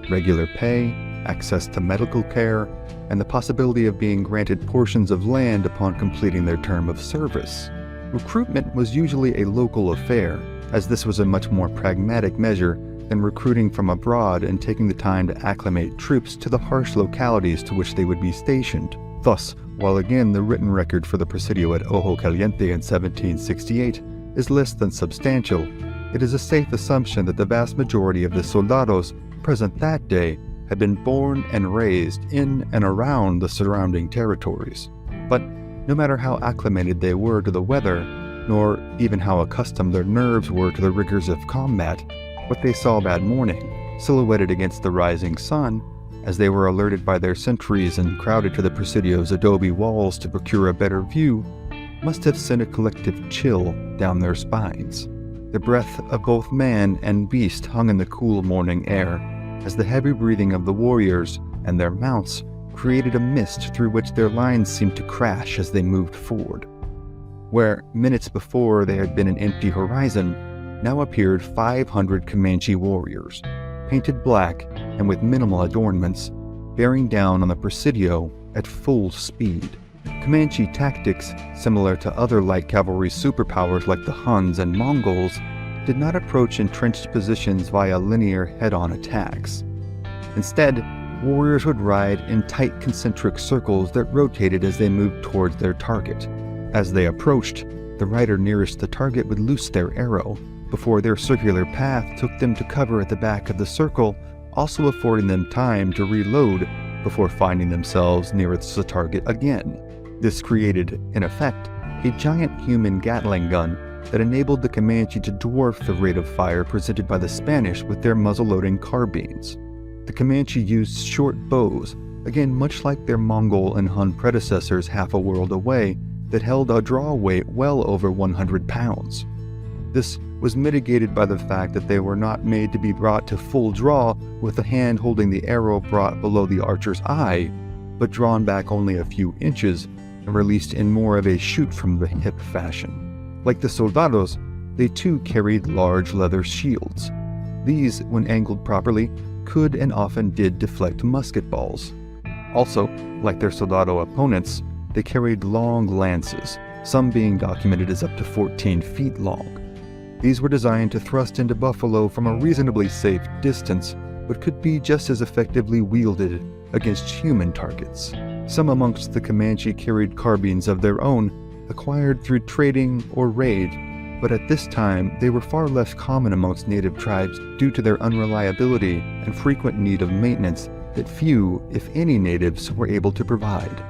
B: regular pay, access to medical care, and the possibility of being granted portions of land upon completing their term of service. Recruitment was usually a local affair, as this was a much more pragmatic measure than recruiting from abroad and taking the time to acclimate troops to the harsh localities to which they would be stationed. Thus, while again the written record for the presidio at Ojo Caliente in 1768 is less than substantial, it is a safe assumption that the vast majority of the soldados present that day had been born and raised in and around the surrounding territories. But no matter how acclimated they were to the weather, nor even how accustomed their nerves were to the rigors of combat, what they saw that morning, silhouetted against the rising sun, as they were alerted by their sentries and crowded to the presidio's adobe walls to procure a better view, must have sent a collective chill down their spines. The breath of both man and beast hung in the cool morning air, as the heavy breathing of the warriors and their mounts created a mist through which their lines seemed to crash as they moved forward. Where minutes before there had been an empty horizon, now appeared 500 Comanche warriors, painted black and with minimal adornments, bearing down on the presidio at full speed. Comanche tactics, similar to other light cavalry superpowers like the Huns and Mongols, did not approach entrenched positions via linear head-on attacks. Instead, warriors would ride in tight concentric circles that rotated as they moved towards their target. As they approached, the rider nearest the target would loose their arrow, before their circular path took them to cover at the back of the circle, also affording them time to reload before finding themselves nearest the target again. This created, in effect, a giant human Gatling gun that enabled the Comanche to dwarf the rate of fire presented by the Spanish with their muzzle-loading carbines. The Comanche used short bows, again much like their Mongol and Hun predecessors half a world away, that held a draw weight well over 100 pounds. This was mitigated by the fact that they were not made to be brought to full draw with the hand holding the arrow brought below the archer's eye, but drawn back only a few inches and released in more of a shoot from the hip fashion. Like the soldados, they too carried large leather shields. These, when angled properly, could and often did deflect musket balls. Also, like their soldado opponents, they carried long lances, some being documented as up to 14 feet long. These were designed to thrust into buffalo from a reasonably safe distance, but could be just as effectively wielded against human targets. Some amongst the Comanche carried carbines of their own, acquired through trading or raid, but at this time they were far less common amongst native tribes due to their unreliability and frequent need of maintenance that few, if any, natives were able to provide.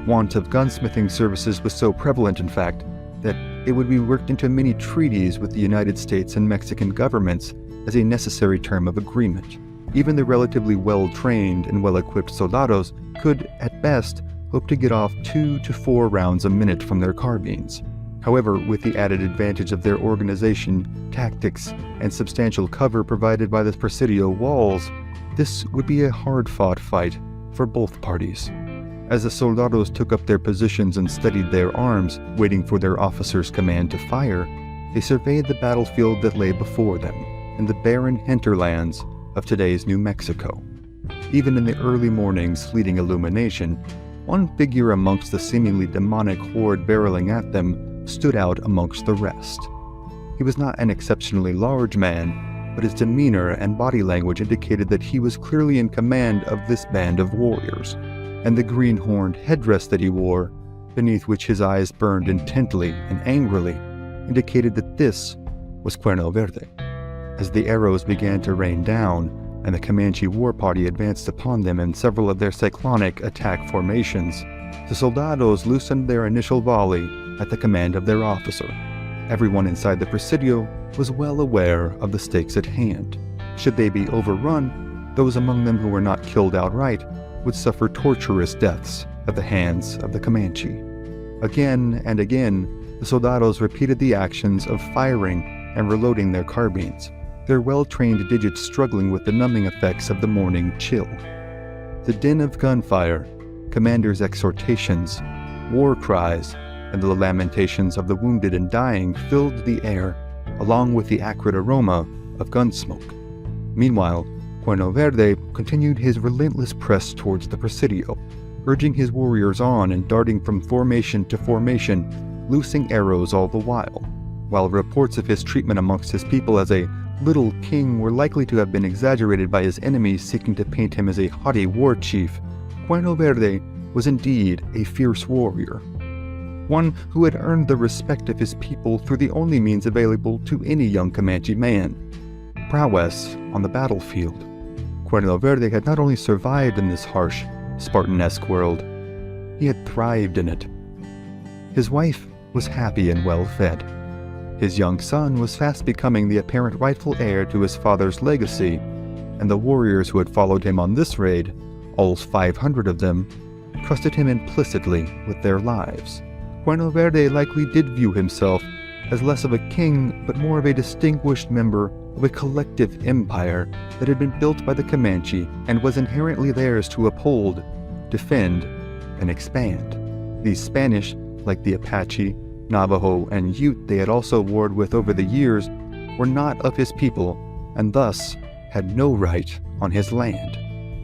B: Want of gunsmithing services was so prevalent, in fact, that it would be worked into many treaties with the United States and Mexican governments as a necessary term of agreement. Even the relatively well-trained and well-equipped soldados could, at best, hope to get off 2 to 4 rounds a minute from their carbines. However, with the added advantage of their organization, tactics, and substantial cover provided by the Presidio walls, this would be a hard-fought fight for both parties. As the soldados took up their positions and steadied their arms, waiting for their officer's command to fire, they surveyed the battlefield that lay before them, in the barren hinterlands of today's New Mexico. Even in the early morning's fleeting illumination, one figure amongst the seemingly demonic horde barreling at them stood out amongst the rest. He was not an exceptionally large man, but his demeanor and body language indicated that he was clearly in command of this band of warriors. And the green-horned headdress that he wore, beneath which his eyes burned intently and angrily, indicated that this was Cuerno Verde. As the arrows began to rain down, and the Comanche war party advanced upon them in several of their cyclonic attack formations, the soldados loosened their initial volley at the command of their officer. Everyone inside the Presidio was well aware of the stakes at hand. Should they be overrun, those among them who were not killed outright would suffer torturous deaths at the hands of the Comanche. Again and again, the soldados repeated the actions of firing and reloading their carbines, their well-trained digits struggling with the numbing effects of the morning chill. The din of gunfire, commanders' exhortations, war cries, and the lamentations of the wounded and dying filled the air, along with the acrid aroma of gun smoke. Meanwhile, Cuerno Verde continued his relentless press towards the Presidio, urging his warriors on and darting from formation to formation, loosing arrows all the while reports of his treatment amongst his people as a little king were likely to have been exaggerated by his enemies seeking to paint him as a haughty war chief. Cuerno Verde was indeed a fierce warrior, one who had earned the respect of his people through the only means available to any young Comanche man: prowess on the battlefield. Cuerno Verde had not only survived in this harsh, Spartan-esque world, he had thrived in it. His wife was happy and well-fed. His young son was fast becoming the apparent rightful heir to his father's legacy, and the warriors who had followed him on this raid, all 500 of them, trusted him implicitly with their lives. Cuerno Verde likely did view himself as less of a king, but more of a distinguished member of a collective empire that had been built by the Comanche and was inherently theirs to uphold, defend, and expand. These Spanish, like the Apache, Navajo, and Ute they had also warred with over the years, were not of his people, and thus had no right on his land.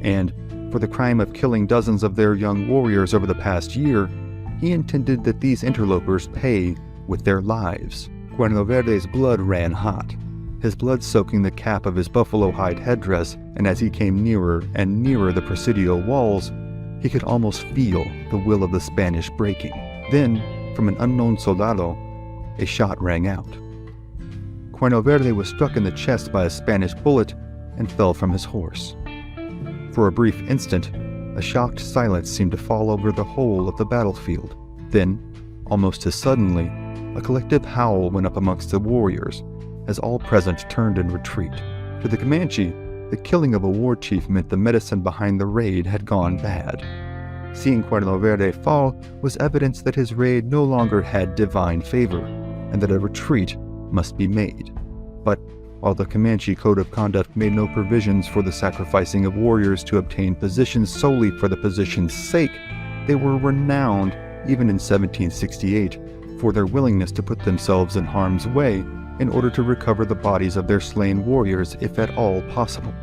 B: And, for the crime of killing dozens of their young warriors over the past year, he intended that these interlopers pay with their lives. Cuerno Verde's blood ran hot, his blood soaking the cap of his buffalo hide headdress, and as he came nearer and nearer the Presidio walls, he could almost feel the will of the Spanish breaking. Then, from an unknown soldado, a shot rang out. Cuerno Verde was struck in the chest by a Spanish bullet and fell from his horse. For a brief instant, a shocked silence seemed to fall over the whole of the battlefield. Then, almost as suddenly, a collective howl went up amongst the warriors as all present turned in retreat. To the Comanche, the killing of a war chief meant the medicine behind the raid had gone bad. Seeing Cuerno Verde fall was evidence that his raid no longer had divine favor, and that a retreat must be made. But while the Comanche Code of Conduct made no provisions for the sacrificing of warriors to obtain positions solely for the position's sake, they were renowned, even in 1768, for their willingness to put themselves in harm's way in order to recover the bodies of their slain warriors if at all possible.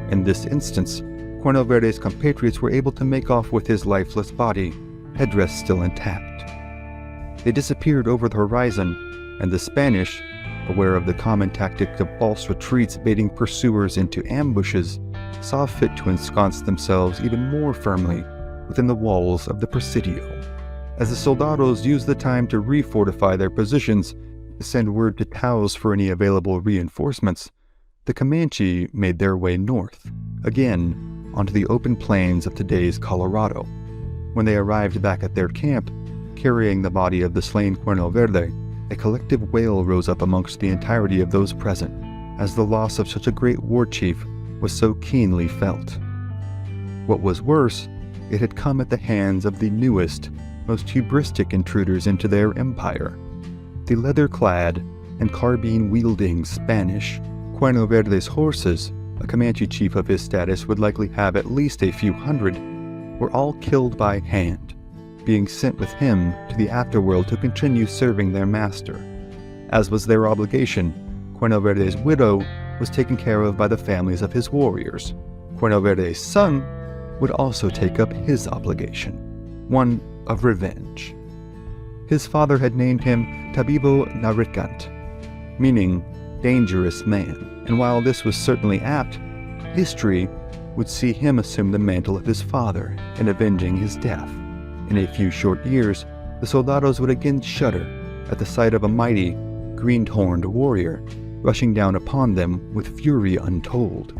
B: In this instance, Cuerno Verde's compatriots were able to make off with his lifeless body, headdress still intact. They disappeared over the horizon, and the Spanish, aware of the common tactic of false retreats baiting pursuers into ambushes, saw fit to ensconce themselves even more firmly within the walls of the Presidio. As the soldados used the time to refortify their positions, send word to Taos for any available reinforcements, the Comanche made their way north, again onto the open plains of today's Colorado. When they arrived back at their camp, carrying the body of the slain Cuerno Verde, a collective wail rose up amongst the entirety of those present, as the loss of such a great war chief was so keenly felt. What was worse, it had come at the hands of the newest, most hubristic intruders into their empire, the leather-clad and carbine-wielding Spanish. Cuerno Verde's horses, a Comanche chief of his status would likely have at least a few hundred, were all killed by hand, being sent with him to the afterworld to continue serving their master. As was their obligation, Cuerno Verde's widow was taken care of by the families of his warriors. Cuerno Verde's son would also take up his obligation, one of revenge. His father had named him Tabibo Narikant, meaning dangerous man, and while this was certainly apt, history would see him assume the mantle of his father in avenging his death. In a few short years, the soldados would again shudder at the sight of a mighty, green-horned warrior rushing down upon them with fury untold.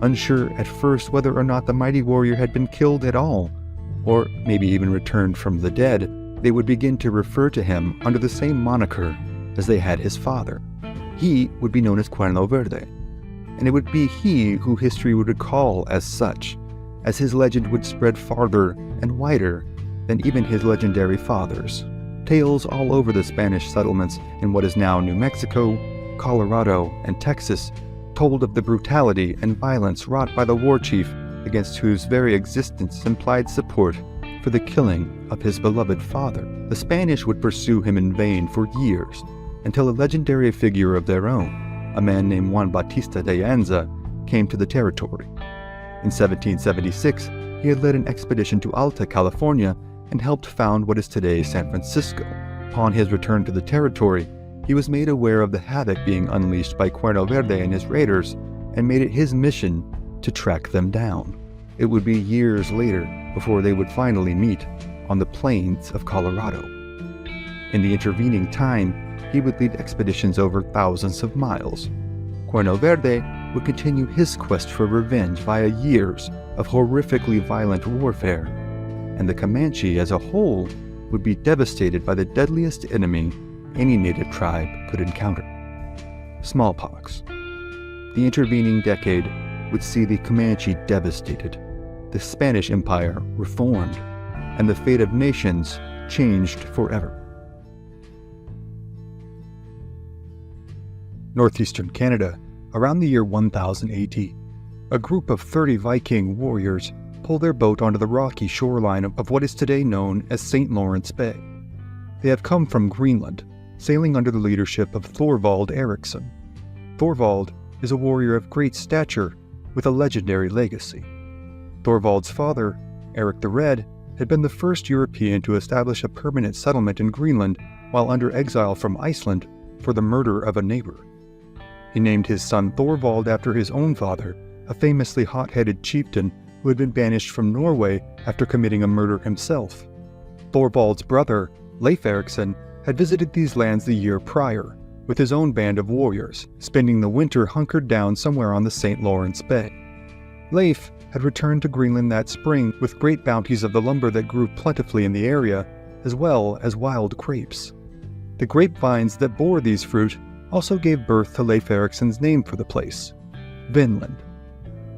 B: Unsure at first whether or not the mighty warrior had been killed at all, or maybe even returned from the dead, they would begin to refer to him under the same moniker as they had his father. He would be known as Cuerno Verde, and it would be he who history would recall as such, as his legend would spread farther and wider than even his legendary father's. Tales all over the Spanish settlements in what is now New Mexico, Colorado, and Texas told of the brutality and violence wrought by the war chief against whose very existence implied support for the killing of his beloved father. The Spanish would pursue him in vain for years, until a legendary figure of their own, a man named Juan Bautista de Anza, came to the territory. In 1776, he had led an expedition to Alta California and helped found what is today San Francisco. Upon his return to the territory, he was made aware of the havoc being unleashed by Cuerno Verde and his raiders, and made it his mission to track them down. It would be years later before they would finally meet on the plains of Colorado. In the intervening time, he would lead expeditions over thousands of miles. Cuerno Verde would continue his quest for revenge via years of horrifically violent warfare, and the Comanche as a whole would be devastated by the deadliest enemy any native tribe could encounter: smallpox. The intervening decade would see the Comanche devastated, the Spanish Empire reformed, and the fate of nations changed forever. Northeastern Canada, around the year 1000 AD, a group of 30 Viking warriors pull their boat onto the rocky shoreline of what is today known as St. Lawrence Bay. They have come from Greenland, sailing under the leadership of Thorvald Eriksson. Thorvald is a warrior of great stature with a legendary legacy. Thorvald's father, Eric the Red, had been the first European to establish a permanent settlement in Greenland while under exile from Iceland for the murder of a neighbor. He named his son Thorvald after his own father, a famously hot-headed chieftain who had been banished from Norway after committing a murder himself. Thorvald's brother, Leif Eriksson, had visited these lands the year prior, with his own band of warriors, spending the winter hunkered down somewhere on the St. Lawrence Bay. Leif had
A: had returned to Greenland that spring with great bounties of the lumber that grew plentifully in the area, as well as wild grapes. The grapevines that bore these fruit also gave birth to Leif Erikson's name for the place, Vinland.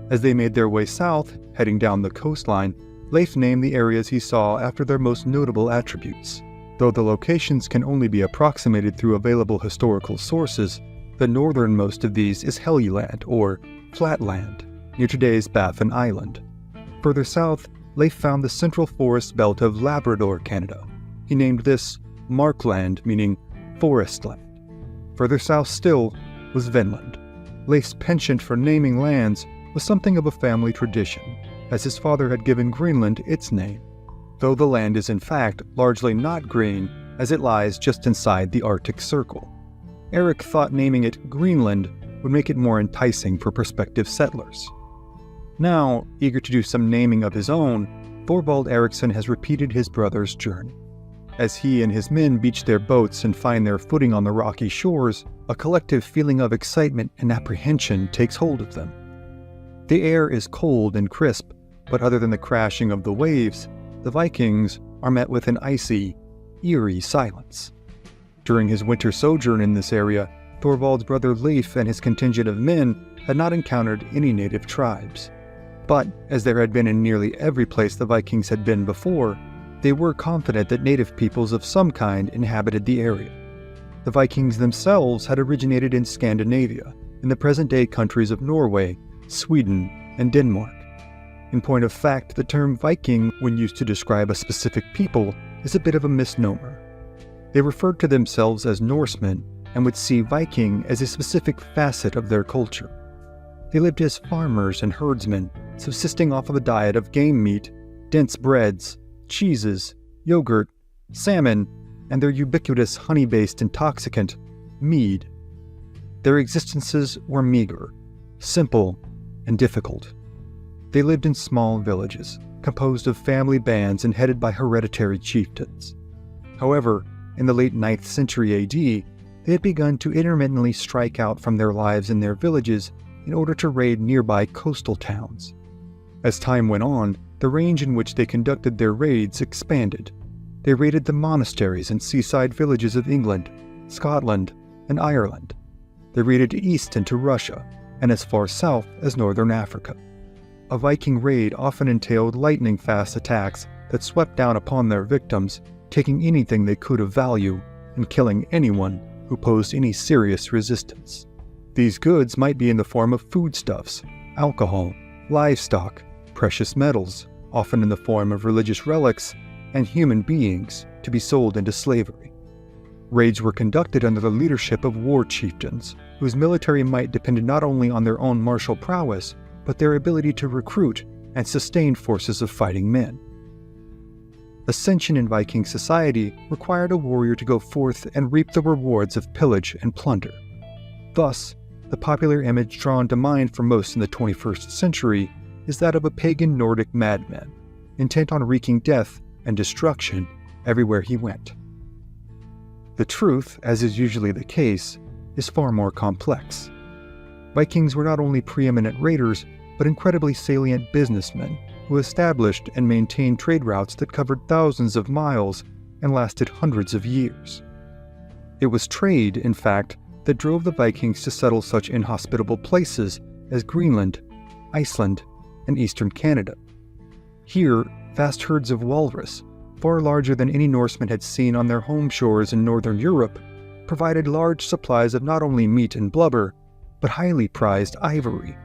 A: As they made their way south, heading down the coastline, Leif named the areas he saw after their most notable attributes. Though the locations can only be approximated through available historical sources, the northernmost of these is Helgeland, or Flatland, near today's Baffin Island. Further south, Leif found the central forest belt of Labrador, Canada. He named this Markland, meaning forest land. Further south still was Vinland. Leif's penchant for naming lands was something of a family tradition, as his father had given Greenland its name, though the land is in fact largely not green, as it lies just inside the Arctic Circle. Eric thought naming it Greenland would make it more enticing for prospective settlers. Now, eager to do some naming of his own, Thorvald Eriksson has repeated his brother's journey. As he and his men beach their boats and find their footing on the rocky shores, a collective feeling of excitement and apprehension takes hold of them. The air is cold and crisp, but other than the crashing of the waves, the Vikings are met with an icy, eerie silence. During his winter sojourn in this area, Thorvald's brother Leif and his contingent of men had not encountered any native tribes. But, as there had been in nearly every place the Vikings had been before, they were confident that native peoples of some kind inhabited the area. The Vikings themselves had originated in Scandinavia, in the present-day countries of Norway, Sweden, and Denmark. In point of fact, the term Viking, when used to describe a specific people, is a bit of a misnomer. They referred to themselves as Norsemen and would see Viking as a specific facet of their culture. They lived as farmers and herdsmen, subsisting off of a diet of game meat, dense breads, cheeses, yogurt, salmon, and their ubiquitous honey-based intoxicant, mead. Their existences were meager, simple, and difficult. They lived in small villages, composed of family bands and headed by hereditary chieftains. However, in the late 9th century AD, they had begun to intermittently strike out from their lives in their villages in order to raid nearby coastal towns. As time went on, the range in which they conducted their raids expanded. They raided the monasteries and seaside villages of England, Scotland, and Ireland. They raided east into Russia, and as far south as northern Africa. A Viking raid often entailed lightning-fast attacks that swept down upon their victims, taking anything they could of value and killing anyone who posed any serious resistance. These goods might be in the form of foodstuffs, alcohol, livestock, precious metals, often in the form of religious relics, and human beings to be sold into slavery. Raids were conducted under the leadership of war chieftains, whose military might depended not only on their own martial prowess, but their ability to recruit and sustain forces of fighting men. Ascension in Viking society required a warrior to go forth and reap the rewards of pillage and plunder. Thus, the popular image drawn to mind for most in the 21st century is that of a pagan Nordic madman, intent on wreaking death and destruction everywhere he went. The truth, as is usually the case, is far more complex. Vikings were not only preeminent raiders, but incredibly salient businessmen who established and maintained trade routes that covered thousands of miles and lasted hundreds of years. It was trade, in fact, that drove the Vikings to settle such inhospitable places as Greenland, Iceland, and eastern Canada. Here, vast herds of walrus, far larger than any Norseman had seen on their home shores in northern Europe, provided large supplies of not only meat and blubber, but highly prized ivory.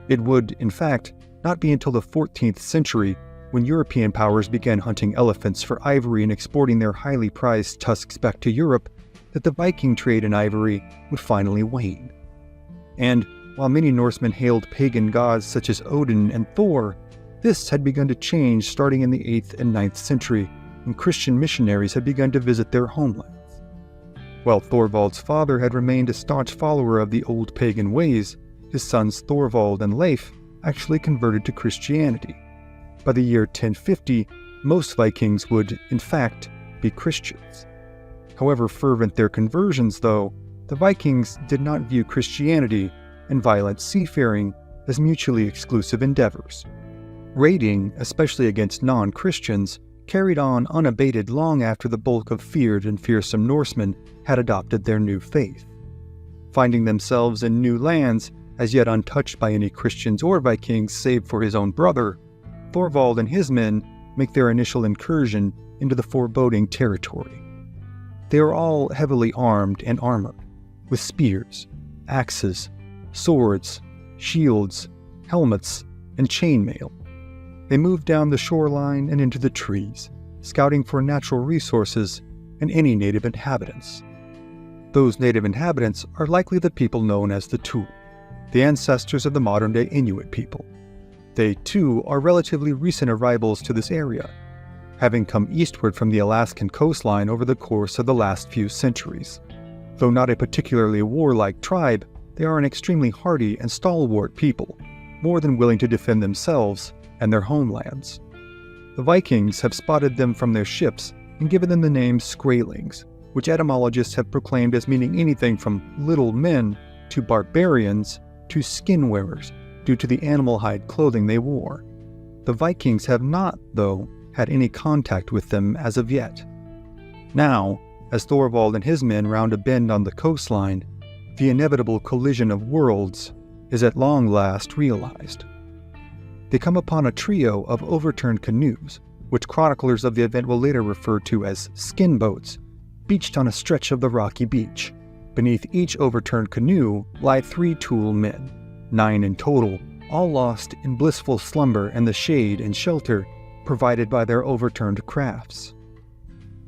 A: It would, in fact, not be until the 14th century, when European powers began hunting elephants for ivory and exporting their highly prized tusks back to Europe, that the Viking trade in ivory would finally wane. And while many Norsemen hailed pagan gods such as Odin and Thor, this had begun to change starting in the 8th and 9th century, when Christian missionaries had begun to visit their homelands. While Thorvald's father had remained a staunch follower of the old pagan ways, his sons Thorvald and Leif actually converted to Christianity. By the year 1050, most Vikings would, in fact, be Christians. However fervent their conversions, though, the Vikings did not view Christianity and violent seafaring as mutually exclusive endeavors. Raiding, especially against non-Christians, carried on unabated long after the bulk of feared and fearsome Norsemen had adopted their new faith. Finding themselves in new lands, as yet untouched by any Christians or Vikings save for his own brother, Thorvald and his men make their initial incursion into the foreboding territory. They are all heavily armed and armored, with spears, axes, swords, shields, helmets, and chainmail. They move down the shoreline and into the trees, scouting for natural resources and any native inhabitants. Those native inhabitants are likely the people known as the Thule, the ancestors of the modern-day Inuit people. They, too, are relatively recent arrivals to this area, having come eastward from the Alaskan coastline over the course of the last few centuries. Though not a particularly warlike tribe, they are an extremely hardy and stalwart people, more than willing to defend themselves and their homelands. The Vikings have spotted them from their ships and given them the name Skraelings, which etymologists have proclaimed as meaning anything from little men to barbarians to skin wearers due to the animal hide clothing they wore. The Vikings have not, though, had any contact with them as of yet. Now, as Thorvald and his men round a bend on the coastline, the inevitable collision of worlds is at long last realized. They come upon a trio of overturned canoes, which chroniclers of the event will later refer to as skin boats, beached on a stretch of the rocky beach. Beneath each overturned canoe lie 3 Thule men, 9 in total, all lost in blissful slumber and the shade and shelter provided by their overturned crafts.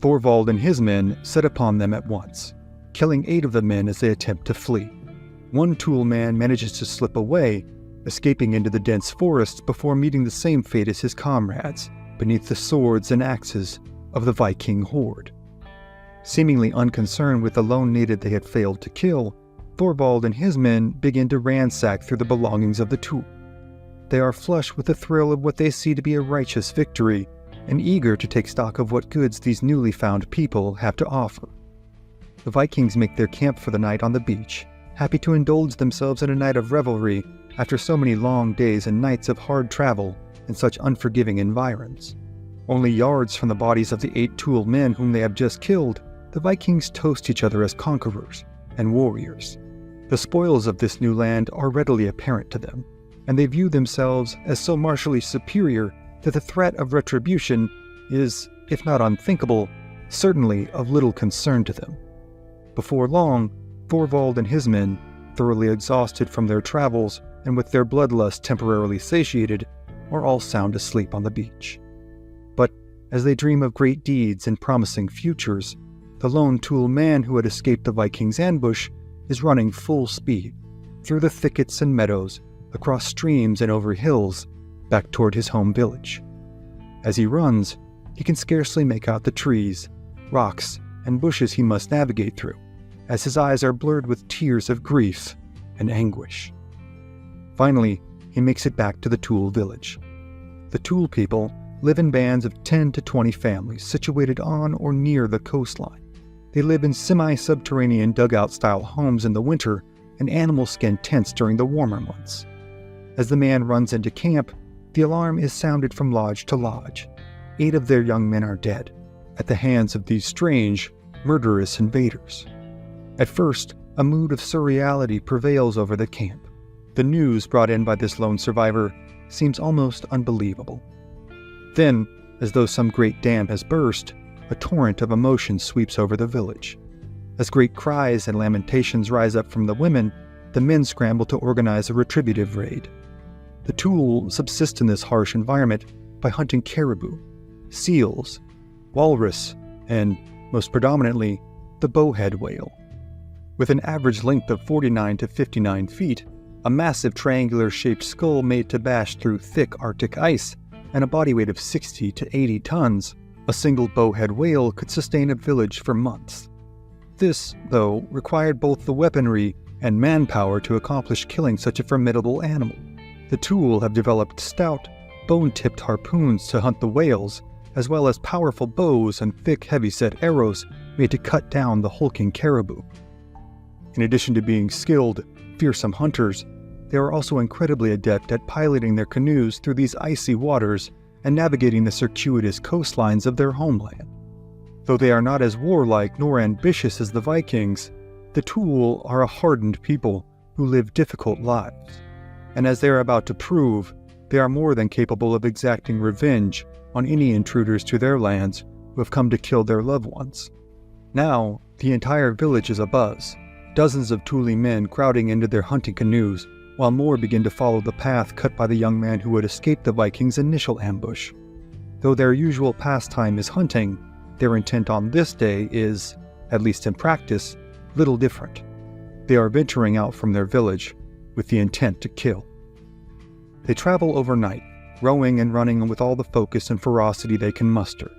A: Thorvald and his men set upon them at once, killing 8 of the men as they attempt to flee. One Thule man manages to slip away, escaping into the dense forests before meeting the same fate as his comrades, beneath the swords and axes of the Viking horde. Seemingly unconcerned with the lone native they had failed to kill, Thorvald and his men begin to ransack through the belongings of the Thule. They are flush with the thrill of what they see to be a righteous victory, and eager to take stock of what goods these newly found people have to offer. The Vikings make their camp for the night on the beach, happy to indulge themselves in a night of revelry after so many long days and nights of hard travel in such unforgiving environs. Only yards from the bodies of the 8 Thule men whom they have just killed, the Vikings toast each other as conquerors and warriors. The spoils of this new land are readily apparent to them, and they view themselves as so martially superior that the threat of retribution is, if not unthinkable, certainly of little concern to them. Before long, Thorvald and his men, thoroughly exhausted from their travels and with their bloodlust temporarily satiated, are all sound asleep on the beach. But as they dream of great deeds and promising futures, the lone Thule man who had escaped the Vikings' ambush is running full speed through the thickets and meadows, across streams and over hills, back toward his home village. As he runs, he can scarcely make out the trees, rocks, and bushes he must navigate through, as his eyes are blurred with tears of grief and anguish. Finally, he makes it back to the Thule village. The Thule people live in bands of 10 to 20 families situated on or near the coastline. They live in semi-subterranean dugout-style homes in the winter and animal skin tents during the warmer months. As the man runs into camp, the alarm is sounded from lodge to lodge. 8 of their young men are dead, at the hands of these strange, murderous invaders. At first, a mood of surreality prevails over the camp. The news brought in by this lone survivor seems almost unbelievable. Then, as though some great dam has burst, a torrent of emotion sweeps over the village. As great cries and lamentations rise up from the women, the men scramble to organize a retributive raid. The Thule subsist in this harsh environment by hunting caribou, seals, walrus, and, most predominantly, the bowhead whale. With an average length of 49 to 59 feet, a massive triangular-shaped skull made to bash through thick Arctic ice, and a body weight of 60 to 80 tons, a single bowhead whale could sustain a village for months. This, though, required both the weaponry and manpower to accomplish killing such a formidable animal. The Thule have developed stout, bone-tipped harpoons to hunt the whales, as well as powerful bows and thick, heavy-set arrows made to cut down the hulking caribou. In addition to being skilled, fearsome hunters, they are also incredibly adept at piloting their canoes through these icy waters and navigating the circuitous coastlines of their homeland. Though they are not as warlike nor ambitious as the Vikings, the Thule are a hardened people who live difficult lives, and as they are about to prove, they are more than capable of exacting revenge on any intruders to their lands who have come to kill their loved ones. Now, the entire village is abuzz, dozens of Thule men crowding into their hunting canoes, while more begin to follow the path cut by the young man who had escaped the Vikings' initial ambush. Though their usual pastime is hunting, their intent on this day is, at least in practice, little different. They are venturing out from their village with the intent to kill. They travel overnight, rowing and running with all the focus and ferocity they can muster.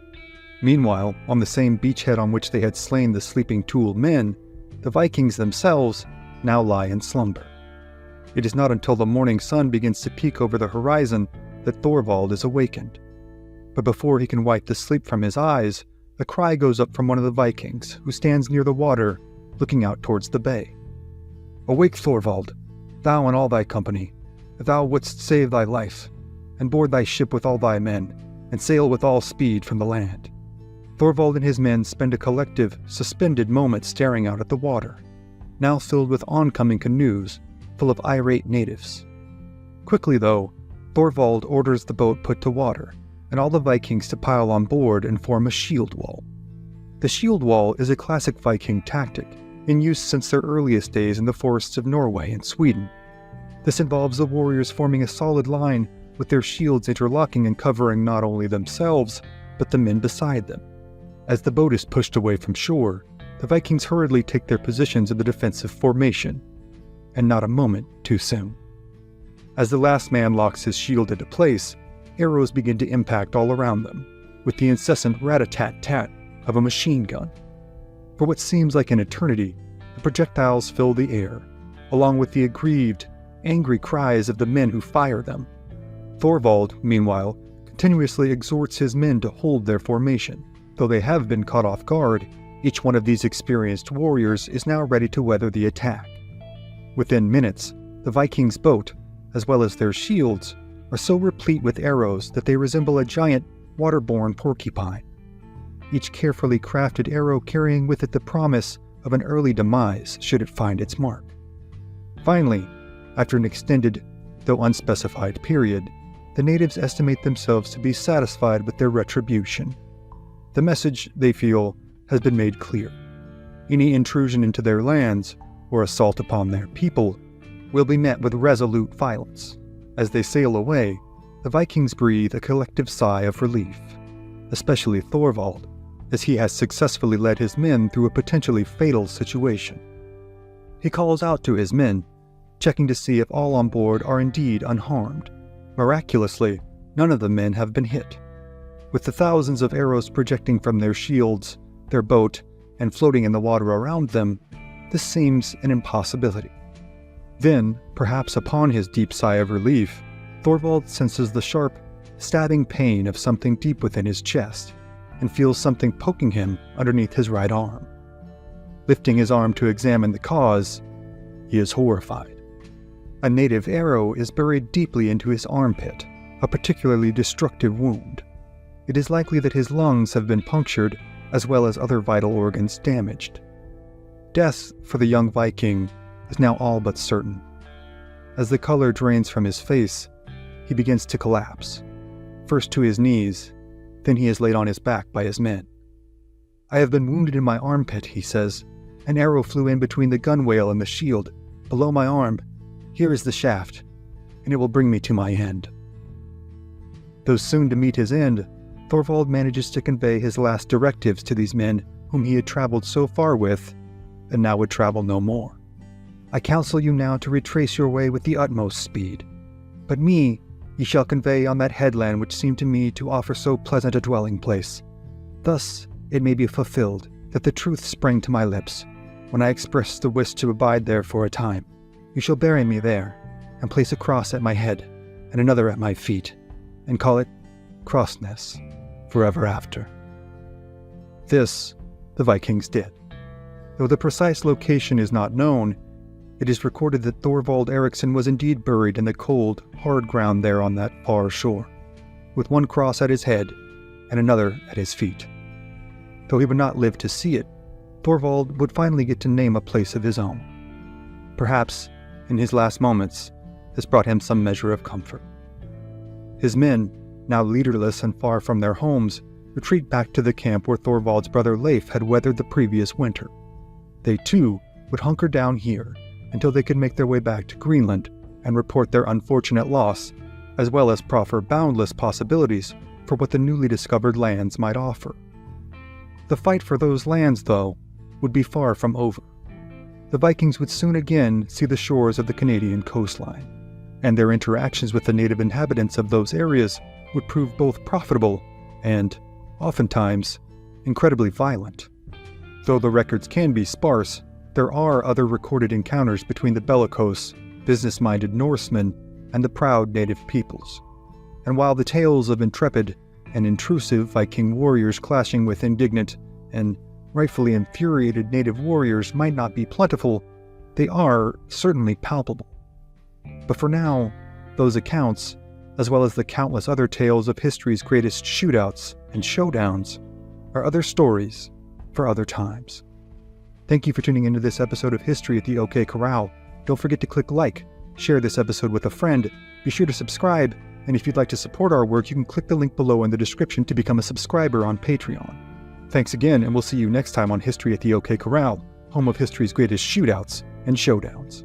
A: Meanwhile, on the same beachhead on which they had slain the sleeping Thule men, the Vikings themselves now lie in slumber. It is not until the morning sun begins to peek over the horizon that Thorvald is awakened. But before he can wipe the sleep from his eyes, a cry goes up from one of the Vikings, who stands near the water, looking out towards the bay. "Awake, Thorvald, thou and all thy company, if thou wouldst save thy life, and board thy ship with all thy men, and sail with all speed from the land." Thorvald and his men spend a collective, suspended moment staring out at the water, now filled with oncoming canoes full of irate natives. Quickly, though, Thorvald orders the boat put to water, and all the Vikings to pile on board and form a shield wall. The shield wall is a classic Viking tactic, in use since their earliest days in the forests of Norway and Sweden. This involves the warriors forming a solid line with their shields interlocking and covering not only themselves, but the men beside them. As the boat is pushed away from shore, the Vikings hurriedly take their positions in the defensive formation, and not a moment too soon. As the last man locks his shield into place, arrows begin to impact all around them, with the incessant rat-a-tat-tat of a machine gun. For what seems like an eternity, the projectiles fill the air, along with the aggrieved, angry cries of the men who fire them. Thorvald, meanwhile, continuously exhorts his men to hold their formation. Though they have been caught off guard, each one of these experienced warriors is now ready to weather the attack. Within minutes, the Vikings' boat, as well as their shields, are so replete with arrows that they resemble a giant, waterborne porcupine, each carefully crafted arrow carrying with it the promise of an early demise should it find its mark. Finally, after an extended, though unspecified period, the natives estimate themselves to be satisfied with their retribution. The message, they feel, has been made clear. Any intrusion into their lands, or assault upon their people, will be met with resolute violence. As they sail away, the Vikings breathe a collective sigh of relief, especially Thorvald, as he has successfully led his men through a potentially fatal situation. He calls out to his men, checking to see if all on board are indeed unharmed. Miraculously, none of the men have been hit. With the thousands of arrows projecting from their shields, their boat, and floating in the water around them, this seems an impossibility. Then, perhaps upon his deep sigh of relief, Thorvald senses the sharp, stabbing pain of something deep within his chest, and feels something poking him underneath his right arm. Lifting his arm to examine the cause, he is horrified. A native arrow is buried deeply into his armpit, a particularly destructive wound. It is likely that his lungs have been punctured, as well as other vital organs damaged. Death for the young Viking is now all but certain. As the color drains from his face, he begins to collapse, first to his knees, then he is laid on his back by his men. "I have been wounded in my armpit," he says. "An arrow flew in between the gunwale and the shield, below my arm. Here is the shaft, and it will bring me to my end." Though soon to meet his end, Thorvald manages to convey his last directives to these men whom he had traveled so far with, and now would travel no more. "I counsel you now to retrace your way with the utmost speed. But me ye shall convey on that headland which seemed to me to offer so pleasant a dwelling place. Thus it may be fulfilled that the truth sprang to my lips, when I expressed the wish to abide there for a time. You shall bury me there, and place a cross at my head, and another at my feet, and call it Crossness forever after." This the Vikings did. Though the precise location is not known, it is recorded that Thorvald Eriksson was indeed buried in the cold, hard ground there on that far shore, with one cross at his head and another at his feet. Though he would not live to see it, Thorvald would finally get to name a place of his own. Perhaps, in his last moments, this brought him some measure of comfort. His men, now leaderless and far from their homes, retreat back to the camp where Thorvald's brother Leif had weathered the previous winter. They too would hunker down here until they could make their way back to Greenland and report their unfortunate loss, as well as proffer boundless possibilities for what the newly discovered lands might offer. The fight for those lands, though, would be far from over. The Vikings would soon again see the shores of the Canadian coastline, and their interactions with the native inhabitants of those areas would prove both profitable and, oftentimes, incredibly violent. Though the records can be sparse, there are other recorded encounters between the bellicose, business-minded Norsemen and the proud native peoples. And while the tales of intrepid and intrusive Viking warriors clashing with indignant and rightfully infuriated native warriors might not be plentiful, they are certainly palpable. But for now, those accounts, as well as the countless other tales of history's greatest shootouts and showdowns, are other stories for other times. Thank you for tuning into this episode of History at the OK Corral. Don't forget to click like, share this episode with a friend, be sure to subscribe, and if you'd like to support our work, you can click the link below in the description to become a subscriber on Patreon. Thanks again, and we'll see you next time on History at the OK Corral, home of history's greatest shootouts and showdowns.